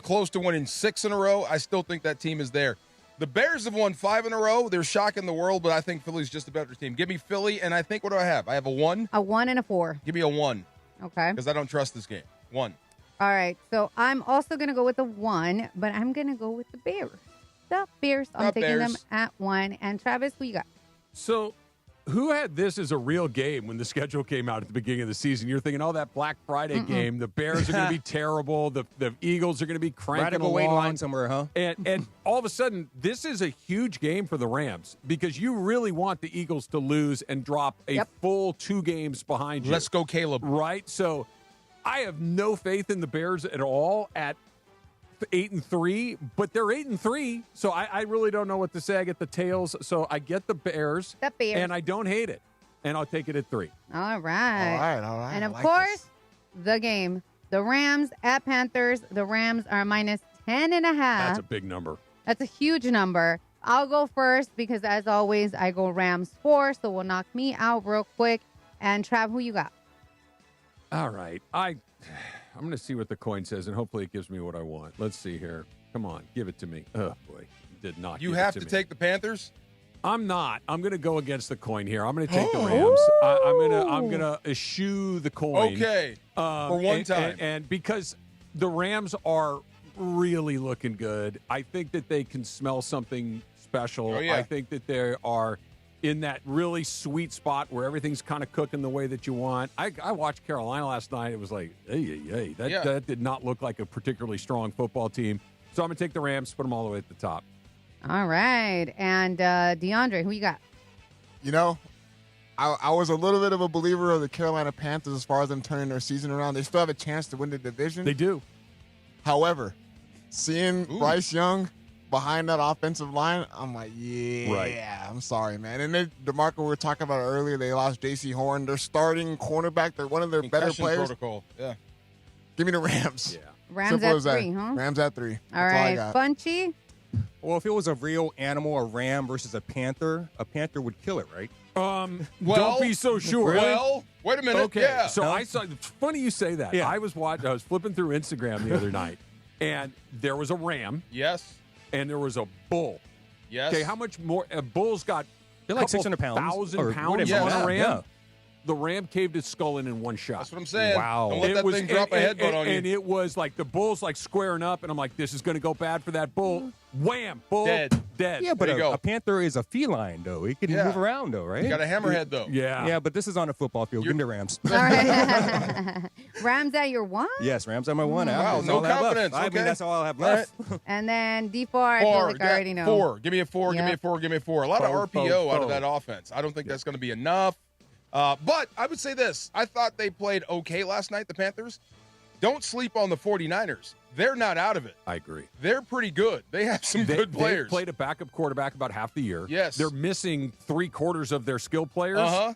close to winning 6 in a row. I still think that team is there. The Bears have won 5 in a row. They're shocking the world, but I think Philly's just a better team. Give me Philly, and I think, what do I have? I have a 1. A 1 and a 4. Give me a 1. Okay. Because I don't trust this game. 1. All right. So I'm also going to go with a 1, but I'm going to go with the Bears. The Bears. I'm taking them at 1. And Travis, who you got? So who had this as a real game when the schedule came out at the beginning of the season? You're thinking, oh, that Black Friday game, the Bears are going to be terrible. The Eagles are going to be cranking Radical along. waiting line somewhere, huh? And all of a sudden, this is a huge game for the Rams because you really want the Eagles to lose and drop a full 2 games behind you. Let's go, Caleb. Right? So I have no faith in the Bears at all at 8-3, but they're 8-3, so I really don't know what to say. I get the tails, so I get the Bears. The Bears. And I don't hate it. And I'll take it at 3. All right. All right. And of course, the game. The Rams at Panthers. The Rams are minus 10.5. That's a big number. That's a huge number. I'll go first because, as always, I go Rams 4, so we'll knock me out real quick. And Trav, who you got? All right. I'm going to see what the coin says, and hopefully it gives me what I want. Let's see here. Come on. Give it to me. Oh, boy. You did not You give have it to me. take the Panthers? I'm not. I'm going to go against the coin here. I'm going to take the Rams. I'm going to eschew the coin. Okay. For one time. And because the Rams are really looking good, I think that they can smell something special. Oh, yeah. I think that they are in that really sweet spot where everything's kind of cooking the way that you want. I watched Carolina last night. It was like, hey. That did not look like a particularly strong football team. So I'm going to take the Rams, put them all the way at the top. All right. And DeAndre, who you got? You know, I was a little bit of a believer of the Carolina Panthers as far as them turning their season around. They still have a chance to win the division. They do. However, seeing Bryce Young behind that offensive line, I'm like, I'm sorry, man. And then DeMarco, we were talking about earlier, they lost J.C. Horn. Their starting cornerback, they're one of their better players. Protocol. Yeah. Give me the Rams. Yeah. Rams Simple at as that. 3, huh? Rams at 3. All That's right. all I got. Funchy? Well, if it was a real animal, a ram versus a panther would kill it, right? Don't be so sure. Well, wait a minute. Okay, Yeah. so I saw. It's funny you say that. Yeah. I was flipping through Instagram the other night, and there was a ram. Yes. And there was a bull. Yes. Okay, how much more? A bull's got They're like 600 pounds. 1,000 pounds whatever. on a ram. Yeah. The ram caved its skull in one shot. That's what I'm saying. Wow. Don't let that thing drop a headbutt on you. And it was like the bull's like squaring up, and I'm like, this is going to go bad for that bull. Wham! Bull Dead. Yeah, but There you go. a panther is a feline, though. It can move around, though, right? You got a hammerhead, though. Yeah. Yeah, but this is on a football field. Give me the Rams. All right. Rams at your 1? Yes, Rams on my 1. Wow, That's no all I have left. confidence. I Okay. mean, that's all I'll have All right. left. And then D4, I feel like I already know. 4. Give me a 4. Give me a 4. Give me a 4. A lot of RPO out of that foe. offense. I don't think that's going to be enough. But I would say this. I thought they played okay last night, the Panthers. Don't sleep on the 49ers. They're not out of it. I agree. They're pretty good. They have some good players. They played a backup quarterback about half the year. Yes. They're missing 3/4 of their skill players.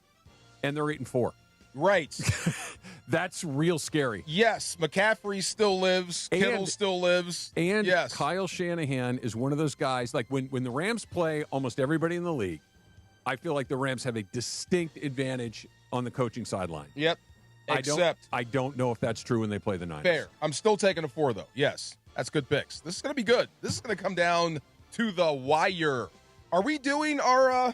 And they're 8-4. Right. That's real scary. Yes. McCaffrey still lives. Kittle still lives. And yes. Kyle Shanahan is one of those guys, like when the Rams play almost everybody in the league, I feel like the Rams have a distinct advantage on the coaching sideline. Yep. I don't know if that's true when they play the Niners. Fair. I'm still taking a 4, though. Yes. That's good picks. This is going to be good. This is going to come down to the wire. Are we doing our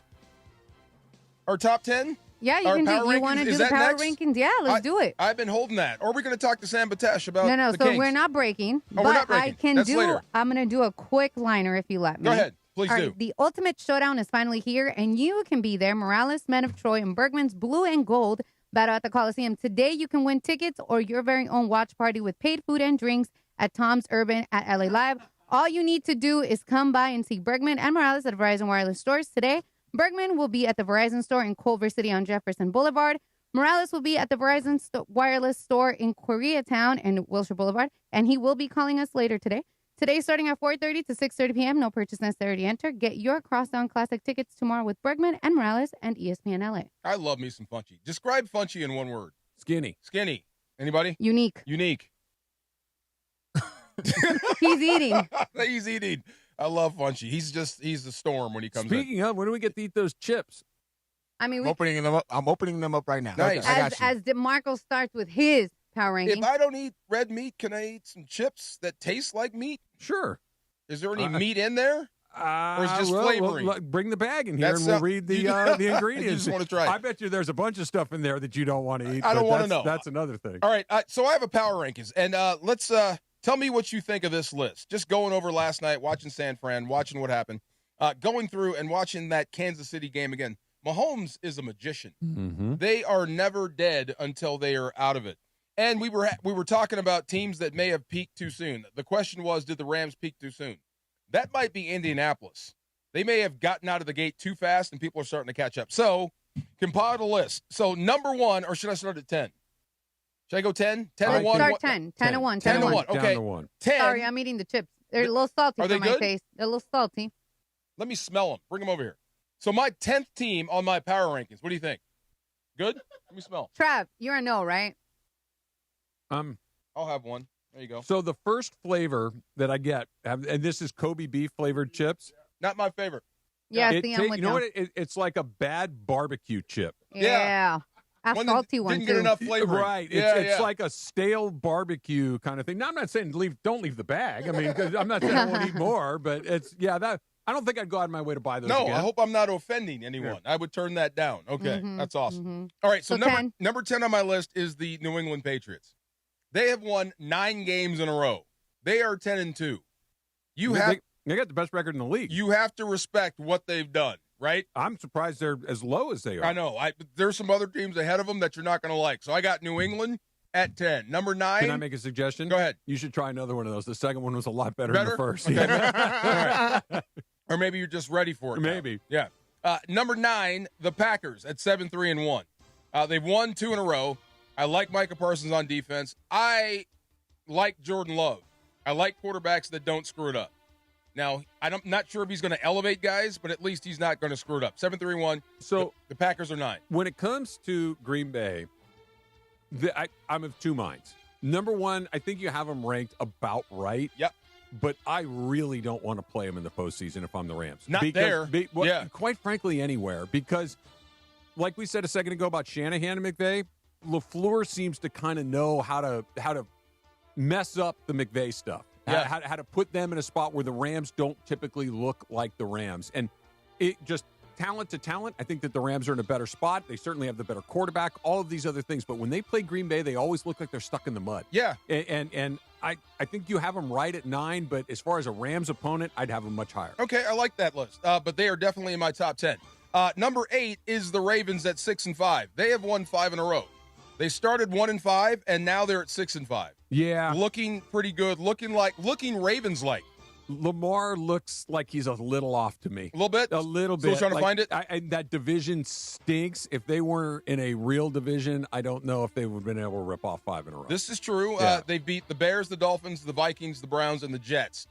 top 10? Yeah, you can do. You want to do the power rankings? Yeah, let's do it. I've been holding that. Or are we going to talk to Sam Batesh about No. the So Kings? we're not breaking. Oh, but we're not breaking. I can That's do. later. I'm going to do a quick liner if you let me. Go ahead. Please All do. right, the ultimate showdown is finally here, and you can be there. Morales, Men of Troy, and Bergman's Blue and Gold battle at the Coliseum. Today, you can win tickets or your very own watch party with paid food and drinks at Tom's Urban at LA Live. All you need to do is come by and see Bergman and Morales at Verizon Wireless stores today. Bergman will be at the Verizon store in Culver City on Jefferson Boulevard. Morales will be at the Verizon Wireless store in Koreatown and Wilshire Boulevard, and he will be calling us later today. Today, starting at 4:30 to 6:30 p.m., no purchase necessary to enter. Get your Crosstown Classic tickets tomorrow with Bergman and Morales and ESPN LA. I love me some Funchy. Describe Funchy in one word. Skinny. Skinny. Anybody? Unique. Unique. He's eating. He's eating. I love Funchy. He's a storm when he comes in. Speaking of, when do we get to eat those chips? I mean, I'm opening them up right now. Nice. as DeMarco starts with his power ranking. If I don't eat red meat, can I eat some chips that taste like meat? Sure. Is there any meat in there? Or is it just flavoring? Well, bring the bag in here and we'll read the ingredients. You just want to try it. I bet you there's a bunch of stuff in there that you don't want to eat. I don't want to know. That's another thing. All right. So I have a power rankings, and let's tell me what you think of this list. Just going over last night, watching San Fran, watching what happened, going through and watching that Kansas City game again. Mahomes is a magician. Mm-hmm. They are never dead until they are out of it. And we were talking about teams that may have peaked too soon. The question was, did the Rams peak too soon? That might be Indianapolis. They may have gotten out of the gate too fast, and people are starting to catch up. So, compile the list. So, number 1, or should I start at 10? Should I go 10? 10 to 1? Start 10. 10 to 1. 10 to 1. Okay. 10. Sorry, I'm eating the chips. They're a little salty Are they for my good? taste. They're a little salty. Let me smell them. Bring them over here. So, my 10th team on my power rankings. What do you think? Good? Let me smell. Trav, you're a no, right? I'll have one. There you go. So the first flavor that I get, and this is Kobe beef flavored chips. Not my favorite. Yeah, see, I'm with you know what? It's like a bad barbecue chip. Yeah. A salty one, didn't too. get enough flavor. Right. It's like a stale barbecue kind of thing. Now, I'm not saying don't leave the bag. I mean, 'cause I'm not saying I won't eat more, but that I don't think I'd go out of my way to buy those No, again. I hope I'm not offending anyone. Yeah. I would turn that down. Okay, that's awesome. All right, so number 10 on my list is the New England Patriots. They have won 9 games in a row. They are 10-2. They got the best record in the league. You have to respect what they've done, right? I'm surprised they're as low as they are. I know. There's some other teams ahead of them that you're not going to like. So I got New England at 10. Number 9. Can I make a suggestion? Go ahead. You should try another one of those. The second one was a lot better than the first. Okay. All right. Or maybe you're just ready for it. Maybe. Now. Yeah. Number 9, the Packers at 7-3-1. They've won 2 in a row. I like Micah Parsons on defense. I like Jordan Love. I like quarterbacks that don't screw it up. Now, I'm not sure if he's going to elevate guys, but at least he's not going to screw it up. 7-3-1. So the Packers are 9. When it comes to Green Bay, I'm of two minds. Number 1, I think you have them ranked about right. Yep. But I really don't want to play them in the postseason if I'm the Rams. Quite frankly, anywhere. Because, like we said a second ago about Shanahan and McVay, LaFleur seems to kind of know how to mess up the McVay stuff. Yeah. How to put them in a spot where the Rams don't typically look like the Rams. And it just talent to talent, I think that the Rams are in a better spot. They certainly have the better quarterback, all of these other things. But when they play Green Bay, they always look like they're stuck in the mud. Yeah. And I think you have them right at 9, but as far as a Rams opponent, I'd have them much higher. Okay, I like that list. But they are definitely in my top 10. Number 8 is the Ravens at 6-5. They have won 5 in a row. They started 1-5, and now they're at 6-5. Yeah, looking pretty good. Looking Ravens-like. Lamar looks like he's a little off to me. A little bit. Still trying to find it. That division stinks. If they were in a real division, I don't know if they would have been able to rip off 5 in a row. This is true. Yeah. They beat the Bears, the Dolphins, the Vikings, the Browns, and the Jets.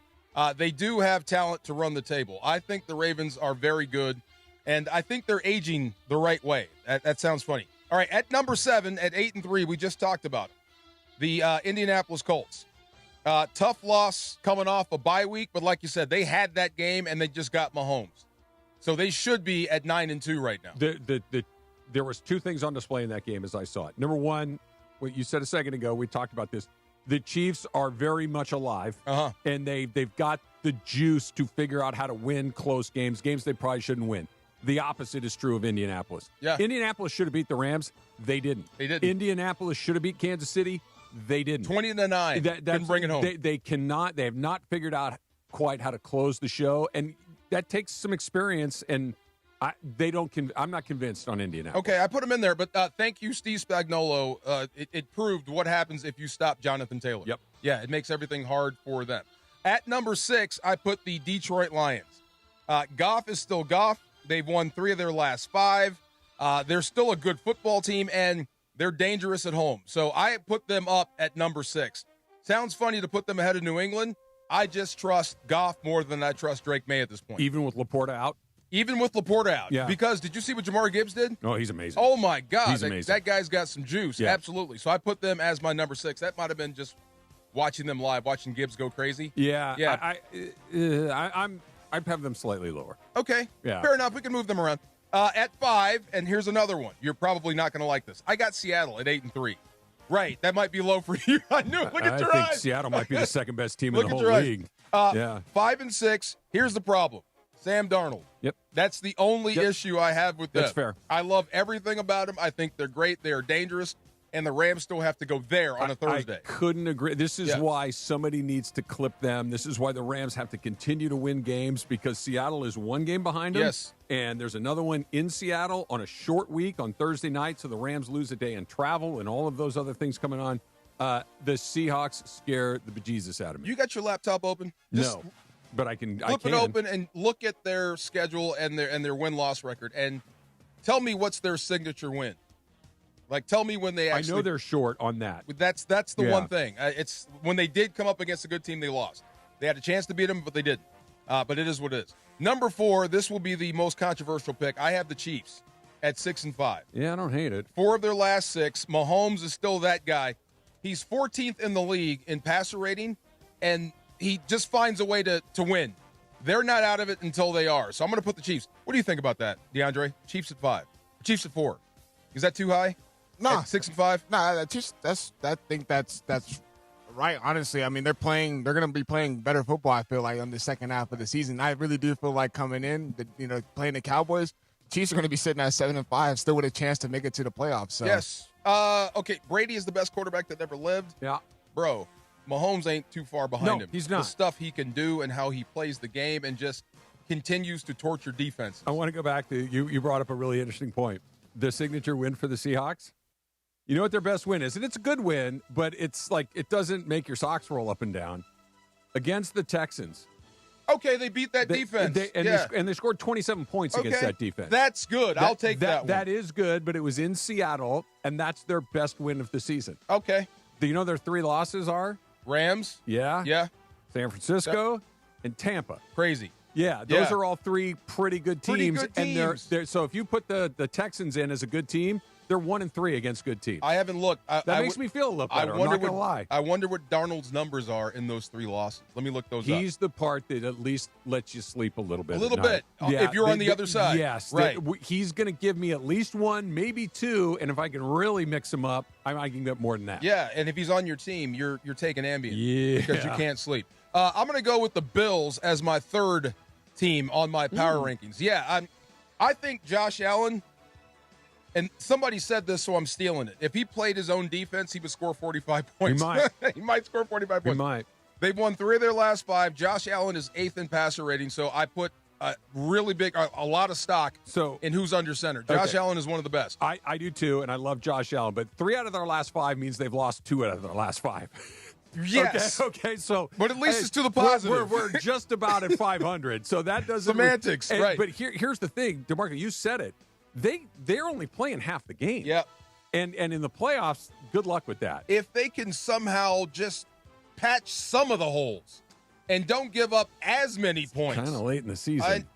They do have talent to run the table. I think the Ravens are very good, and I think they're aging the right way. That sounds funny. All right, at number 7, at 8-3, we just talked about it. The Indianapolis Colts. Tough loss coming off a bye week, but like you said, they had that game and they just got Mahomes. So they should be at 9-2 right now. There was 2 things on display in that game as I saw it. Number 1, what you said a second ago, we talked about this. The Chiefs are very much alive, and they've got the juice to figure out how to win close games they probably shouldn't win. The opposite is true of Indianapolis. Yeah. Indianapolis should have beat the Rams. They didn't. Indianapolis should have beat Kansas City. They didn't. 20-9. Couldn't bring it home. They cannot. They have not figured out quite how to close the show, and that takes some experience. And I'm not convinced on Indianapolis. Okay, I put him in there, but thank you, Steve Spagnuolo. It proved what happens if you stop Jonathan Taylor. Yep. Yeah, it makes everything hard for them. At number 6, I put the Detroit Lions. Goff is still Goff. They've won 3 of their last 5. They're still a good football team, and they're dangerous at home. So I put them up at number 6. Sounds funny to put them ahead of New England. I just trust Goff more than I trust Drake May at this point. Even with Laporta out? Even with Laporta out. Yeah. Because did you see what Jamar Gibbs did? Oh, he's amazing. Oh, my God. He's amazing. That guy's got some juice. Yeah. Absolutely. So I put them as my number 6. That might have been just watching them live, watching Gibbs go crazy. Yeah. I'd have them slightly lower. Okay. Yeah. Fair enough. We can move them around. At 5, and here's another one. You're probably not going to like this. I got Seattle at 8-3. Right. That might be low for you. I knew it. Look at your eyes. I think Seattle might be the second best team in the whole league. 5 and 6. Here's the problem. Sam Darnold. Yep. That's the only issue I have with them. That's fair. I love everything about them. I think they're great. They are dangerous. And the Rams still have to go there on a Thursday. I couldn't agree. This is why somebody needs to clip them. This is why the Rams have to continue to win games, because Seattle is one game behind them. Yes. And there's another one in Seattle on a short week on Thursday night, so the Rams lose a day in travel and all of those other things coming on. The Seahawks scare the bejesus out of me. You got your laptop open? No, but I can. Flip it open and look at their schedule and their win-loss record, and tell me what's their signature win. Like, tell me when they actually. I know they're short on that. That's the one thing. It's when they did come up against a good team, they lost. They had a chance to beat them, but they didn't. But it is what it is. Number 4, this will be the most controversial pick. I have the Chiefs at 6-5. Yeah, I don't hate it. 4 of their last 6. Mahomes is still that guy. He's 14th in the league in passer rating, and he just finds a way to win. They're not out of it until they are. So I'm going to put the Chiefs. What do you think about that, DeAndre? Chiefs at 5. Chiefs at 4. Is that too high? No, 6-5. No, I think that's right. Honestly, I mean they're going to be playing better football. I feel like on the second half of the season. I really do feel like coming in, playing the Cowboys, Chiefs are going to be sitting at 7-5, still with a chance to make it to the playoffs. So. Yes. Okay. Brady is the best quarterback that ever lived. Yeah, bro. Mahomes ain't too far behind him. He's not. The stuff he can do and how he plays the game and just continues to torture defenses. I want to go back to you brought up a really interesting point. The signature win for the Seahawks. You know what their best win is? And it's a good win, but it's like it doesn't make your socks roll up and down. Against the Texans. Okay, they beat that defense. They scored 27 points against that defense. That's good. I'll take that one. That is good, but it was in Seattle, and that's their best win of the season. Okay. Do you know their 3 losses are? Rams. Yeah. Yeah. San Francisco and Tampa. Crazy. Yeah, those are all 3 pretty good teams. And they're so if you put the Texans in as a good team, they're 1-3 against good teams. I haven't looked. That makes me feel a little better. I'm not going to lie. I wonder what Darnold's numbers are in those 3 losses. Let me look those up. He's the part that at least lets you sleep a little bit. A little bit. Yeah, if you're on the other side. Yes. Right. He's going to give me at least 1, maybe 2, and if I can really mix him up, I can get more than that. Yeah, and if he's on your team, you're taking Ambien. Yeah. Because you can't sleep. I'm going to go with the Bills as my 3rd team on my power rankings. Yeah, I think Josh Allen. And somebody said this, so I'm stealing it. If he played his own defense, he would score 45 points. He might. He might score 45 points. He might. They've won 3 of their last 5. Josh Allen is 8th in passer rating, so I put a lot of stock in who's under center. Josh Allen is one of the best. I do too, and I love Josh Allen. But 3 out of their last 5 means they've lost 2 out of their last 5. Yes. Okay. So, but at least it's to the positive. We're just about at 500, so that doesn't semantics, right? But here's the thing, DeMarco, you said it. They're only playing half the game. Yeah. And in the playoffs, good luck with that. If they can somehow just patch some of the holes and don't give up as many points. Kind of late in the season.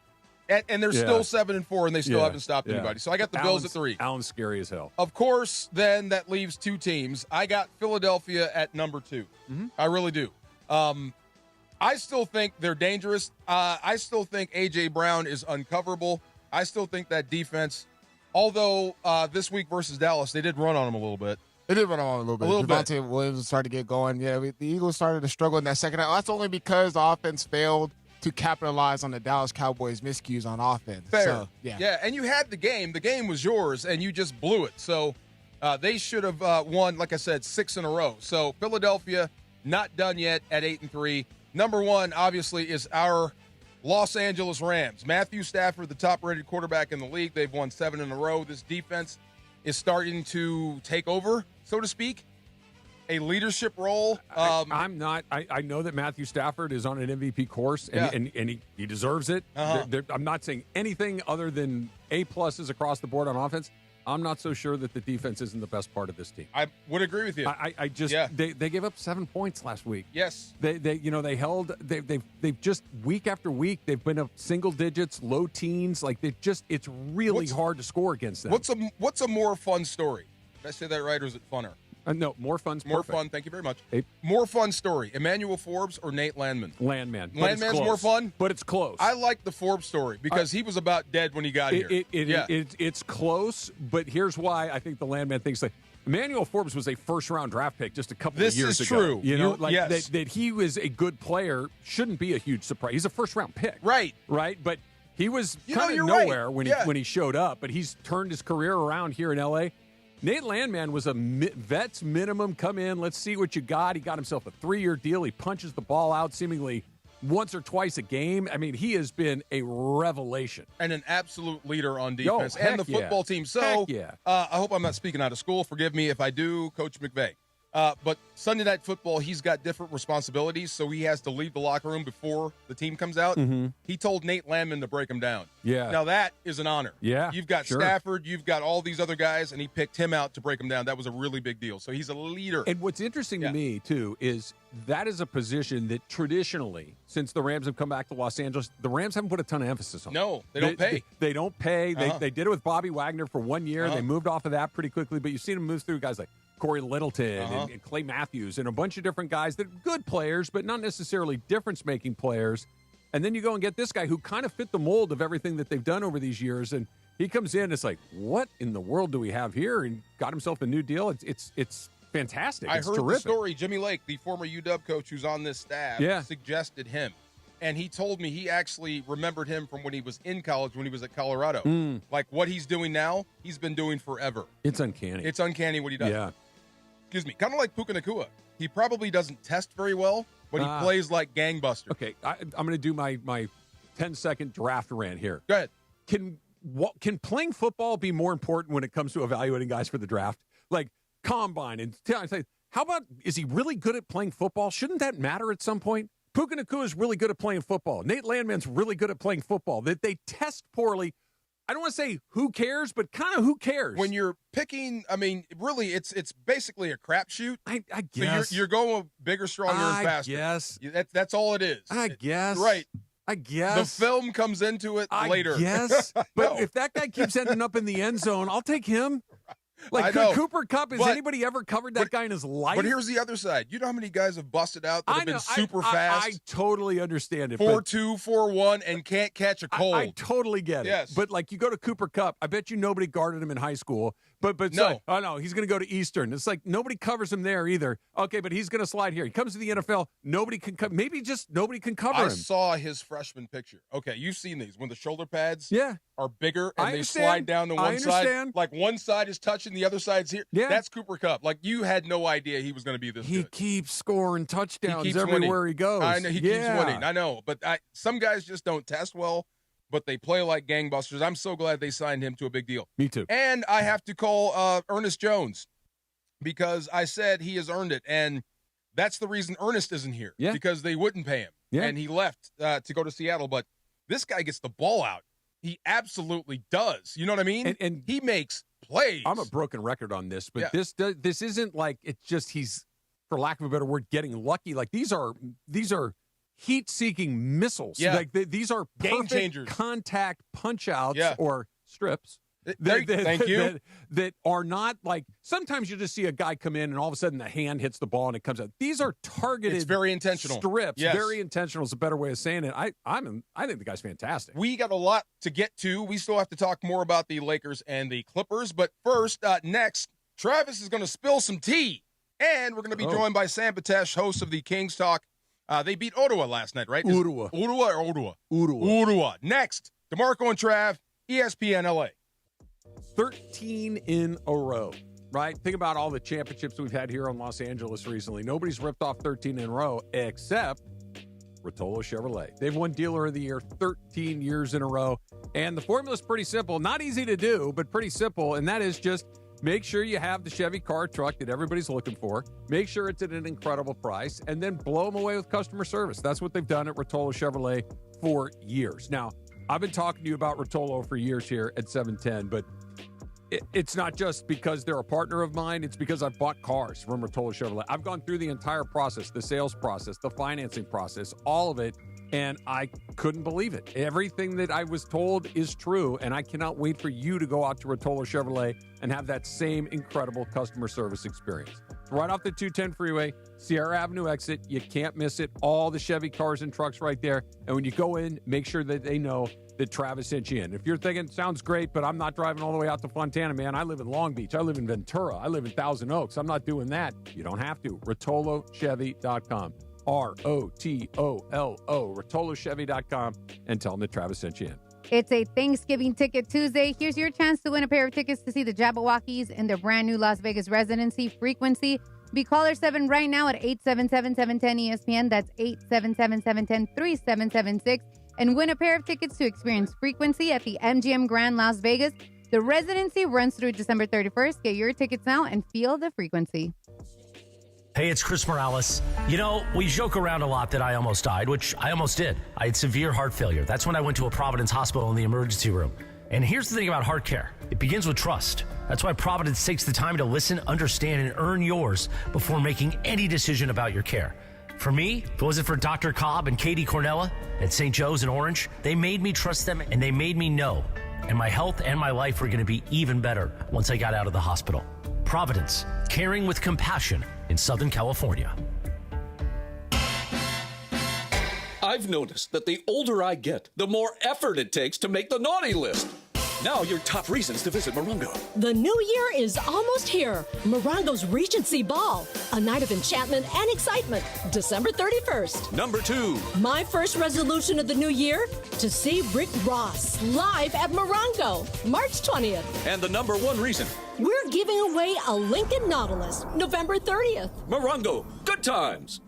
And they're still 7-4, and they still haven't stopped anybody. So I got the Bills at 3. Allen's scary as hell. Of course, then that leaves 2 teams. I got Philadelphia at number 2. Mm-hmm. I really do. I still think they're dangerous. I still think A.J. Brown is uncoverable. I still think that defense, although this week versus Dallas, they did run on them a little bit. They did run on a little bit. Javonte Williams started to get going. Yeah, the Eagles started to struggle in that second half. That's only because the offense failed to capitalize on the Dallas Cowboys' miscues on offense. Fair. So, yeah, and you had the game. The game was yours, and you just blew it. So they should have won, like I said, 6 in a row. So Philadelphia, not done yet at 8-3. Number 1, obviously, is our Los Angeles Rams. Matthew Stafford, the top-rated quarterback in the league. They've won 7 in a row. This defense is starting to take over, so to speak, a leadership role. I'm not. I know that Matthew Stafford is on an MVP course, and he deserves it. I'm not saying anything other than A-pluses across the board on offense. I'm not so sure that the defense isn't the best part of this team. I would agree with you. I just they gave up 7 points last week. Yes, they held they've just week after week they've been up single digits, low teens. Like it's really hard to score against them. What's a more fun story? Did I say that right, or is it funner? No, more fun's More perfect. fun. Thank you very much. Hey. More fun story. Emmanuel Forbes or Nate Landman? Landman. Landman's more fun? But it's close. I like the Forbes story because he was about dead when he got here. It's close, but here's why I think the Landman thinks like Emmanuel Forbes was a first-round draft pick just a couple of years ago. This is true. You know, Yes. that he was a good player shouldn't be a huge surprise. He's a first-round pick. Right. But he was You know, kind of you're nowhere right. when he showed up, but he's turned his career around here in L.A. Nate Landman was a vet's minimum. Come in, let's see what you got. He got himself a 3-year deal. He punches the ball out seemingly once or twice a game. I mean, he has been a revelation. And an absolute leader on defense heck and the football team. So Heck yeah. I hope I'm not speaking out of school. Forgive me if I do, Coach McVay. But Sunday Night Football, he's got different responsibilities, so he has to leave the locker room before the team comes out. Mm-hmm. He told Nate Landman to break him down. Yeah. Now, that is an honor. Yeah, You've got sure. Stafford, you've got all these other guys, and he picked him out to break him down. That was a really big deal. So he's a leader. And what's interesting to me, too, is that is a position that traditionally, since the Rams have come back to Los Angeles, the Rams haven't put a ton of emphasis on. No, they don't pay. They don't pay. Uh-huh. They did it with Bobby Wagner for 1 year. Uh-huh. They moved off of that pretty quickly, but you've seen him move through guys like Corey Littleton Uh-huh. and Clay Matthews and a bunch of different guys that are good players, but not necessarily difference-making players. And then you go and get this guy who kind of fit the mold of everything that they've done over these years, and he comes in, it's like, what in the world do we have here? And got himself a new deal. It's fantastic. I It's heard terrific. the story. Jimmy Lake, the former UW coach who's on this staff, suggested him. And he told me he actually remembered him from when he was in college, when he was at Colorado. Like what he's doing now, he's been doing forever. It's uncanny. It's uncanny what he does. Yeah. Excuse me. Kind of like Puka Nacua. He probably doesn't test very well, but he plays like gangbuster. Okay, I'm going to do my 10-second draft rant here. Go ahead. Can playing football be more important when it comes to evaluating guys for the draft? Like combine and say, how about, is he really good at playing football? Shouldn't that matter at some point? Puka Nacua is really good at playing football. Nate Landman's really good at playing football. That they test poorly. I don't want to say who cares, but kind of who cares. When you're picking, I mean, really, it's basically a crapshoot. I guess. So you're going with bigger, stronger, and faster. Yes. That's all it is. I guess. Right. I guess. The film comes into it later. Yes. But if that guy keeps ending up in the end zone, I'll take him. Like Cooper Kupp, has anybody ever covered that guy in his life? But here's the other side. You know how many guys have busted out that have been super fast? I totally understand it. 4.2, 4.1, and can't catch a cold. I totally get it. Yes. But like you go to Cooper Kupp, I bet you nobody guarded him in high school. But No. so, oh no, he's going to go to Eastern. It's like nobody covers him there either. Okay, but he's going to slide here. He comes to the NFL. Nobody can maybe just nobody can cover him. I saw his freshman picture. Okay, you've seen these when the shoulder pads are bigger and I they understand. slide down to I one side. understand. Like one side is touching, the other side's here. Yeah. That's Cooper Kupp. Like you had no idea he was going to be this He good. keeps scoring touchdowns keeps everywhere winning. he goes. I know he keeps winning. I know, but some guys just don't test well, but they play like gangbusters. I'm so glad they signed him to a big deal. Me too. And I have to call Ernest Jones because I said he has earned it, and that's the reason Ernest isn't here. Yeah. Because they wouldn't pay him, and he left to go to Seattle. But this guy gets the ball out. He absolutely does. You know what I mean? And he makes plays. I'm a broken record on this, but this isn't like it's just he's, for lack of a better word, getting lucky. Like these are heat-seeking missiles. Yeah. Like these are Game perfect changers. contact punch-outs or strips. Thank you. That are not like sometimes you just see a guy come in and all of a sudden the hand hits the ball and it comes out. These are targeted. It's very intentional. Strips. Yes. Very intentional is a better way of saying it. I think the guy's fantastic. We got a lot to get to. We still have to talk more about the Lakers and the Clippers. But first, next, Travis is going to spill some tea. And we're going to be joined by Sam Patesh, host of the Kings Talk. They beat Ottawa last night, right? Ottawa. Ottawa. Next, DeMarco and Trav, ESPN LA. 13 in a row, right? Think about all the championships we've had here in Los Angeles recently. Nobody's ripped off 13 in a row except Rotollo Chevrolet. They've won Dealer of the Year 13 years in a row. And the formula's pretty simple. Not easy to do, but pretty simple. And that is just make sure you have the Chevy car truck that everybody's looking for. Make sure it's at an incredible price. And then blow them away with customer service. That's what they've done at Rotollo Chevrolet for years. Now, I've been talking to you about Rotollo for years here at 710, but it's not just because they're a partner of mine. It's because I've bought cars from Rotollo Chevrolet. I've gone through the entire process, the sales process, the financing process, all of it, and I couldn't believe it. Everything that I was told is true, and I cannot wait for you to go out to Rotollo Chevrolet and have that same incredible customer service experience. It's right off the 210 freeway, Sierra Avenue exit. You can't miss it. All the Chevy cars and trucks right there. And when you go in, make sure that they know that Travis sent you in. If you're thinking, sounds great, but I'm not driving all the way out to Fontana, man. I live in Long Beach. I live in Ventura. I live in Thousand Oaks. I'm not doing that. You don't have to. RotolloChevy.com. ROTOLO. RotolloChevy.com, and tell them that Travis sent you in. It's a Thanksgiving Ticket Tuesday. Here's your chance to win a pair of tickets to see the Jabberwockies in their brand new Las Vegas residency, Frequency. Be caller 7 right now at 877-710-ESPN. That's 877-710-3776. And win a pair of tickets to experience Frequency at the MGM Grand Las Vegas. The residency runs through December 31st. Get your tickets now and feel the frequency. Hey, it's Chris Morales. You know, we joke around a lot that I almost died, which I almost did. I had severe heart failure. That's when I went to a Providence hospital in the emergency room. And here's the thing about heart care. It begins with trust. That's why Providence takes the time to listen, understand, and earn yours before making any decision about your care. For me, if it wasn't for Dr. Cobb and Katie Cornella at St. Joe's in Orange, they made me trust them and they made me know. And my health and my life were going to be even better once I got out of the hospital. Providence, caring with compassion in Southern California. I've noticed that the older I get, the more effort it takes to make the naughty list. Now your top reasons to visit Morongo. The new year is almost here. Morongo's Regency Ball, a night of enchantment and excitement, December 31st. Number 2. My first resolution of the new year, to see Rick Ross live at Morongo, March 20th. And the number 1 reason. We're giving away a Lincoln Nautilus, November 30th. Morongo, good times.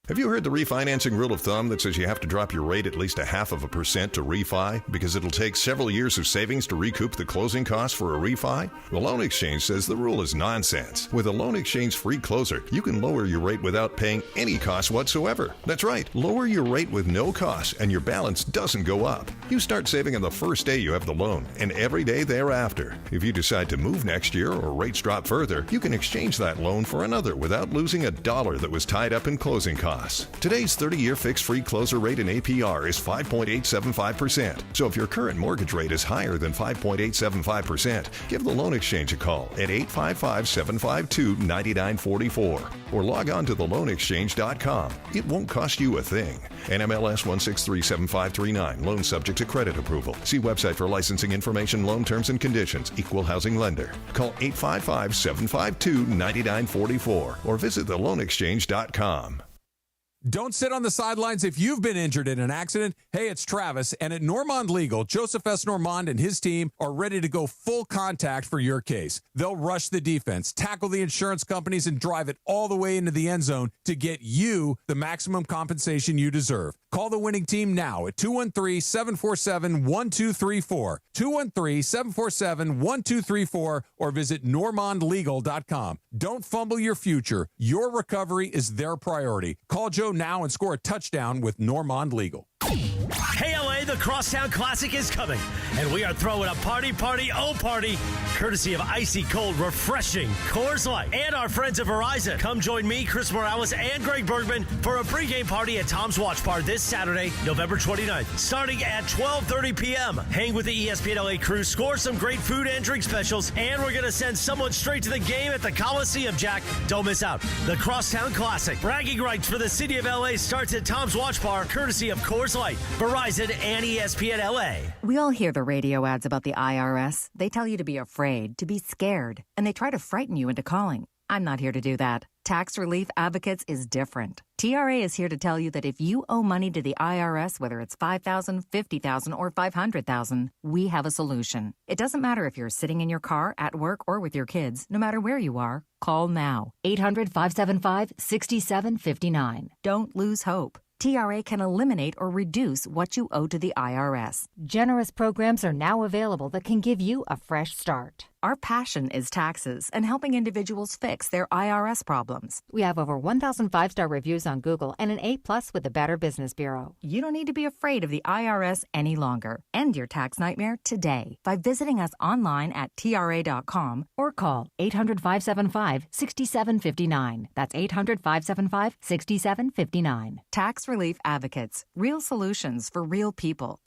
Have you heard the refinancing rule of thumb that says you have to drop your rate at least 0.5% to refi because it'll take several years of savings to recoup the closing costs for a refi? The Loan Exchange says the rule is nonsense. With a Loan Exchange free closer, you can lower your rate without paying any cost whatsoever. That's right, lower your rate with no cost and your balance doesn't go up. You start saving on the first day you have the loan and every day thereafter. If you decide to move next year or rates drop further, you can exchange that loan for another without losing $1 that was tied up in closing costs. Today's 30-year fixed-free closer rate in APR is 5.875%. So if your current mortgage rate is higher than 5.875%, give the Loan Exchange a call at 855-752-9944 or log on to theloanexchange.com. It won't cost you a thing. NMLS 1637539. Loan subject to credit approval. See website for licensing information, loan terms and conditions. Equal housing lender. Call 855-752-9944 or visit theloanexchange.com. Don't sit on the sidelines if you've been injured in an accident. Hey, it's Travis, and at Normand Legal, Joseph S. Normand and his team are ready to go full contact for your case. They'll rush the defense, tackle the insurance companies, and drive it all the way into the end zone to get you the maximum compensation you deserve. Call the winning team now at 213-747-1234, 213-747-1234, or visit normandlegal.com. Don't fumble your future. Your recovery is their priority. Call Joe now and score a touchdown with Normand Legal. Hey, LA, the Crosstown Classic is coming, and we are throwing a party, courtesy of icy cold, refreshing Coors Light and our friends at Verizon. Come join me, Chris Morales, and Greg Bergman for a pregame party at Tom's Watch Bar this Saturday, November 29th, starting at 12:30 p.m. Hang with the ESPN LA crew, score some great food and drink specials, and we're going to send someone straight to the game at the Coliseum, Jack. Don't miss out. The Crosstown Classic. Bragging rights for the city of LA starts at Tom's Watch Bar, courtesy of Coors Light, Verizon, and ESPN LA. We all hear the radio ads about the IRS. They tell you to be afraid, to be scared, and they try to frighten you into calling. I'm not here to do that. Tax Relief Advocates is different. TRA is here to tell you that if you owe money to the IRS, whether it's $5,000, $50,000, or $500,000, we have a solution. It doesn't matter if you're sitting in your car, at work, or with your kids. No matter where you are, call now. 800-575-6759. Don't lose hope. TRA can eliminate or reduce what you owe to the IRS. Generous programs are now available that can give you a fresh start. Our passion is taxes and helping individuals fix their IRS problems. We have over 1,000 5-star reviews on Google and an A+ with the Better Business Bureau. You don't need to be afraid of the IRS any longer. End your tax nightmare today by visiting us online at TRA.com or call 800-575-6759. That's 800-575-6759. Tax Relief Advocates. Real solutions for real people.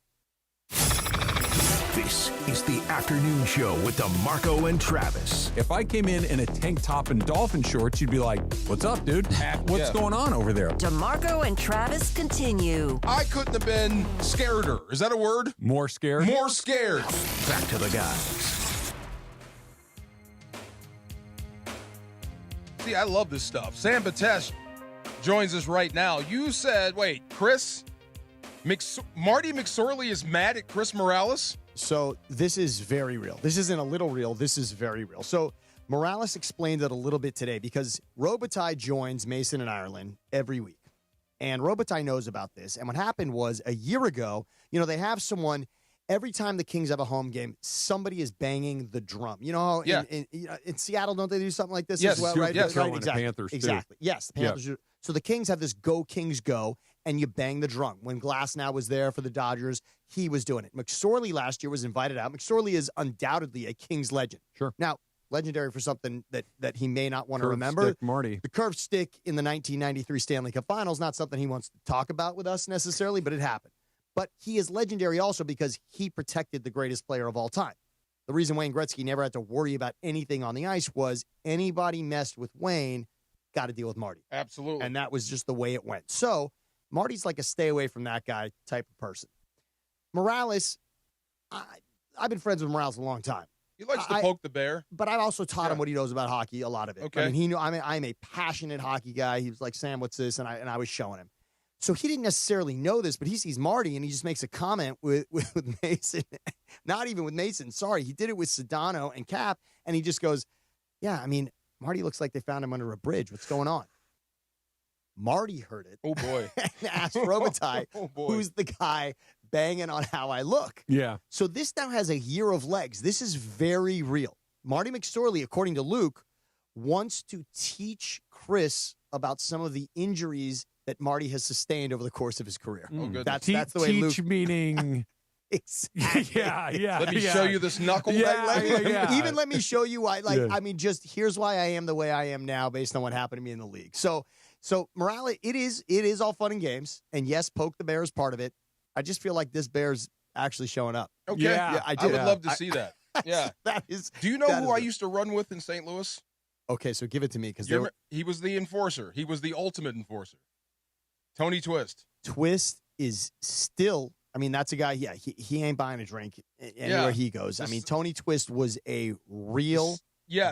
This is the afternoon show with DeMarco and Travis. If I came in a tank top and dolphin shorts, you'd be like, what's up, dude? What's going on over there? DeMarco and Travis continue. I couldn't have been scareder. Is that a word? More scared? More scared. Back to the guys. See, I love this stuff. Sam Batesh joins us right now. You said, wait, Marty McSorley is mad at Chris Morales? So this is very real. This isn't a little real. This is very real. So Morales explained it a little bit today because Robitaille joins Mason and Ireland every week. And Robitaille knows about this. And what happened was a year ago, they have someone, every time the Kings have a home game, somebody is banging the drum. In Seattle, don't they do something like this as well, right? Yes, right, exactly. Panthers, exactly. Too. Yes, the Panthers do. So the Kings have this Go Kings Go, and you bang the drum. When Glasnow was there for the Dodgers, he was doing it. McSorley last year was invited out. McSorley is undoubtedly a Kings legend. Sure. Now, legendary for something that he may not want to remember. Stick, Marty. The curved stick in the 1993 Stanley Cup Finals, not something he wants to talk about with us necessarily, but it happened. But he is legendary also because he protected the greatest player of all time. The reason Wayne Gretzky never had to worry about anything on the ice was anybody messed with Wayne, got to deal with Marty. Absolutely. And that was just the way it went. So Marty's like a stay away from that guy type of person. Morales, I've been friends with Morales a long time. He likes to poke the bear. But I've also taught him what he knows about hockey, a lot of it. Okay. I mean, he knew I'm a passionate hockey guy. He was like, Sam, what's this? And I was showing him. So he didn't necessarily know this, but he sees Marty and he just makes a comment with Mason. Not even with Mason. Sorry. He did it with Sedano and Cap. And he just goes, yeah, I mean, Marty looks like they found him under a bridge. What's going on? Marty heard it. Oh, boy. And asked Robitaille, who's the guy banging on how I look? Yeah. So this now has a year of legs. This is very real. Marty McSorley, according to Luke, wants to teach Chris about some of the injuries that Marty has sustained over the course of his career. Oh, good. That's the way Luke. Teach meaning. Exactly. Yeah. Let me show you this knuckle. Even let me show you why. I mean, just here's why I am the way I am now based on what happened to me in the league. So Morales, it is all fun and games. And yes, poke the bear is part of it. I just feel like this bear's actually showing up. Okay. Yeah, I do. I would love to see that. Yeah. That is. Do you know who I used to run with in St. Louis? Okay, so give it to me because he was the enforcer. He was the ultimate enforcer. Tony Twist. Twist is still. I mean, that's a guy. Yeah, he ain't buying a drink anywhere he goes. I mean, Tony Twist was a real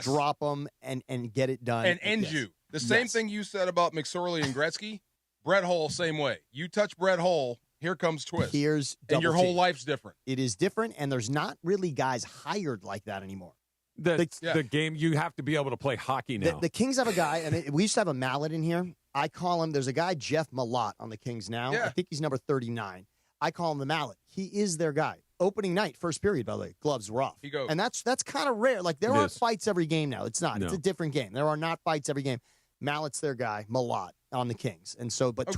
drop him and get it done and end you. The same thing you said about McSorley and Gretzky. Brett Hull, same way. You touch Brett Hull, here comes Twist. And your whole life's different. It is different, and there's not really guys hired like that anymore. The game, you have to be able to play hockey now. The Kings have a guy, and we used to have a mallet in here. I call him, there's a guy, Jeff Malott, on the Kings now. Yeah. I think he's number 39. I call him the mallet. He is their guy. Opening night, first period, by the way, gloves were off. He goes. And that's kind of rare. Like, there aren't fights every game now. It's not. No. It's a different game. There are not fights every game. Mallett's their guy, Malott, on the Kings. And so, but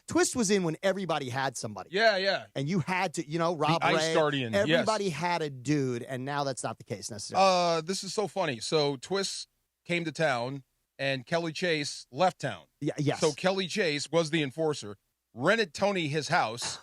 Twist was in when everybody had somebody. Yeah. And you had to, Rob the Ray. Ice Guardian. Everybody had a dude, and now that's not the case necessarily. This is so funny. So Twist came to town, and Kelly Chase left town. Yeah, yes. So Kelly Chase was the enforcer, rented Tony his house.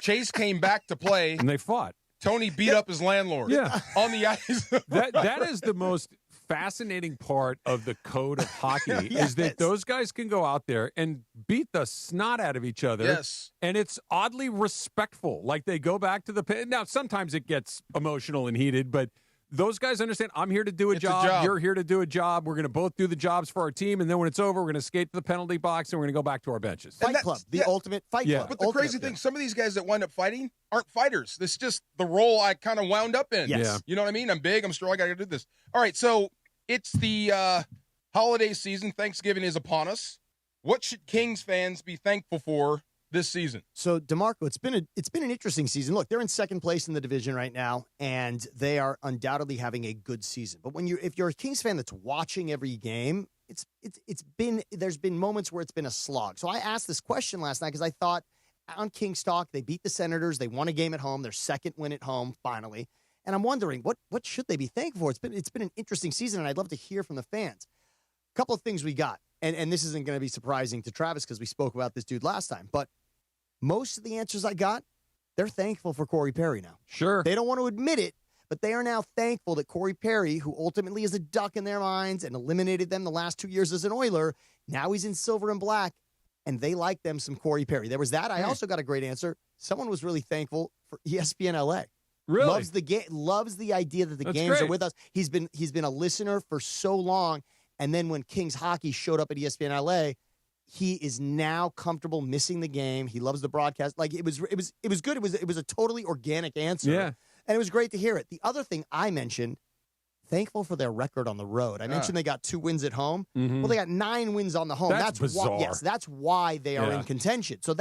Chase came back to play. And they fought. Tony beat up his landlord on the ice. That is the most fascinating part of the code of hockey is that those guys can go out there and beat the snot out of each other. Yes. And it's oddly respectful. Like they go back to the pit. Now, sometimes it gets emotional and heated, but those guys understand I'm here to do a job. You're here to do a job. We're going to both do the jobs for our team. And then when it's over, we're going to skate to the penalty box and we're going to go back to our benches. Fight Club, the ultimate fight club. But the crazy thing, some of these guys that wind up fighting aren't fighters. This is just the role I kind of wound up in. Yes. Yeah. You know what I mean? I'm big. I'm strong. I got to do this. All right. So it's the holiday season. Thanksgiving is upon us. What should Kings fans be thankful for this season? So, DeMarco, it's been an interesting season. Look, they're in second place in the division right now, and they are undoubtedly having a good season. But if you're a Kings fan that's watching every game, there's been moments where it's been a slog. So I asked this question last night because I thought on Kings Talk, they beat the Senators, they won a game at home, their second win at home finally, and I'm wondering what should they be thankful for? It's been an interesting season, and I'd love to hear from the fans. A couple of things we got, and this isn't going to be surprising to Travis because we spoke about this dude last time, but most of the answers I got, they're thankful for Corey Perry now. Sure. They don't want to admit it, but they are now thankful that Corey Perry, who ultimately is a Duck in their minds and eliminated them the last 2 years as an Oiler, now he's in silver and black, and they like them some Corey Perry. There was that. I also got a great answer. Someone was really thankful for ESPN LA. Really? Loves the game. Loves the idea that the That's games great. are with us. He's been a listener for so long, and then when Kings hockey showed up at ESPN LA, he is now comfortable missing the game. He loves the broadcast. Like it was good. It was a totally organic answer. Yeah. And it was great to hear it. The other thing I mentioned, thankful for their record on the road. I mentioned they got 2 wins at home. Mhm. Well, they got 9 wins on the home. That's bizarre. Why, yes, that's why they are Yeah. in contention. So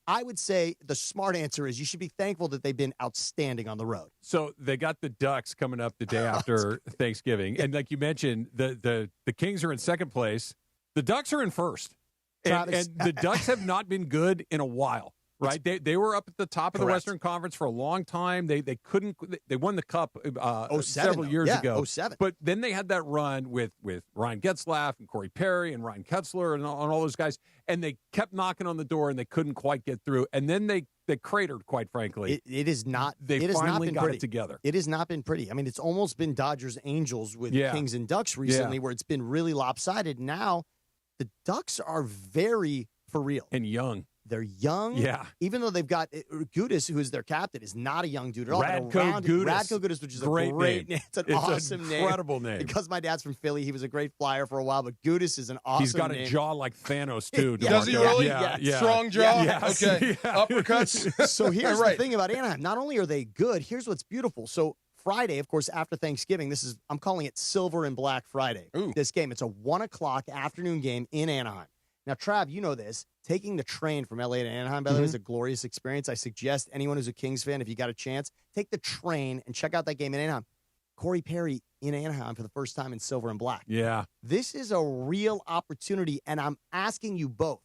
I would say the smart answer is you should be thankful that they've been outstanding on the road. So they got the Ducks coming up the day after Thanksgiving. And like you mentioned, the Kings are in second place. The Ducks are in first. And the Ducks have not been good in a while, right? They were up at the top of the Western Conference for a long time. They couldn't. They won the Cup several years ago. 07. But then they had that run with Ryan Getzlaf and Corey Perry and Ryan Ketzler and all those guys, and they kept knocking on the door and they couldn't quite get through. And then they cratered, quite frankly. It is not. They it has finally not been got pretty. it together. It has not been pretty. I mean, it's almost been Dodgers Angels with Kings and Ducks recently, where it's been really lopsided. Now, the Ducks are very for real and young. They're young. Yeah. Even though they've got Gudas, who is their captain, is not a young dude at all. Radko Gudas, which is a great name. It's an awesome name. Incredible name. Because my dad's from Philly, he was a great flyer for a while, but Gudas is an awesome He's got name. a jaw like Thanos, too. Does he really? Yeah. Strong jaw? Yeah. Okay. Yeah. Uppercuts? So here's Right. the thing about Anaheim. Not only are they good, here's what's beautiful. So Friday, of course, after Thanksgiving, I'm calling it Silver and Black Friday. Ooh. This game, it's a 1:00 afternoon game in Anaheim. Now, Trav, you know this. Taking the train from LA to Anaheim, by the way, is a glorious experience. I suggest anyone who's a Kings fan, if you got a chance, take the train and check out that game in Anaheim. Corey Perry in Anaheim for the first time in silver and black. Yeah. This is a real opportunity, and I'm asking you both.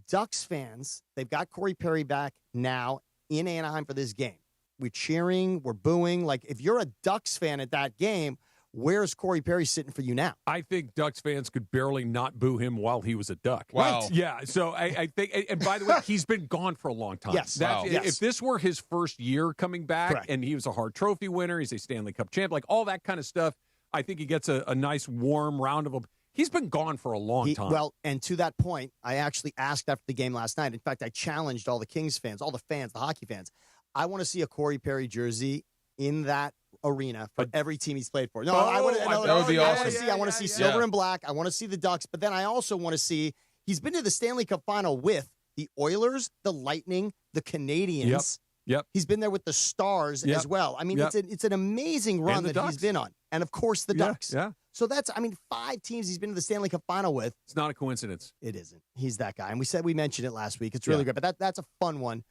Ducks fans, they've got Corey Perry back now in Anaheim for this game. We're cheering, we're booing. Like, if you're a Ducks fan at that game, where's Corey Perry sitting for you now? I think Ducks fans could barely not boo him while he was a Duck. Wow. Right? Yeah. So I think, and by the way, he's been gone for a long time. Yes. If this were his first year coming back, Correct. and he was a Hart Trophy winner, he's a Stanley Cup champ, like all that kind of stuff, I think he gets a nice warm round of applause. He's been gone for a long time. Well, and to that point, I actually asked after the game last night. In fact, I challenged all the Kings fans, all the fans, the hockey fans. I want to see a Corey Perry jersey in that arena for every team he's played for. No, I want to. that would be awesome. I want to see silver and black. I want to see the Ducks, but then I also want to see. He's been to the Stanley Cup final with the Oilers, the Lightning, the Canadiens. Yep. He's been there with the Stars as well. I mean, it's an amazing run that he's been on, and of course the Ducks. Yeah. So that's 5 teams he's been to the Stanley Cup final with. It's not a coincidence. It isn't. He's that guy, and we mentioned it last week. It's really good, but that's a fun one.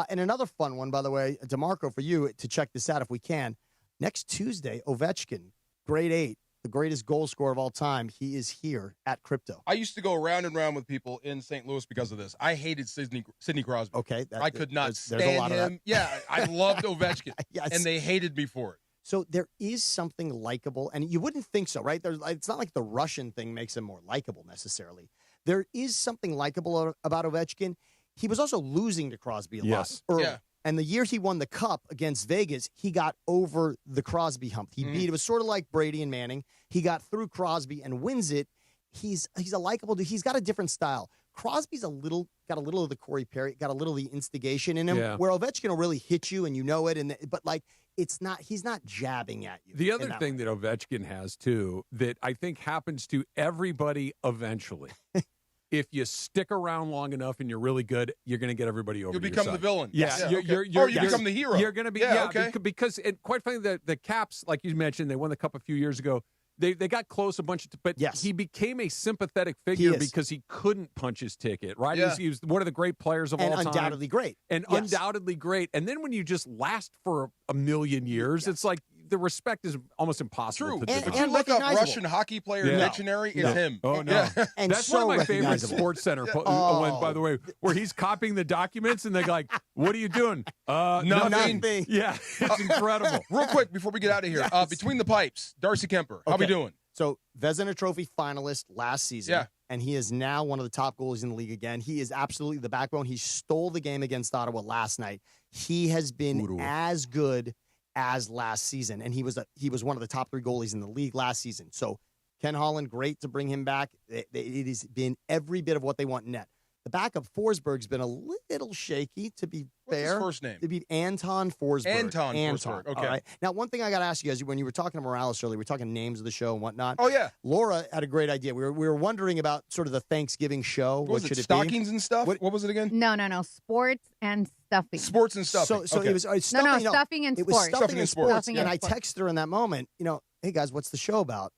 And another fun one, by the way, DeMarco, for you to check this out if we can. Next Tuesday, Ovechkin, grade 8, the greatest goal scorer of all time. He is here at Crypto. I used to go round and round with people in St. Louis because of this. I hated Sidney Crosby. Okay. I could not there's stand a lot of him. that. Yeah, I loved Ovechkin, Yes. and they hated me for it. So there is something likable, and you wouldn't think so, right? It's not like the Russian thing makes him more likable necessarily. There is something likable about Ovechkin. He was also losing to Crosby a lot early. Yeah. And the year he won the Cup against Vegas, he got over the Crosby hump. He beat. It was sort of like Brady and Manning. He got through Crosby and wins it. He's a likable dude. He's got a different style. Crosby's got a little of the Corey Perry, got a little of the instigation in him, where Ovechkin will really hit you and you know it. But like, he's not jabbing at you. The other thing that Ovechkin has too, that I think happens to everybody eventually. If you stick around long enough and you're really good, you're going to get everybody over. You'll become the villain. Yeah, you become the hero. You're going to be because quite frankly, the Caps, like you mentioned, they won the Cup a few years ago. They got close a bunch of, but he became a sympathetic figure because he couldn't punch his ticket. Right, Yeah. he was one of the great players of all time, undoubtedly great, undoubtedly great. And then when you just last for a million years, it's like the respect is almost impossible. True, to but you look up Russian hockey player dictionary, it's him. Oh no, Yeah. And that's so one of my favorite recognizable. Sports Center one, by the way, where he's copying the documents and they're like, "What are you doing?" Nothing. Yeah, it's incredible. Real quick before we get out of here, between the pipes, Darcy Kemper, how we doing? So Vezina Trophy finalist last season. Yeah. And he is now one of the top goalies in the league again. He is absolutely the backbone. He stole the game against Ottawa last night. He has been as good as last season, and he was one of the top 3 goalies in the league last season. So Ken Holland, great to bring him back. It has been every bit of what they want net. The backup Forsberg's been a little shaky, to be fair. What's his first name? To be Anton Forsberg. Anton Forsberg. Okay. All right. Now, one thing I got to ask you guys, when you were talking to Morales earlier, we were talking names of the show and whatnot. Oh, yeah. Laura had a great idea. We were wondering about sort of the Thanksgiving show. What should it stockings be? and stuff? What was it again? No. Sports and stuffing. Sports and stuffing. So okay. it was stuffing. No, stuffing and it was sports. stuffing and sports. Stuffing And and I sports. texted her in that moment, hey, guys, what's the show about?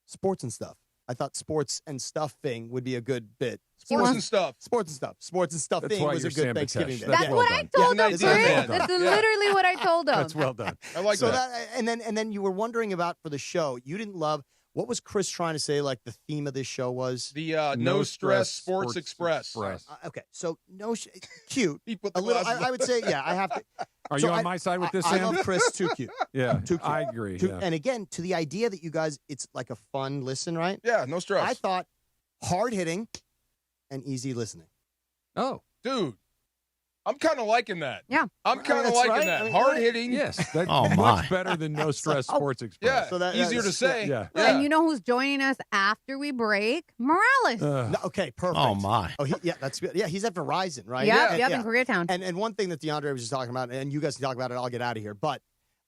Sports and stuff. I thought sports and stuffing would be a good bit. Sports and stuff. Sports and stuff. Sports and stuffing was a good Thanksgiving day. That's what I told him, Chris. That's literally what I told him. That's well done. I like that. And then you were wondering about for the show. You didn't love. What was Chris trying to say? Like the theme of this show was the No Stress Sports Express. Okay, so cute. He put a little. I would say, yeah. I have to. Are you on my side with this, I Sam? love Chris. Too cute. Yeah, Too cute. I agree. Too- yeah. And again, to the idea that you guys, it's like a fun listen, right? Yeah, no stress. I thought hard hitting and easy listening. Oh, dude. I'm kind of liking that. Yeah. I'm kind of That's liking right. that. I mean, Hard right. hitting. Yes, that's Oh, much my. better than No Stress Sports Express. Yeah. So Easier to say. Yeah. And you know who's joining us after we break? Morales. No, okay, perfect. Oh, my. Oh, that's good. Yeah, he's at Verizon, right? Yep, And- yep, in Koreatown. And one thing that DeAndre was just talking about, and you guys can talk about it, I'll get out of here. But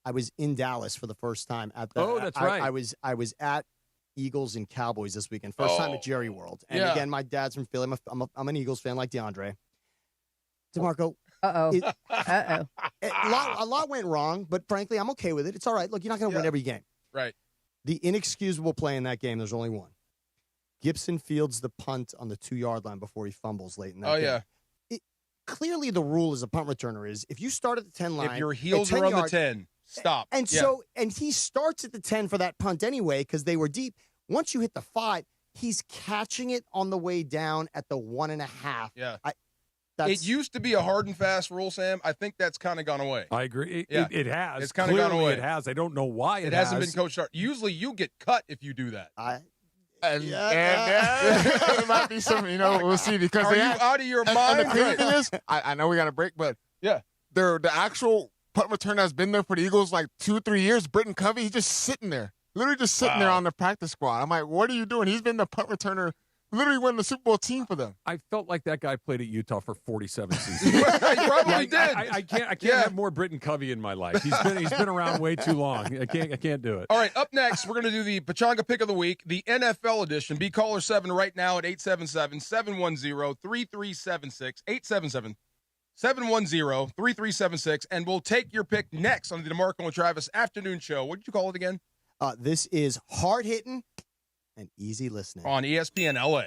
I was in Dallas for the first time at the. Oh, that's right. I was at Eagles and Cowboys this weekend. First time at Jerry World. And Yeah. again, my dad's from Philly. I'm an Eagles fan like DeAndre. DeMarco. Uh-oh. A lot went wrong, but frankly, I'm okay with it. It's all right. Look, you're not going to win every game. Right. The inexcusable play in that game, there's only one. Gibson fields the punt on the 2-yard line before he fumbles late in that game. Yeah. Clearly, the rule as a punt returner is if you start at the 10 line, If your heels are on the 10, stop. And and he starts at the 10 for that punt anyway because they were deep. Once you hit the 5, he's catching it on the way down at the 1.5. Yeah. That's, It used to be a hard and fast rule, Sam. I think that's kind of gone away. I agree. Yeah. It has. It's kind of gone Clearly away. It has. I don't know why It hasn't been coached hard. Usually you get cut if you do that. It might be something, we'll see because Are you out of your mind? And the crazy Right. thing is, I know we got a break, but yeah, the actual punt return has been there for the Eagles like 2-3 years. Britton Covey, he's just sitting there, literally just sitting there on the practice squad. I'm like, what are you doing? He's been the punt returner, literally won the Super Bowl team for them. I felt like that guy played at Utah for 47 seasons. He probably did. I can't have more Britton Covey in my life. He's been around way too long. I can't do it. All right, up next, we're going to do the Pachanga Pick of the Week, the NFL edition. Be caller 7 right now at 877-710-3376. 877-710-3376. And we'll take your pick next on the DeMarco and Travis afternoon show. What did you call it again? This is hard hitting and easy listening on ESPN LA.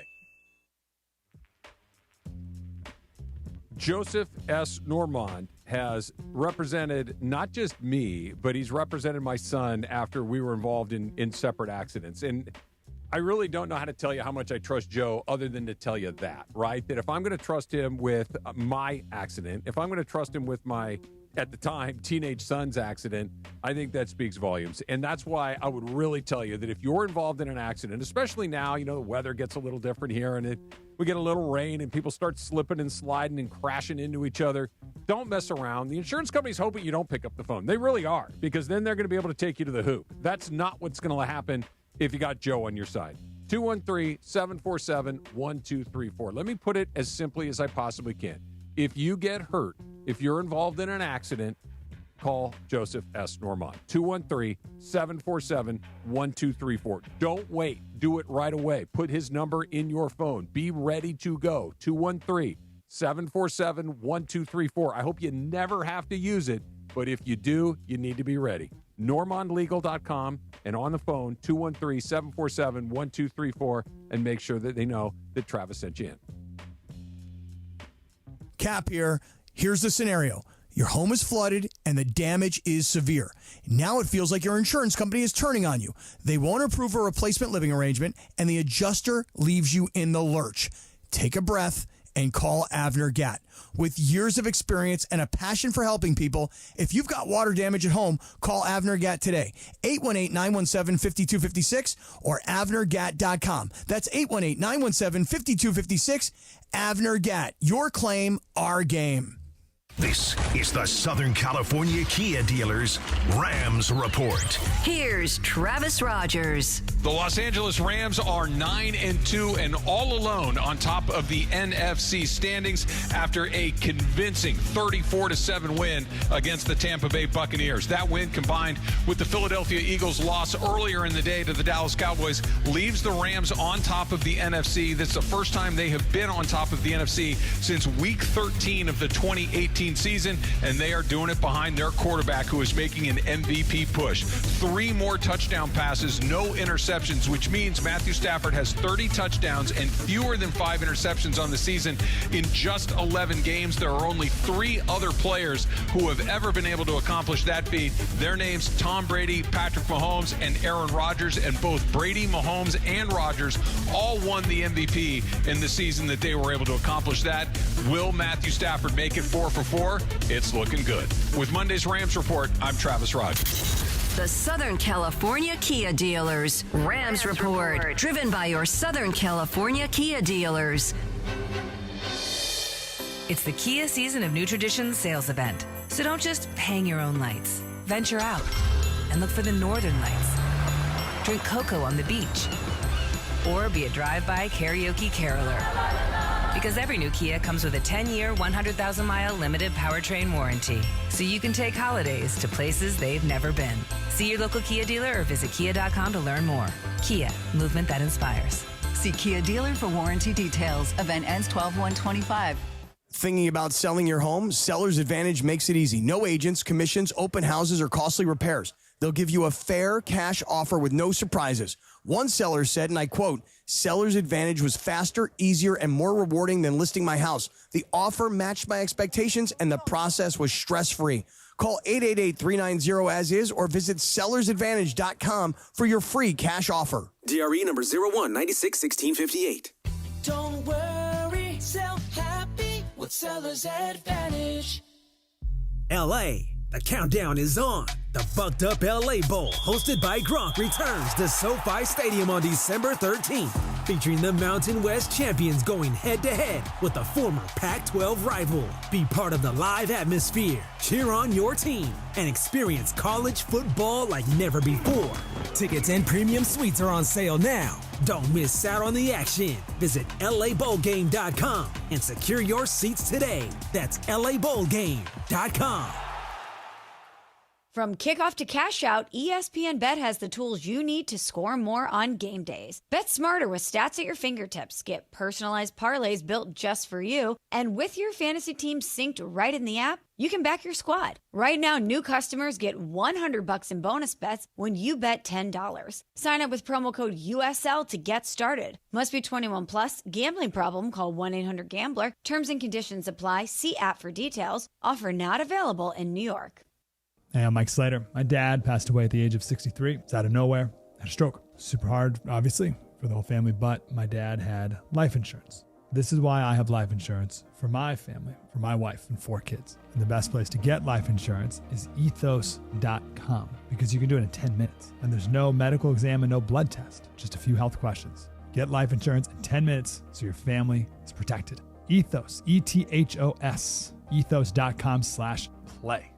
Joseph S. Normand has represented not just me, but he's represented my son after we were involved in separate accidents. And I really don't know how to tell you how much I trust Joe other than to tell you that, right? That if I'm going to trust him with my accident, if I'm going to trust him with my, at the time, teenage son's accident, I think that speaks volumes. And that's why I would really tell you that if you're involved in an accident, especially now, the weather gets a little different here and we get a little rain and people start slipping and sliding and crashing into each other, don't mess around. The insurance company's hoping you don't pick up the phone. They really are, because then they're going to be able to take you to the hoop. That's not what's going to happen if you got Joe on your side. 213-747-1234. Let me put it as simply as I possibly can. If you get hurt, if you're involved in an accident, call Joseph S. Normand. 213-747-1234. Don't wait. Do it right away. Put his number in your phone. Be ready to go. 213-747-1234. I hope you never have to use it, but if you do, you need to be ready. NormandLegal.com and on the phone, 213-747-1234, and make sure that they know that Travis sent you in. Cap here. Here's the scenario. Your home is flooded and the damage is severe. Now it feels like your insurance company is turning on you. They won't approve a replacement living arrangement and the adjuster leaves you in the lurch. Take a breath and call Avner Gatt. With years of experience and a passion for helping people, if you've got water damage at home, call Avner Gatt today. 818-917-5256 or avnergatt.com. That's 818-917-5256. Avner Gatt. Your claim, our game. This is the Southern California Kia Dealers Rams Report. Here's Travis Rogers. The Los Angeles Rams are 9-2 and all alone on top of the NFC standings after a convincing 34-7 win against the Tampa Bay Buccaneers. That win, combined with the Philadelphia Eagles' loss earlier in the day to the Dallas Cowboys, leaves the Rams on top of the NFC. That's the first time they have been on top of the NFC since Week 13 of the 2018 season, and they are doing it behind their quarterback, who is making an MVP push. 3 more touchdown passes, no interceptions, which means Matthew Stafford has 30 touchdowns and fewer than 5 interceptions on the season in just 11 games. There are only 3 other players who have ever been able to accomplish that feat. Their names, Tom Brady, Patrick Mahomes, and Aaron Rodgers, and both Brady, Mahomes, and Rodgers all won the MVP in the season that they were able to accomplish that. Will Matthew Stafford make it 4 for 4? It's looking good. With Monday's Rams Report, I'm Travis Rogers. The Southern California Kia Dealers Rams Report, driven by your Southern California Kia dealers. It's the Kia Season of New Traditions sales event. So don't just hang your own lights. Venture out and look for the northern lights. Drink cocoa on the beach. Or be a drive-by karaoke caroler. Because every new Kia comes with a 10-year, 100,000-mile limited powertrain warranty. So you can take holidays to places they've never been. See your local Kia dealer or visit kia.com to learn more. Kia, movement that inspires. See Kia dealer for warranty details. Event ends 12/1/25. Thinking about selling your home? Seller's Advantage makes it easy. No agents, commissions, open houses, or costly repairs. They'll give you a fair cash offer with no surprises. One seller said, and I quote, "Seller's Advantage was faster, easier, and more rewarding than listing my house. The offer matched my expectations, and the process was stress-free." Call 888-390-AS-IS or visit sellersadvantage.com for your free cash offer. DRE number 01961658. Don't worry, sell happy with Seller's Advantage. LA, the countdown is on. The Bucked Up LA Bowl, hosted by Gronk, returns to SoFi Stadium on December 13th, featuring the Mountain West champions going head-to-head with the former Pac-12 rival. Be part of the live atmosphere, cheer on your team, and experience college football like never before. Tickets and premium suites are on sale now. Don't miss out on the action. Visit LABowlGame.com and secure your seats today. That's LABowlGame.com. From kickoff to cash out, ESPN Bet has the tools you need to score more on game days. Bet smarter with stats at your fingertips. Get personalized parlays built just for you. And with your fantasy team synced right in the app, you can back your squad. Right now, new customers get $100 in bonus bets when you bet $10. Sign up with promo code USL to get started. Must be 21 plus. Gambling problem? Call 1-800-GAMBLER. Terms and conditions apply. See app for details. Offer not available in New York. Hey, I'm Mike Slater. My dad passed away at the age of 63. It's out of nowhere. Had a stroke. Super hard, obviously, for the whole family, but my dad had life insurance. This is why I have life insurance for my family, for my wife and 4 kids. And the best place to get life insurance is ethos.com, because you can do it in 10 minutes. And there's no medical exam and no blood test, just a few health questions. Get life insurance in 10 minutes so your family is protected. Ethos, ETHOS, ethos.com/play.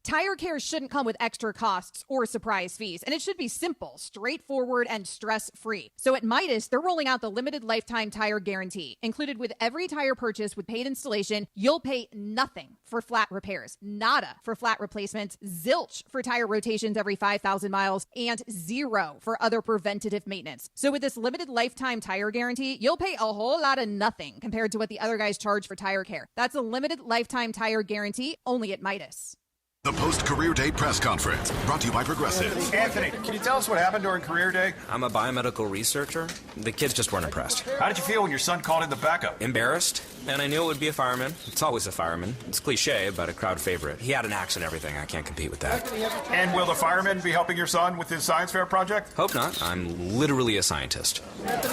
Tire care shouldn't come with extra costs or surprise fees, and it should be simple, straightforward, and stress-free. So at Midas, they're rolling out the limited lifetime tire guarantee. Included with every tire purchase with paid installation, you'll pay nothing for flat repairs, nada for flat replacements, zilch for tire rotations every 5,000 miles, and 0 for other preventative maintenance. So with this limited lifetime tire guarantee, you'll pay a whole lot of nothing compared to what the other guys charge for tire care. That's a limited lifetime tire guarantee only at Midas. The post-career day press conference brought to you by Progressive. Anthony, can you tell us what happened during career day? I'm a biomedical researcher. The kids just weren't impressed. How did you feel when your son called in the backup? Embarrassed, and I knew it would be a fireman. It's always a fireman. It's cliche, but a crowd favorite. He had an axe and everything. I can't compete with that. And will the fireman be helping your son with his science fair project? Hope not. I'm literally a scientist.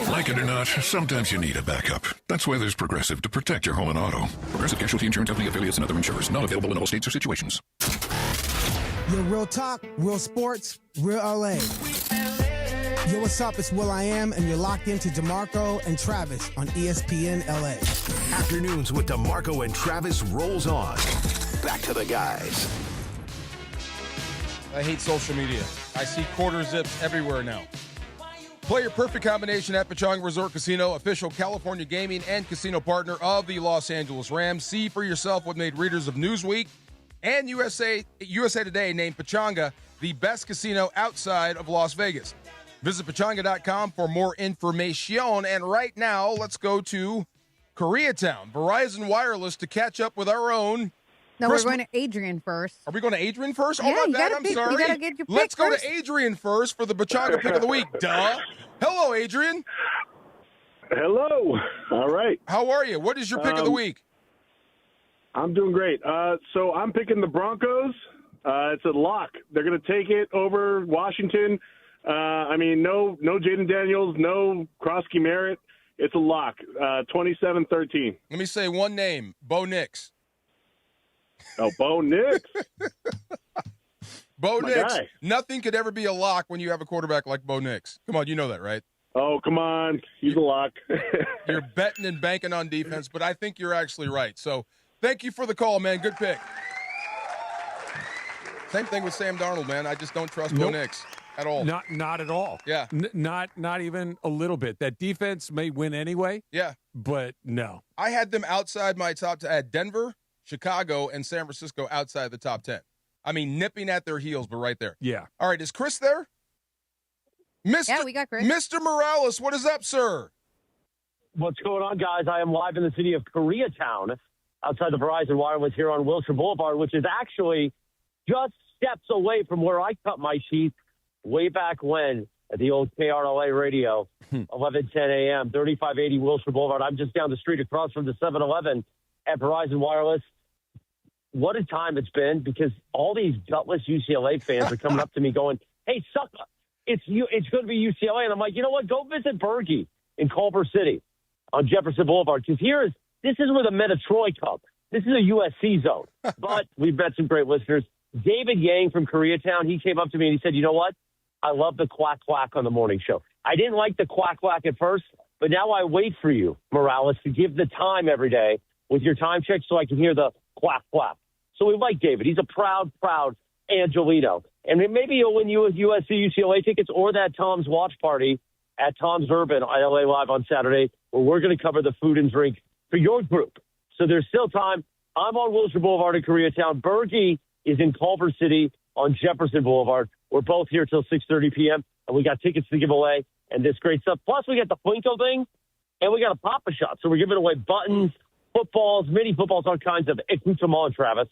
Like it or not, sometimes you need a backup. That's why there's Progressive to protect your home and auto. Progressive Casualty Insurance Company affiliates and other insurers. Not available in all states or situations. Yo, real talk, real sports, real LA. Yo, what's up? It's Will I Am, and you're locked into DeMarco and Travis on ESPN LA. Afternoons with DeMarco and Travis rolls on. Back to the guys. I hate social media. I see quarter zips everywhere now. Play your perfect combination at Pechanga Resort Casino, official California gaming and casino partner of the Los Angeles Rams. See for yourself what made readers of Newsweek and USA Today named Pechanga the best casino outside of Las Vegas. Visit Pechanga.com for more information. And right now, let's go to Koreatown, Verizon Wireless, to catch up with our own. No, we're going to Adrian first. Are we going to Adrian first? Yeah, Oh, my bad. I'm sorry. You gotta get your Let's pick go first. to Adrian first for the Pechanga pick of the week. Duh. Hello, Adrian. Hello. All right. How are you? What is your pick of the week? I'm doing great. So I'm picking the Broncos. It's a lock. They're going to take it over Washington. No Jaden Daniels, no Krosky Merritt. It's a lock. 27-13. Let me say one name, Bo Nix. Oh, Bo Nix. Bo My Nix. guy. Nothing could ever be a lock when you have a quarterback like Bo Nix. Come on, you know that, right? Oh, come on. He's a lock. You're betting and banking on defense, but I think you're actually right. So thank you for the call, man. Good pick. Same thing with Sam Darnold, man. I just don't trust Bo Nix at all. Not at all. Yeah. Not even a little bit. That defense may win anyway. Yeah. But no. I had them outside my top 10. I had Denver, Chicago, and San Francisco outside the top 10. I mean, nipping at their heels, but right there. Yeah. All right, is Chris there? Yeah, we got Chris. Mr. Morales, what is up, sir? What's going on, guys? I am live in the city of Koreatown outside the Verizon Wireless here on Wilshire Boulevard, which is actually just steps away from where I cut my teeth way back when at the old KRLA radio, 11:10 a.m., 3580 Wilshire Boulevard. I'm just down the street across from the 7-Eleven at Verizon Wireless. What a time it's been, because all these gutless UCLA fans are coming up to me going, hey, sucker, it's going to be UCLA. And I'm like, you know what? Go visit Berkey in Culver City on Jefferson Boulevard, because this is where the Metatroy come. This is a USC zone. But we've met some great listeners. David Yang from Koreatown, he came up to me and he said, you know what? I love the quack quack on the morning show. I didn't like the quack quack at first, but now I wait for you, Morales, to give the time every day with your time check so I can hear the quack quack. So we like David. He's a proud Angelino. And maybe he'll win you with USC UCLA tickets or that Tom's watch party at Tom's Urban on LA Live on Saturday, where we're going to cover the food and drink for your group. So there's still time. I'm on Wilshire Boulevard in Koreatown. Berkey is in Culver City on Jefferson Boulevard. We're both here till 6:30 p.m., and we got tickets to give away and this great stuff. Plus, we got the Plinko thing, and we got a Papa Shot. So we're giving away buttons, footballs, mini footballs, all kinds of accoutrements, Travis.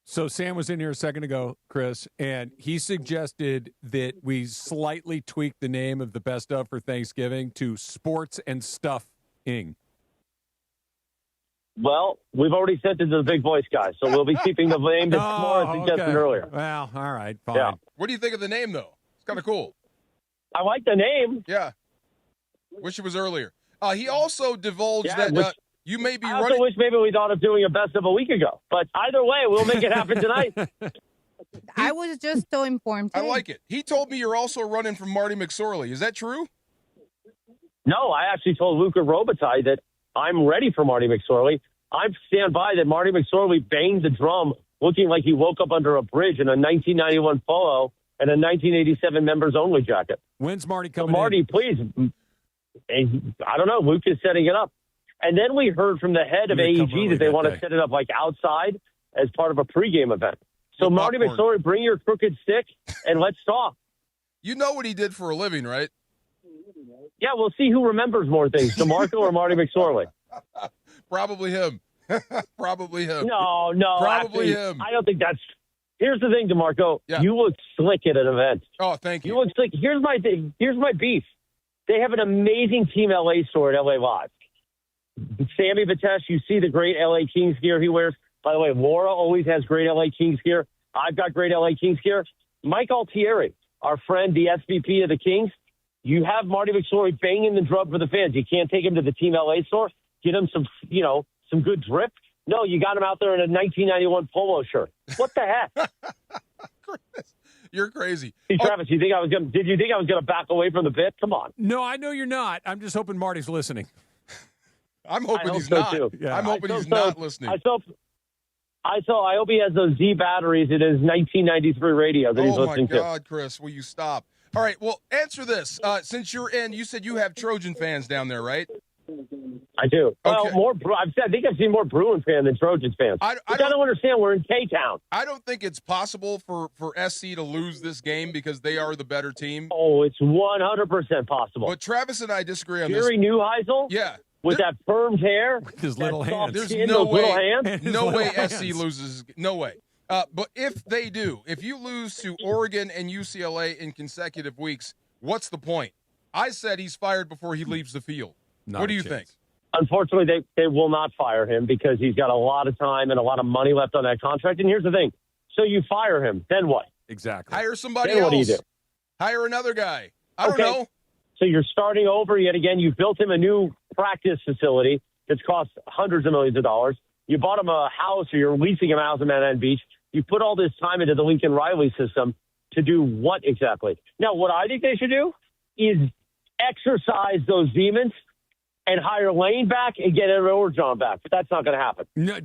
So Sam was in here a second ago, Chris, and he suggested that we slightly tweak the name of the best of for Thanksgiving to Sports and Stuffing. Well, we've already sent it to the big voice guy, so we'll be keeping the name that Morris suggested earlier. Well, all right, fine. Yeah. What do you think of the name, though? It's kind of cool. I like the name. Yeah. Wish it was earlier. He also divulged that you may be I also running. wish maybe we thought of doing a best of a week ago. But either way, we'll make it happen tonight. I was just so informed. I like it. He told me you're also running from Marty McSorley. Is that true? No, I actually told Luca Robitaille that I'm ready for Marty McSorley. I stand by that Marty McSorley banged the drum looking like he woke up under a bridge in a 1991 polo and a 1987 members-only jacket. When's Marty coming Marty, in? please. I don't know. Luke is setting it up. And then we heard from the head of AEG that they want to set it up like outside as part of a pregame event. So With Marty popcorn. McSorley, bring your crooked stick and let's talk. You know what he did for a living, right? Yeah, we'll see who remembers more things, DeMarco or Marty McSorley. Probably him. Probably him. No, Probably actually, him. I don't think that's Here's the thing, DeMarco. Yeah. You look slick at an event. Oh, thank you. You look slick. Here's my thing. Here's my beef. They have an amazing Team LA store at LA Live. Sammy Vitesh, you see the great LA Kings gear he wears. By the way, Laura always has great LA Kings gear. I've got great LA Kings gear. Mike Altieri, our friend, the SVP of the Kings, you have Marty McSorley banging the drum for the fans. You can't take him to the Team LA store, get him some good drip. No, you got him out there in a 1991 polo shirt. What the heck? You're crazy. Hey, Travis, did you think I was going to back away from the bit? Come on. No, I know you're not. I'm just hoping Marty's listening. I'm hoping he's so not. Too. Yeah. I'm hoping he's not listening. I hope he has those Z batteries in his 1993 radio that he's listening to. Oh, my God, Chris, will you stop? All right, well, answer this. Since you're in, you said you have Trojan fans down there, right? I do. Okay. Well, I think I've seen more Bruin fans than Trojans fans. I don't understand. We're in K-Town. I don't think it's possible for SC to lose this game because they are the better team. Oh, it's 100% possible. But Travis and I disagree on this. Jerry Neuheisel? Yeah. With that permed hair? With his little hands. There's skin, no little way. hands? No way hands. SC loses. No way. But if they do, if you lose to Oregon and UCLA in consecutive weeks, what's the point? I said he's fired before he leaves the field. What do you think? Unfortunately, they will not fire him because he's got a lot of time and a lot of money left on that contract. And here's the thing. So you fire him, then what? Exactly. Hire somebody then else. What do you do? Hire another guy. I don't know. So you're starting over yet again. You built him a new practice facility that's cost hundreds of millions of dollars. You bought him a house, or you're leasing him a house in Manhattan Beach. You put all this time into the Lincoln Riley system to do what exactly? Now, what I think they should do is exercise those demons and hire Lane back and get Ed Orgeron back. But that's not going to happen. No.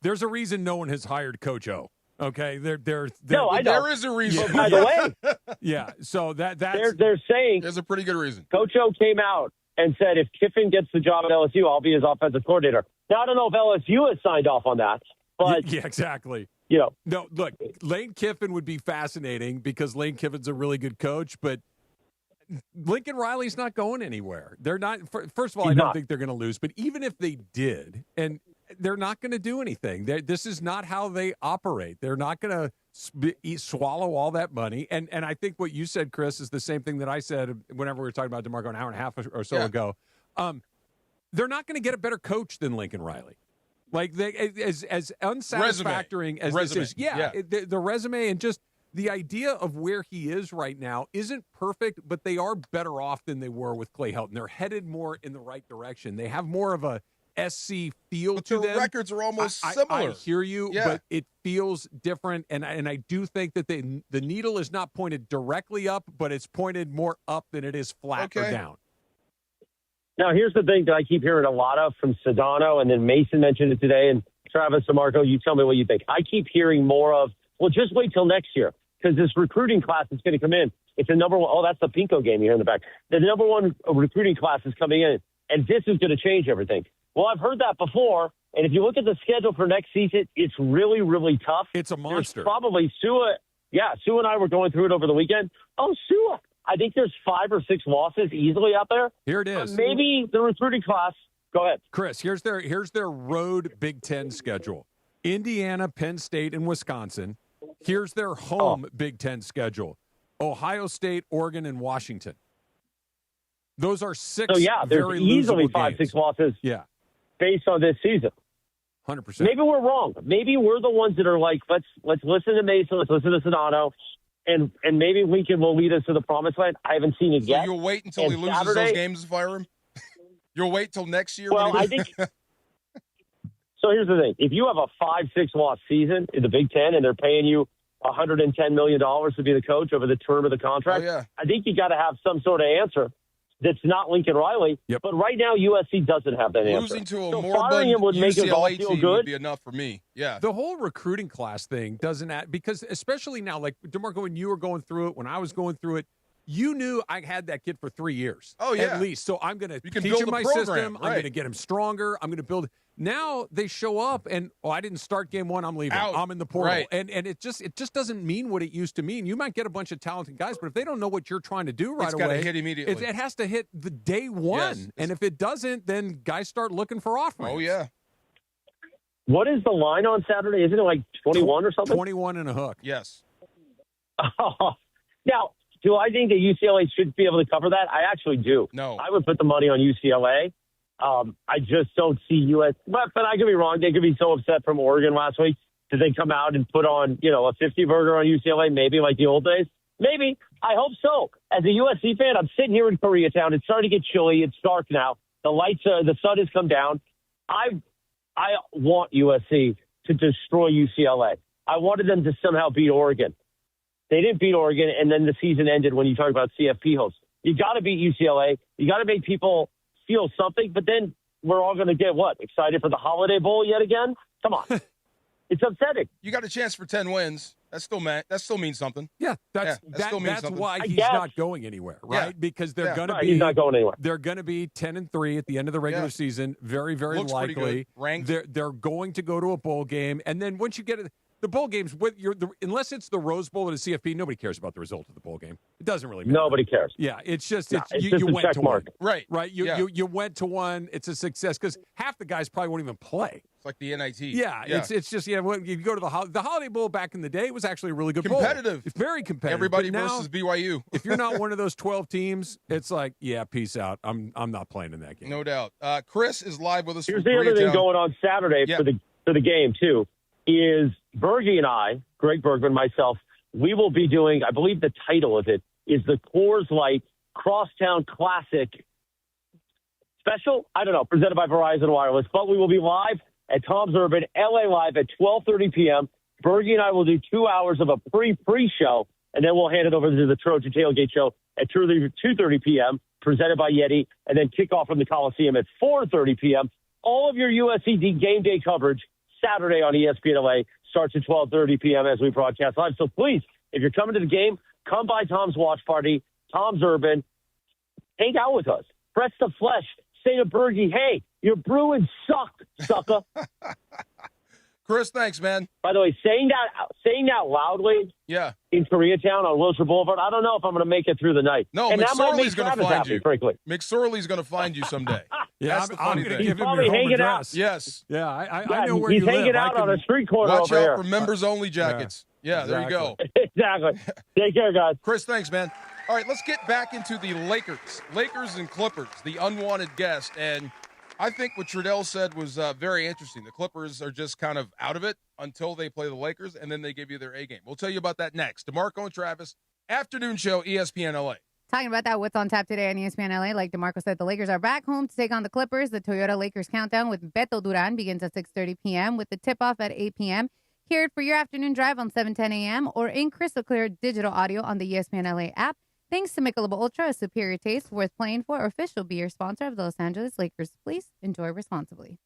There's a reason no one has hired Coach O. Okay, there is a reason. But by the way, yeah. So that's they're saying there's a pretty good reason. Coach O came out and said, if Kiffin gets the job at LSU, I'll be his offensive coordinator. Now I don't know if LSU has signed off on that, but yeah, exactly. No, look, Lane Kiffin would be fascinating because Lane Kiffin's a really good coach, but Lincoln Riley's not going anywhere. They're not. First of all, I don't think they're going to lose. But even if they did, and they're not going to do anything. This is not how they operate. They're not going to swallow all that money. And I think what you said, Chris, is the same thing that I said whenever we were talking about DeMarco an hour and a half or so ago. They're not going to get a better coach than Lincoln Riley. Like as unsatisfactory as this is, the resume and just the idea of where he is right now isn't perfect, but they are better off than they were with Clay Helton. They're headed more in the right direction. They have more of a SC feel to them. The records are almost similar. I hear you, but it feels different, and I do think that the needle is not pointed directly up, but it's pointed more up than it is flat or down. Now, here's the thing that I keep hearing a lot of from Sedano, and then Mason mentioned it today, and Travis and Marco, you tell me what you think. I keep hearing more of, well, just wait till next year, because this recruiting class is going to come in. It's a number one. Oh, that's the Pinko game you hear in the back. The number one recruiting class is coming in, and this is going to change everything. Well, I've heard that before, and if you look at the schedule for next season, it's really, really tough. It's a monster. There's probably Sua. Yeah, Sua and I were going through it over the weekend. Oh, Sua. I think there's 5 or 6 losses easily out there. Here it is. Maybe the recruiting class. Go ahead, Chris. Here's their road Big Ten schedule: Indiana, Penn State, and Wisconsin. Here's their home Big Ten schedule: Ohio State, Oregon, and Washington. Those are 6. So yeah, there's very easily losable 5, games. 6 losses. Yeah, based on this season. 100%. Maybe we're wrong. Maybe we're the ones that are like, let's listen to Mason, let's listen to Sedano. And maybe Lincoln will lead us to the promised land. I haven't seen it yet. So you'll wait until he loses those games to fire him? You'll wait till next year? Well, I think – so here's the thing. If you have a 5-6 loss season in the Big Ten and they're paying you $110 million to be the coach over the term of the contract, I think you got to have some sort of answer that's not Lincoln Riley. Yep. But right now, USC doesn't have that answer. Losing to a so more firing him would make us all UCLA feel team good. would be enough for me. Yeah. The whole recruiting class thing doesn't add, because especially now, like DeMarco, when you were going through it, when I was going through it, you knew I had that kid for 3 years. Oh, yeah. At least. So I'm going to teach build him a my program, system. I'm right. going to get him stronger. I'm going to build. Now they show up and, I didn't start game 1. I'm leaving. Out. I'm in the portal. Right. And it just doesn't mean what it used to mean. You might get a bunch of talented guys, but if they don't know what you're trying to do right It's away. gotta hit immediately. It has to hit the day one. Yes. And if it doesn't, then guys start looking for off ramps. Oh, yeah. What is the line on Saturday? Isn't it like 21 or something? 21 and a hook. Yes. Now, do I think that UCLA should be able to cover that? I actually do. No. I would put the money on UCLA. I just don't see US. But I could be wrong. They could be so upset from Oregon last week. Did they come out and put on, a 50 burger on UCLA, maybe like the old days? Maybe. I hope so. As a USC fan, I'm sitting here in Koreatown. It's starting to get chilly. It's dark now. The sun has come down. I want USC to destroy UCLA. I wanted them to somehow beat Oregon. They didn't beat Oregon, and then the season ended when you talk about CFP hosts. You got to beat UCLA. You got to make people feel something, but then we're all going to get what? Excited for the Holiday Bowl yet again? Come on. It's upsetting. You got a chance for 10 wins. That still means something. Yeah, that's why he's not going anywhere, right? Yeah. Because they're going to be. He's not going anywhere. They're going to be 10-3 at the end of the regular season. Very, very Looks pretty likely. good. Ranked. They're going to go to a bowl game, and then once you get it. The bowl games, unless it's the Rose Bowl or the CFP, nobody cares about the result of the bowl game. It doesn't really matter. Nobody cares. Yeah, it's just you went to one. Right. You went to one. It's a success because half the guys probably won't even play. It's like the NIT. Yeah. It's just when you go to the Holiday Bowl back in the day, it was actually a really good competitive. Bowl. It's very competitive. Everybody now, versus BYU. If you're not one of those 12 teams, it's like, yeah, peace out. I'm not playing in that game. No doubt. Chris is live with us. Here's the other thing going on Saturday for the game too. Is Bergie and I, Greg Bergman, myself, we will be doing, I believe the title of it is the Coors Light Crosstown Classic Special. I don't know, presented by Verizon Wireless. But we will be live at Tom's Urban, LA Live at 12:30 p.m. Bergie and I will do 2 hours of a pre-show, and then we'll hand it over to the Trojan Tailgate Show at 2:30 p.m., presented by Yeti, and then kick off from the Coliseum at 4:30 p.m. All of your USC game day coverage Saturday on ESPN LA starts at 12:30 p.m. as we broadcast live. So please, if you're coming to the game, come by Tom's Watch Party, Tom's Urban, hang out with us. Press the flesh. Say to Bergie, hey, your Bruins suck, sucker. Chris, thanks, man. By the way, saying that loudly in Koreatown on Wilshire Boulevard, I don't know if I'm going to make it through the night. No, and McSorley's going to find you. Frankly. McSorley's going to find you someday. Yeah, I'm going to give him probably your home hanging address. out. Yes. Yeah, I know where he's you live. He's hanging out on a street corner Watch over out for members-only jackets. Yeah, there you go. Exactly. Take care, guys. Chris, thanks, man. All right, let's get back into the Lakers. Lakers and Clippers, the unwanted guest. And I think what Trudell said was very interesting. The Clippers are just kind of out of it until they play the Lakers, and then they give you their A game. We'll tell you about that next. DeMarco and Travis, afternoon show, ESPN LA. Talking about that, what's on tap today on ESPN LA. Like DeMarco said, the Lakers are back home to take on the Clippers. The Toyota Lakers countdown with Beto Duran begins at 6:30 p.m. with the tip-off at 8 p.m. Hear it for your afternoon drive on 7:10 a.m. or in crystal clear digital audio on the ESPN LA app. Thanks to Michelob Ultra, a superior taste worth playing for. Official beer sponsor of the Los Angeles Lakers. Please enjoy responsibly.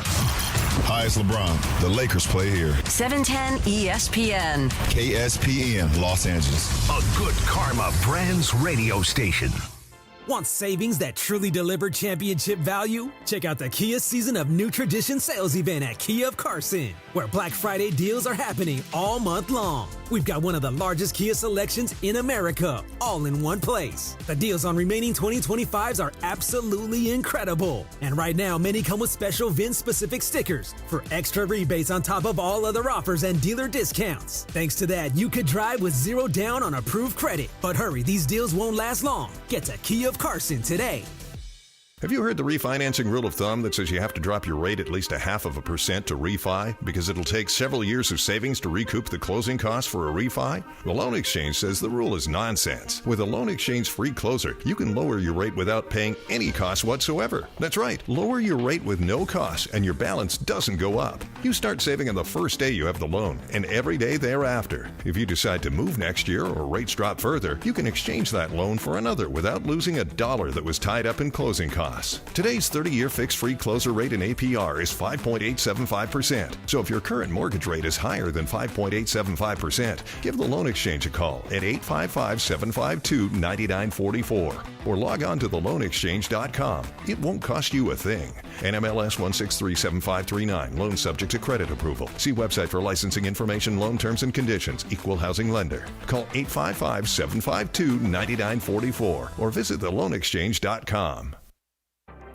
Hi, it's LeBron. The Lakers play here. 710 ESPN. KSPN, Los Angeles. A good karma brands radio station. Want savings that truly deliver championship value? Check out the Kia Season of New Tradition sales event at Kia of Carson, where Black Friday deals are happening all month long. We've got one of the largest Kia selections in America, all in one place. The deals on remaining 2025s are absolutely incredible. And right now, many come with special VIN-specific stickers for extra rebates on top of all other offers and dealer discounts. Thanks to that, you could drive with zero down on approved credit. But hurry, these deals won't last long. Get to Kia of Carson today. Have you heard the refinancing rule of thumb that says you have to drop your rate at least 0.5% to refi because it'll take several years of savings to recoup the closing costs for a refi? The Loan Exchange says the rule is nonsense. With a Loan Exchange free closer, you can lower your rate without paying any cost whatsoever. That's right, lower your rate with no cost and your balance doesn't go up. You start saving on the first day you have the loan and every day thereafter. If you decide to move next year or rates drop further, you can exchange that loan for another without losing a dollar that was tied up in closing costs. Today's 30-year fixed-free closer rate in APR is 5.875%. So if your current mortgage rate is higher than 5.875%, give the Loan Exchange a call at 855-752-9944 or log on to theloanexchange.com. It won't cost you a thing. NMLS 1637539. Loan subject to credit approval. See website for licensing information, loan terms and conditions. Equal housing lender. Call 855-752-9944 or visit theloanexchange.com.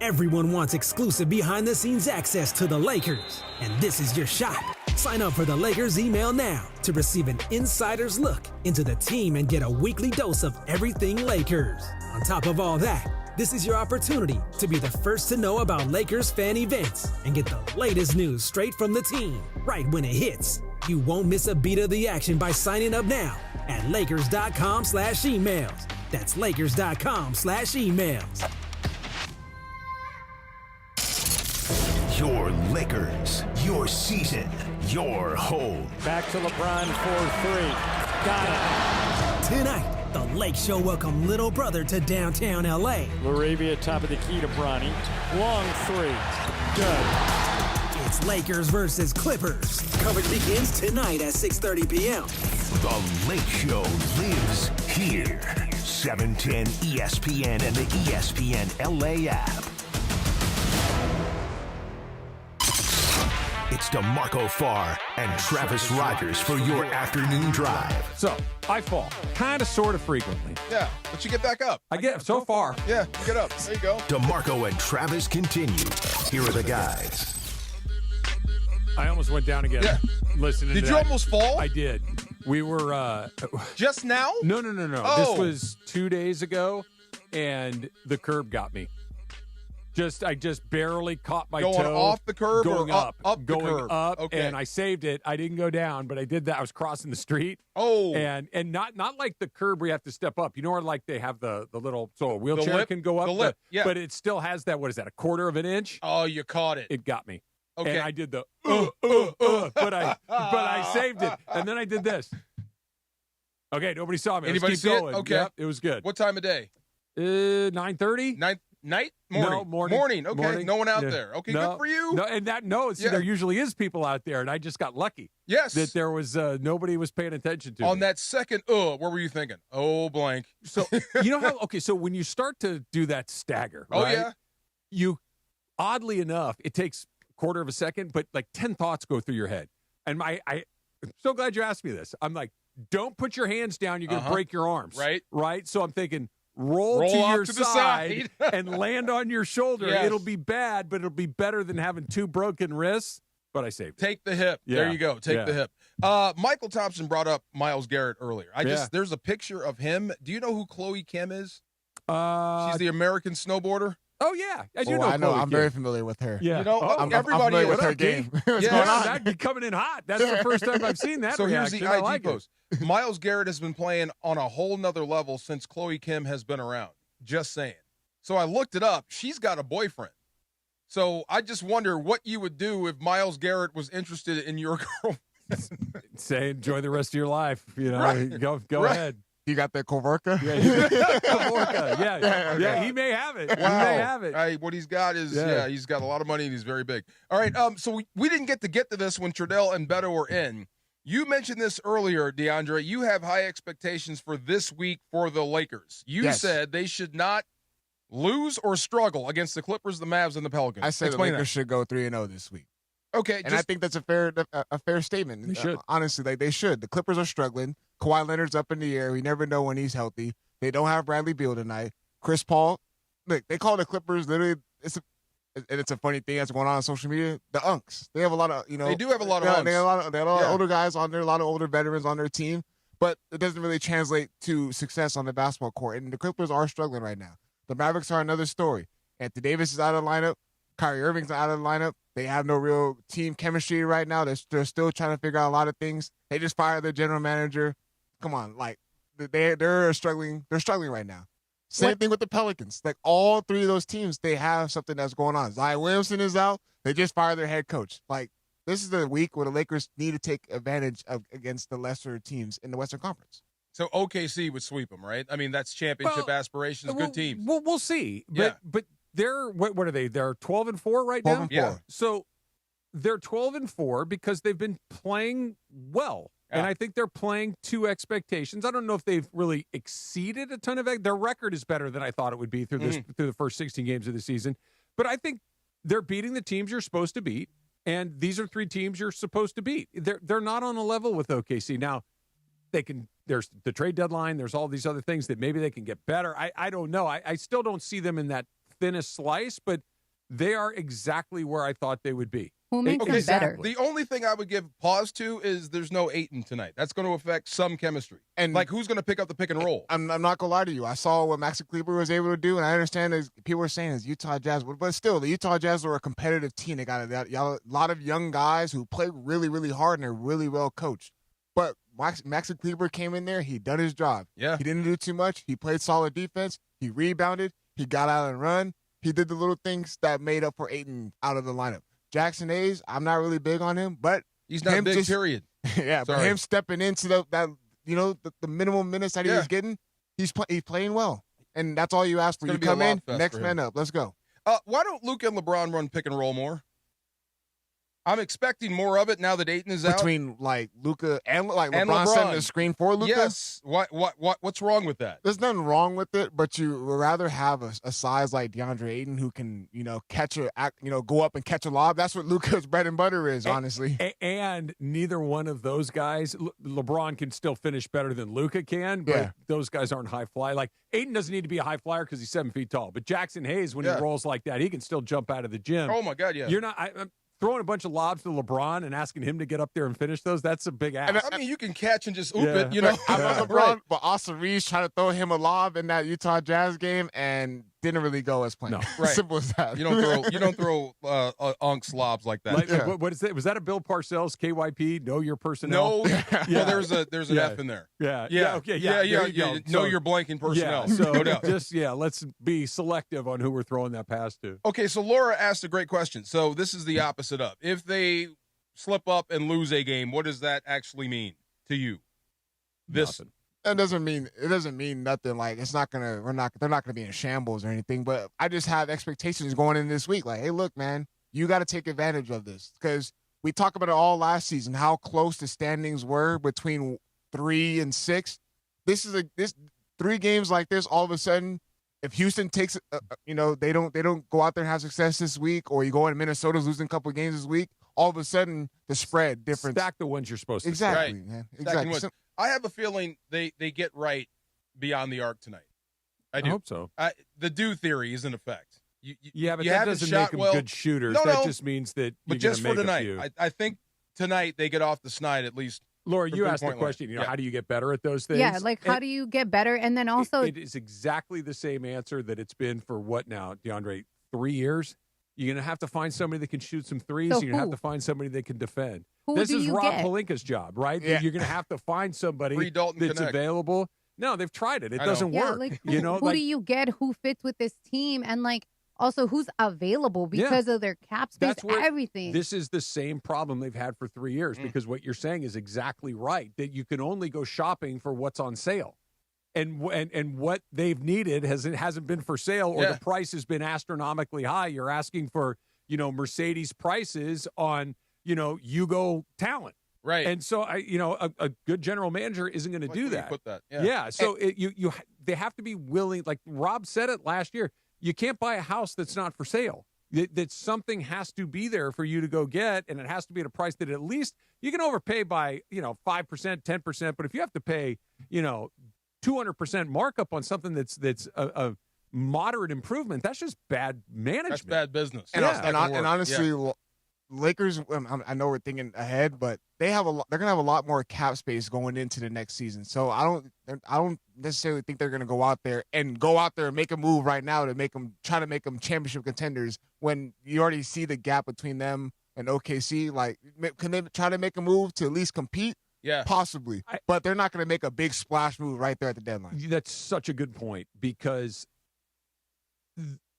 Everyone wants exclusive behind-the-scenes access to the Lakers, and this is your shot. Sign up for the Lakers email now to receive an insider's look into the team and get a weekly dose of everything Lakers. On top of all that, this is your opportunity to be the first to know about Lakers fan events and get the latest news straight from the team right when it hits. You won't miss a beat of the action by signing up now at Lakers.com/emails. That's Lakers.com/emails. Your Lakers, your season, your home. Back to LeBron for three. Got it. Tonight, the Lake Show welcome little brother to downtown LA. Laravia, top of the key to Bronny. Long three. Good. It's Lakers versus Clippers. Coverage begins tonight at 6:30 p.m. The Lake Show lives here. 710 ESPN and the ESPN LA app. It's DeMarco Farr and Travis Rogers for your afternoon drive. So, I fall. Kind of, sort of frequently. Yeah, but you get back up. I get so far. Yeah, you get up. There you go. DeMarco and Travis continue. Here are the guys. I almost went down again. Yeah. Listening Did to you that. almost fall? I did. We were... Just now? No. Oh. This was 2 days ago, and the curb got me. I just barely caught my toe. Going off the curb going or up the going curb? up, Okay. and I saved it. I didn't go down, but I did that. I was crossing the street. Oh. And not like the curb where you have to step up. You know where like they have the little, so a wheelchair lip? can go up. The lip, yeah. But it still has that, what is that, a quarter of an inch? Oh, you caught it. It got me. Okay. And I did the, but I saved it. And then I did this. Okay, nobody saw me. Anybody Let's see keep it? going. Okay. Yep, it was good. What time of day? 9:30? Night? Morning. No, morning. Okay. Morning. No one out Yeah. there. Okay, No, good for you. No, and see, there usually is people out there, and I just got lucky. Yes. That there was nobody was paying attention to On me. that second, what were you thinking? Oh, blank. So you know how? Okay, so when you start to do that stagger, Oh, right, yeah. you oddly enough, it takes a quarter of a second, but like 10 thoughts go through your head. And I'm so glad you asked me this. I'm like, don't put your hands down. You're going to break your arms. Right. So I'm thinking, roll to off your to the side side. and land on your shoulder. Yes. It'll be bad, but it'll be better than having two broken wrists. But I saved it. Take the hip. Yeah. There you go. Take the hip. Michael Thompson brought up Myles Garrett earlier. There's a picture of him. Do you know who Chloe Kim is? She's the American snowboarder. Oh, yeah. I do know. I know. Chloe I'm Kim. very familiar with her. Yeah. You know, I'm everybody familiar with her game. What's going on? That'd be coming in hot. That's the first time I've seen that So reaction. here's the I IG like post. Myles Garrett has been playing on a whole nother level since Chloe Kim has been around. Just saying. So I looked it up. She's got a boyfriend. So I just wonder what you would do if Myles Garrett was interested in your girl. Say enjoy the rest of your life. You know, Right. go Right. ahead. You got that Kovorka? Kavorka. Yeah, okay. he may have it. Wow. He may have it. Hey, what he's got is, Yeah. he's got a lot of money and he's very big. All right, so we didn't get to this when Trudell and Beto were in. You mentioned this earlier, DeAndre. You have high expectations for this week for the Lakers. You Yes. said they should not lose or struggle against the Clippers, the Mavs, and the Pelicans. I said the Explain Lakers should go 3-0 this week. that. Okay, And I think that's a fair statement. They should. Honestly, they should. The Clippers are struggling. Kawhi Leonard's up in the air. We never know when he's healthy. They don't have Bradley Beal tonight. Chris Paul, look, they call the Clippers literally. It's a funny thing that's going on social media. The Unks. They have a lot of They do have a lot of They have a lot of Yeah. older guys on there. A lot of older veterans on their team. But it doesn't really translate to success on the basketball court. And the Clippers are struggling right now. The Mavericks are another story. Anthony Davis is out of the lineup. Kyrie Irving's out of the lineup. They have no real team chemistry right now. They're still trying to figure out a lot of things. They just fired their general manager. Come on, like they're struggling. They're struggling right now. Same thing with the Pelicans. Like all three of those teams, they have something that's going on. Zion Williamson is out. They just fired their head coach. Like this is the week where the Lakers need to take advantage of against the lesser teams in the Western Conference. So OKC would sweep them, right? I mean, that's championship aspirations. Good teams. Well, we'll see. But they're what are they? They're 12-4 right now. 12-4. Yeah. So they're 12-4 because they've been playing well. Yeah. And I think they're playing to expectations. I don't know if they've really exceeded a ton of their record is better than I thought it would be through the first 16 games of the season. But I think they're beating the teams you're supposed to beat, and these are three teams you're supposed to beat. They're not on a level with OKC. Now, there's the trade deadline, there's all these other things that maybe they can get better. I don't know. I still don't see them in that thinnest slice, but they are exactly where I thought they would be. Who makes them better? The only thing I would give pause to is there's no Ayton tonight. That's going to affect some chemistry. And like, who's going to pick up the pick and roll? I'm not going to lie to you. I saw what Maxi Kleber was able to do, and I understand as people were saying is Utah Jazz, but still, the Utah Jazz are a competitive team. They got a lot of young guys who play really, really hard, and they're really well coached. But Maxi Kleber came in there. He done his job. Yeah. He didn't do too much. He played solid defense. He rebounded. He got out and run. He did the little things that made up for Ayton out of the lineup. Jackson Hayes, I'm not really big on him, but he's not big, period. Yeah, but him stepping into the minimum minutes that he was getting, he's playing well. And that's all you ask for. You come in, next man up. Let's go. Why don't Luka and LeBron run pick and roll more? I'm expecting more of it now that Ayton is out. Between like Luka and LeBron setting the screen for Luka. Yes. What's wrong with that? There's nothing wrong with it, but you would rather have a size like DeAndre Ayton who can go up and catch a lob. That's what Luka's bread and butter is, honestly. And neither one of those guys, LeBron can still finish better than Luka can, but those guys aren't high fly. Like Ayton doesn't need to be a high flyer because he's 7 feet tall, but Jackson Hayes, when he rolls like that, he can still jump out of the gym. Oh my God, yeah. You're not. I'm throwing a bunch of lobs to LeBron and asking him to get up there and finish those, that's a big ask. I mean, you can catch and just oop it, you know. I love LeBron, but Austin Reeves tried to throw him a lob in that Utah Jazz game and didn't really go as planned. No. Right. Simple as that. You don't throw unks lobs like that. What is that? Was that a Bill Parcells KYP? Know your personnel? No. Well, there's an F in there. Yeah. Okay. Yeah. Know your blanking personnel. So no doubt. Let's be selective on who we're throwing that pass to. Okay, so Laura asked a great question. So this is the opposite of if they slip up and lose a game, what does that actually mean to you? Nothing. It doesn't mean nothing. Like they're not gonna be in shambles or anything. But I just have expectations going in this week. Like, hey, look, man, you got to take advantage of this because we talked about it all last season. How close the standings were between 3 and 6. This 3 games like this. All of a sudden, if Houston takes, they don't go out there and have success this week, or you go in Minnesota's losing a couple of games this week. All of a sudden, the spread difference. Stack the ones you're supposed to. Exactly, right. Man. Stacking Exactly. I have a feeling they get right beyond the arc tonight. I do. I hope so. The do theory is in effect. But that doesn't make them good shooters. That just means that but you're just make for tonight, a few. I think tonight they get off the snide at least. Laura, you asked the question, how do you get better at those things? Yeah, like how do you get better? And then also it is exactly the same answer that it's been for what now, DeAndre, 3 years? You're going to have to find somebody that can shoot some threes. So you're going to have to find somebody that can defend. This is Rob Pelinka's job, right? Yeah. You're going to have to find somebody that's Connect. available. No, they've tried it. It doesn't work. Like, who do you get who fits with this team? And like also who's available because of their cap space, everything. This is the same problem they've had for 3 years because what you're saying is exactly right, that you can only go shopping for what's on sale. And what they've needed hasn't been for sale, or the price has been astronomically high. You're asking for, Mercedes prices on, Yugo talent. Right. And so, a good general manager isn't going to do that. Put that. Yeah. So they have to be willing, like Rob said it last year, you can't buy a house that's not for sale. That something has to be there for you to go get, and it has to be at a price that at least you can overpay by, 5%, 10%. But if you have to pay, 200% markup on something that's a moderate improvement, that's just bad management. That's bad business. And honestly, Lakers, I know we're thinking ahead, but they're going to have a lot more cap space going into the next season. So I don't necessarily think they're going to go out there and make a move right now to try to make them championship contenders when you already see the gap between them and OKC. Like, can they try to make a move to at least compete? Yeah, possibly, but they're not going to make a big splash move right there at the deadline. That's such a good point, because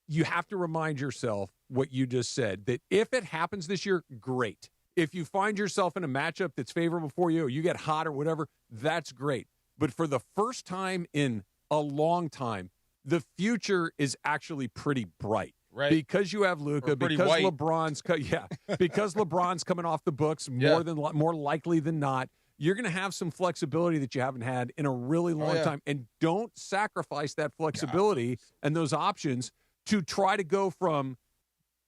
you have to remind yourself what you just said, that if it happens this year, great. If you find yourself in a matchup that's favorable for you, or you get hot or whatever, that's great. But for the first time in a long time, the future is actually pretty bright. Right. Because you have Luka, because LeBron's coming off the books more likely than not. You're going to have some flexibility that you haven't had in a really long time. And don't sacrifice that flexibility and those options to try to go from,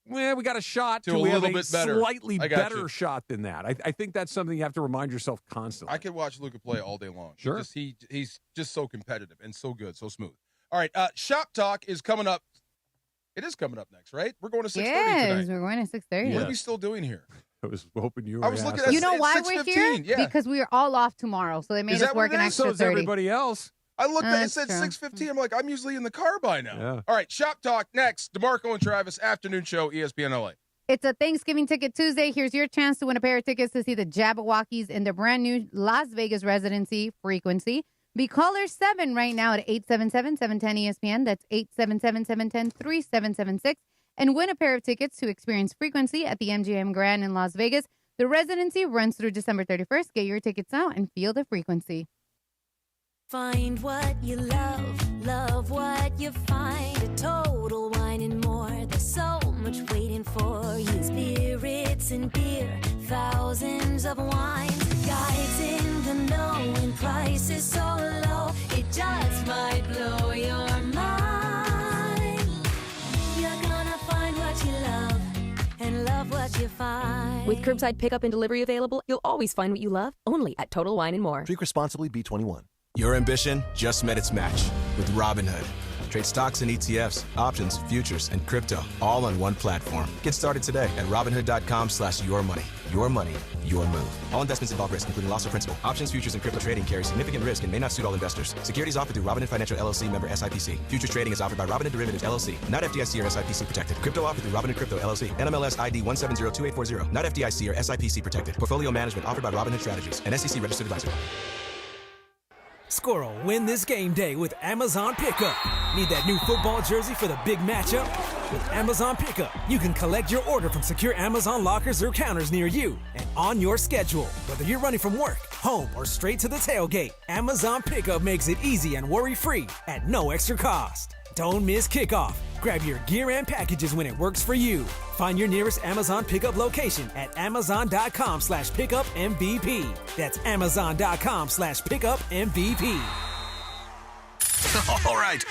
we got a shot to we have a slightly better shot than that. I think that's something you have to remind yourself constantly. I could watch Luka play all day long. Sure. He's just so competitive and so good, so smooth. All right, Shop Talk is coming up It is coming up next, right? We're going to 6:30 Yes, tonight. we're going to 6:30. What are we still doing here? I was hoping you were. I was looking at You know why we're here? Yeah. Because we are all off tomorrow, so they made Is us that work what an it is? extra So is 30. everybody else. I looked at it, That's said true. 6:15. I'm like, I'm usually in the car by now. Yeah. All right, Shop Talk next. DeMarco and Travis, afternoon show, ESPN LA. It's a Thanksgiving Ticket Tuesday. Here's your chance to win a pair of tickets to see the Jabberwockies in their brand new Las Vegas residency Frequency. Be caller 7 right now at 877-710-ESPN. That's 877-710-3776. And win a pair of tickets to experience Frequency at the MGM Grand in Las Vegas. The residency runs through December 31st. Get your tickets now and feel the frequency. Find what you love, love what you find. A Total Wine and More. There's so much waiting for you. Spirits and beer, thousands of wines. Guides in the know and prices so low. It just might blow your mind. You're gonna find what you love and love what you find. With curbside pickup and delivery available, you'll always find what you love, only at Total Wine & More. Drink responsibly, B21. Your ambition just met its match with Robinhood. Trade stocks and ETFs, options, futures, and crypto all on one platform. Get started today at Robinhood.com/yourmoney. Your money, your move. All investments involve risk, including loss of principal. Options, futures, and crypto trading carry significant risk and may not suit all investors. Securities offered through Robinhood Financial LLC, member SIPC. Futures trading is offered by Robinhood Derivatives LLC, not FDIC or SIPC protected. Crypto offered through Robinhood Crypto LLC, NMLS ID 1702840, not FDIC or SIPC protected. Portfolio management offered by Robinhood Strategies, an SEC registered advisor. Score a win this game day with Amazon Pickup. Need that new football jersey for the big matchup? With Amazon Pickup, you can collect your order from secure Amazon lockers or counters near you and on your schedule. Whether you're running from work, home, or straight to the tailgate, Amazon Pickup makes it easy and worry-free at no extra cost. Don't miss kickoff. Grab your gear and packages when it works for you. Find your nearest Amazon Pickup location at amazon.com/pickupmvp. That's amazon.com/pickupmvp. All right.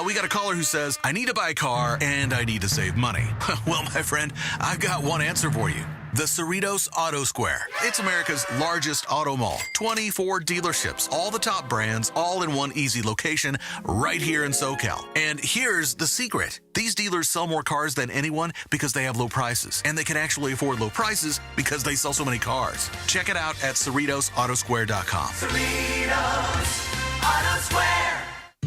We got a caller who says, I need to buy a car and I need to save money. Well, my friend, I've got one answer for you. The Cerritos Auto Square. It's America's largest auto mall. 24 dealerships, all the top brands, all in one easy location right here in SoCal. And here's the secret. These dealers sell more cars than anyone because they have low prices. And they can actually afford low prices because they sell so many cars. Check it out at CerritosAutosquare.com. Cerritos Auto Square.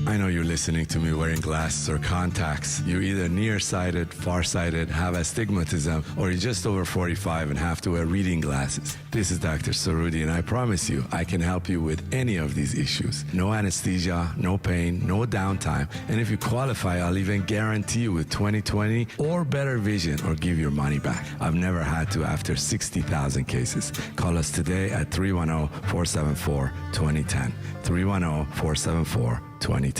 I know you're listening to me wearing glasses or contacts. You're either nearsighted, farsighted, have astigmatism, or you're just over 45 and have to wear reading glasses. This is Dr. Sarudi, and I promise you, I can help you with any of these issues. No anesthesia, no pain, no downtime, and if you qualify, I'll even guarantee you with 20/20 or better vision or give your money back. I've never had to after 60,000 cases. Call us today at 310-474-2010. 310-474-2010.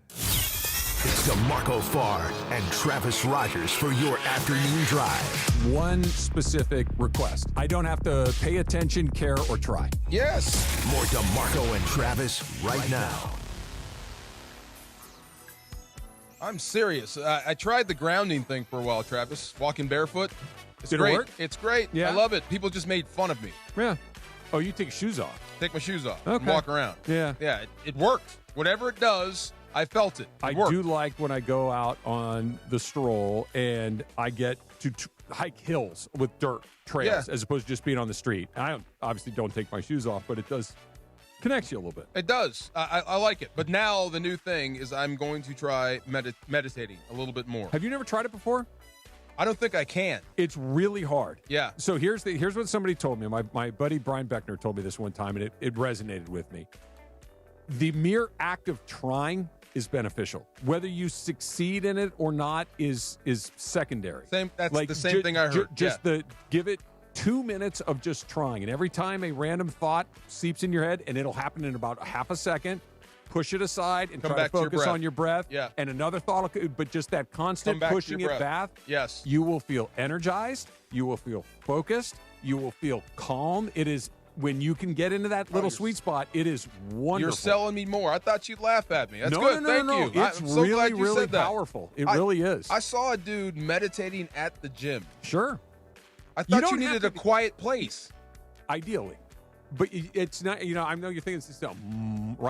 It's DeMarco Farr and Travis Rogers for your afternoon drive. One specific request. I don't have to pay attention, care, or try. Yes. More DeMarco and Travis right now. I'm serious. I tried the grounding thing for a while, Travis. Walking barefoot. It's Did great. it work? It's great. Yeah. I love it. People just made fun of me. Yeah. Oh, you take your shoes off. Take my shoes off Okay. and walk around. Yeah. Yeah, it works. Whatever it does, I felt it. I do like when I go out on the stroll and I get to hike hills with dirt trails as opposed to just being on the street. I obviously don't take my shoes off, but it does connect you a little bit. It does. I like it. But now the new thing is I'm going to try meditating a little bit more. Have you never tried it before? I don't think I can. It's really hard. Yeah. So here's what somebody told me. My buddy Brian Beckner told me this one time, and it resonated with me. The mere act of trying is beneficial. Whether you succeed in it or not is secondary. That's the same thing I heard. Give it 2 minutes of just trying, and every time a random thought seeps in your head, and it'll happen in about a half a second. Push it aside and try to focus on your breath. Yeah. And another thought, but just that constant pushing it back. Yes. You will feel energized. You will feel focused. You will feel calm. It is when you can get into that little sweet spot. It is wonderful. You're selling me more. I thought you'd laugh at me. That's good. No, Thank you. It's I'm so really, glad you really said that. powerful. It really is. I saw a dude meditating at the gym. Sure. I thought you needed a quiet place. Ideally. But it's not, I know you're thinking it's right.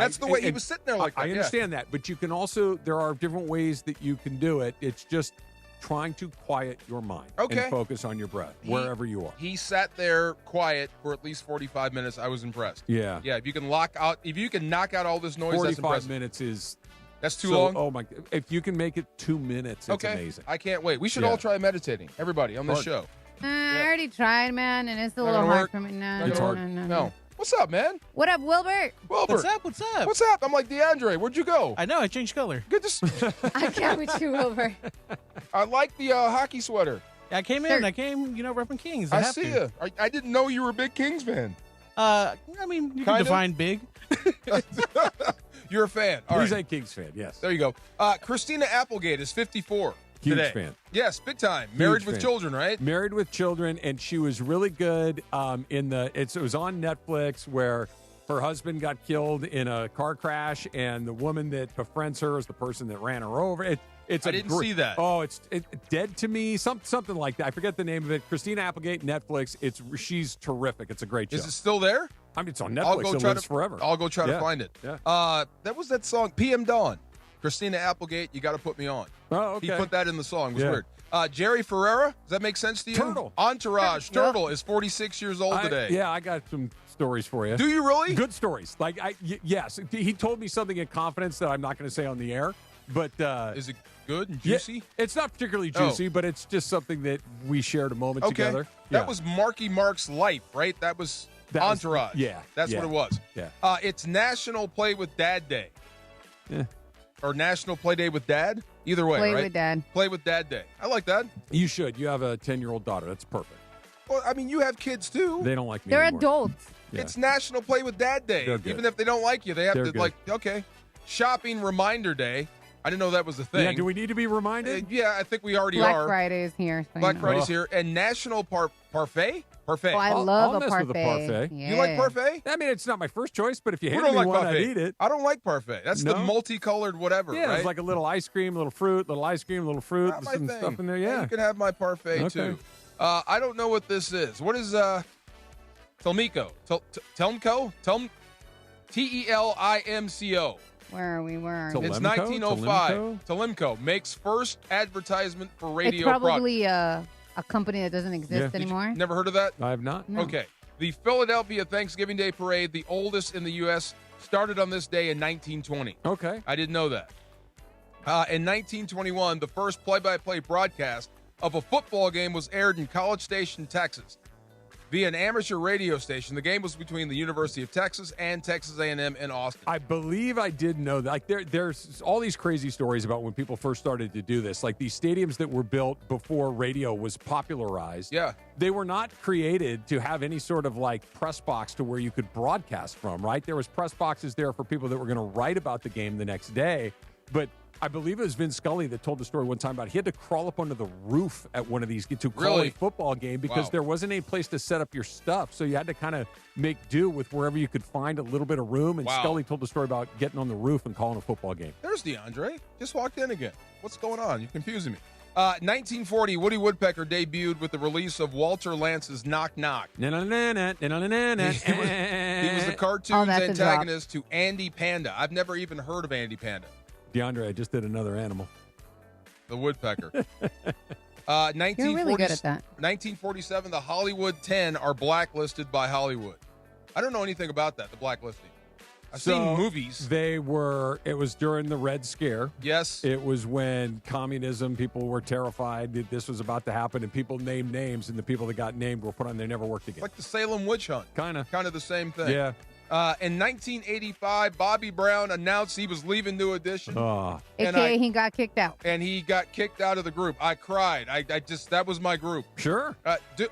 That's the way he was sitting there like that. I understand that, but you can also, there are different ways that you can do it. It's just trying to quiet your mind Okay. and focus on your breath wherever you are. He sat there quiet for at least 45 minutes. I was impressed. Yeah. Yeah, if you can knock out all this noise, that's 45 impressive. minutes is... That's too long? Oh, my... If you can make it 2 minutes, it's amazing. I can't wait. We should all try meditating, everybody, on this show. I already tried, man, and it's a Not little gonna hard work? for me. No, It's hard. no. What's up, man? What up, Wilbert? Wilbert. What's up? What's up? I'm like DeAndre. Where'd you go? I know. I changed color. Good to I can't with you, Wilbert. I like the hockey sweater. I came in. I came, repping Kings. I have see to. you. I didn't know you were a big Kings fan. I mean, you can Kinda? define big. You're a fan. All He's right. a Kings fan, yes. There you go. Christina Applegate is 54 Huge today. fan. Yes, big time. Married Huge with fan. children, right? Married with children, and she was really good it was on Netflix where her husband got killed in a car crash, and the woman that befriends her is the person that ran her over. I didn't see that. Oh, it's Dead to Me, something like that. I forget the name of it. Christina Applegate, Netflix. She's terrific. It's a great show. Is it still there? I mean, it's on Netflix. It lives forever. I'll go try to find it. Yeah. That was that song, PM Dawn. Christina Applegate, You Got to Put Me On. Oh, okay. He put that in the song. It was Yeah. weird. Jerry Ferrera, does that make sense to you? Turtle. Entourage. Yeah. Turtle is 46 years old today. Yeah, I got some stories for you. Do you really? Good stories. Yes. He told me something in confidence that I'm not going to say on the air, but is it good and juicy? Yeah, it's not particularly juicy, but it's just something that we shared a moment together. That was Marky Mark's life, right? That was Entourage. That's what it was. Yeah. It's National Play with Dad Day. Yeah. Or National Play Day with Dad. Either way, Play right? with Dad. Play with Dad Day. I like that. You should. You have a 10-year-old daughter. That's perfect. Well, I mean, you have kids too. They don't like me They're anymore. adults. Yeah. It's National Play with Dad Day. They're good. Even if they don't like you, they have They're to good. okay. Shopping Reminder Day. I didn't know that was a thing. Yeah, do we need to be reminded? Yeah, I think we already Black are. Friday is here. So Black you know. Friday's here. And National Parfait? Parfait. Oh, I I'll love a mess parfait. with a parfait. Yeah. You like parfait? I mean, it's not my first choice, but if you We hand don't me like one, parfait. I'd eat it. I don't like parfait. That's the No? multicolored whatever, Yeah, right? there's like a little ice cream, a little fruit, little ice cream, a little fruit, Not my some thing. stuff in there. Yeah. You can have my parfait Okay. too. I don't know what this is. What is Telmico? Telmco? Telimco. Where are we? It's 1905. Telimco makes first advertisement for radio It's product. probably a company that doesn't exist Did you anymore. never heard of that? I have not. No. Okay. The Philadelphia Thanksgiving Day Parade, the oldest in the U.S., started on this day in 1920. Okay. I didn't know that. In 1921, the first play-by-play broadcast of a football game was aired in College Station, Texas, via an amateur radio station. The game was between the University of Texas and Texas A&M in Austin. I believe I did know that. Like there's all these crazy stories about when people first started to do this. Like these stadiums that were built before radio was popularized. Yeah. They were not created to have any sort of like press box to where you could broadcast from, right? There was press boxes there for people that were going to write about the game the next day. But I believe it was Vin Scully that told the story one time about he had to crawl up onto the roof at one of these to call Really? a football game because Wow. there wasn't any place to set up your stuff. So you had to kind of make do with wherever you could find a little bit of room. And Wow. Scully told the story about getting on the roof and calling a football game. There's DeAndre. Just walked in again. What's going on? You're confusing me. 1940, Woody Woodpecker debuted with the release of Walter Lance's Knock Knock. He was the cartoon's that's a drop. antagonist to Andy Panda. I've never even heard of Andy Panda. DeAndre, I just did another animal. The woodpecker. You're really good at that. 1947, the Hollywood 10 are blacklisted by Hollywood. I don't know anything about that, the blacklisting. I've seen movies. It was during the Red Scare. Yes. It was when communism, people were terrified that this was about to happen, and people named names, and the people that got named were put on, they never worked again. Like the Salem witch hunt. Kind of the same thing. Yeah. In 1985, Bobby Brown announced he was leaving New Edition. Oh. AKA he got kicked out. And he got kicked out of the group. I cried. That was my group. Sure.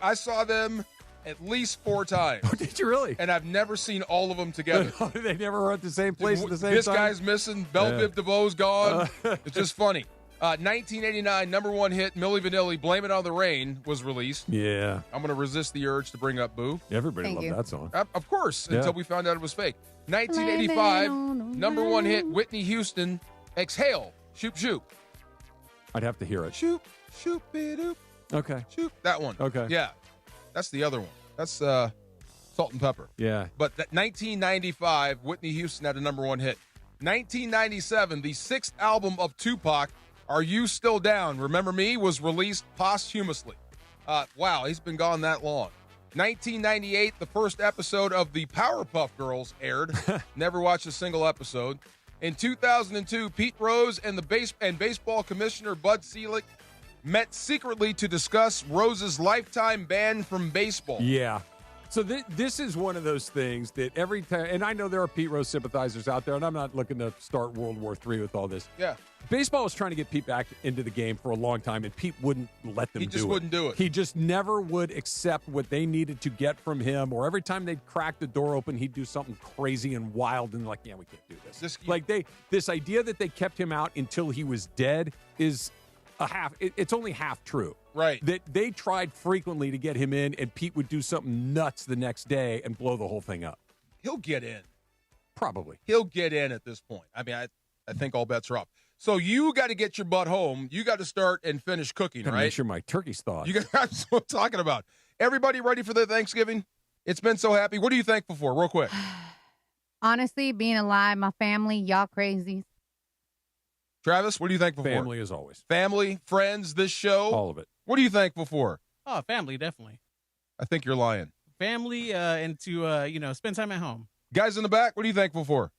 I saw them at least 4 times. Oh, did you really? And I've never seen all of them together. They never were at the same place at the same This time? guy's missing. Belle Biv DeVoe's gone. It's just funny. 1989, number one hit, Milli Vanilli, Blame It on the Rain, was released. Yeah. I'm going to resist the urge to bring up Boo. Everybody Thank loved you. that song. Of course, Yeah. until we found out it was fake. 1985, number one hit, Whitney Houston, Exhale, Shoop Shoop. I'd have to hear it. Shoop, shoop, doop, Okay. shoop. That one. Okay. Yeah. That's the other one. That's Salt and Pepper. Yeah. But 1995, Whitney Houston had a number one hit. 1997, the 6th album of Tupac, Are You Still Down? Remember Me was released posthumously. Wow, he's been gone that long. 1998, the first episode of the Powerpuff Girls aired. Never watched a single episode. In 2002, Pete Rose and baseball commissioner Bud Selig met secretly to discuss Rose's lifetime ban from baseball. Yeah. So this is one of those things that every time, and I know there are Pete Rose sympathizers out there, and I'm not looking to start World War III with all this. Yeah. Baseball was trying to get Pete back into the game for a long time, and Pete wouldn't let them do it. He just wouldn't do it. He just never would accept what they needed to get from him, or every time they'd crack the door open, he'd do something crazy and wild, and like, yeah, we can't do this. This idea that they kept him out until he was dead is it's only half true. Right. That they tried frequently to get him in, and Pete would do something nuts the next day and blow the whole thing up. He'll get in. Probably. He'll get in at this point. I mean, I think all bets are off. So you got to get your butt home. You got to start and finish cooking, Gotta right? Make sure my turkey's thawed. That's what I'm talking about. Everybody ready for their Thanksgiving? It's been so happy. What are you thankful for, real quick? Honestly, being alive, my family, y'all crazy. Travis, what are you thankful for? Family as always. Family, friends, this show. All of it. What are you thankful for? Oh, family, definitely. I think you're lying. Family, and to spend time at home. Guys in the back, what are you thankful for?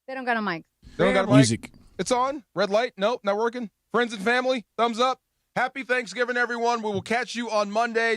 They don't got a mic. They don't got a mic? Music. It's on. Red light. Nope, not working. Friends and family, thumbs up. Happy Thanksgiving, everyone. We will catch you on Monday.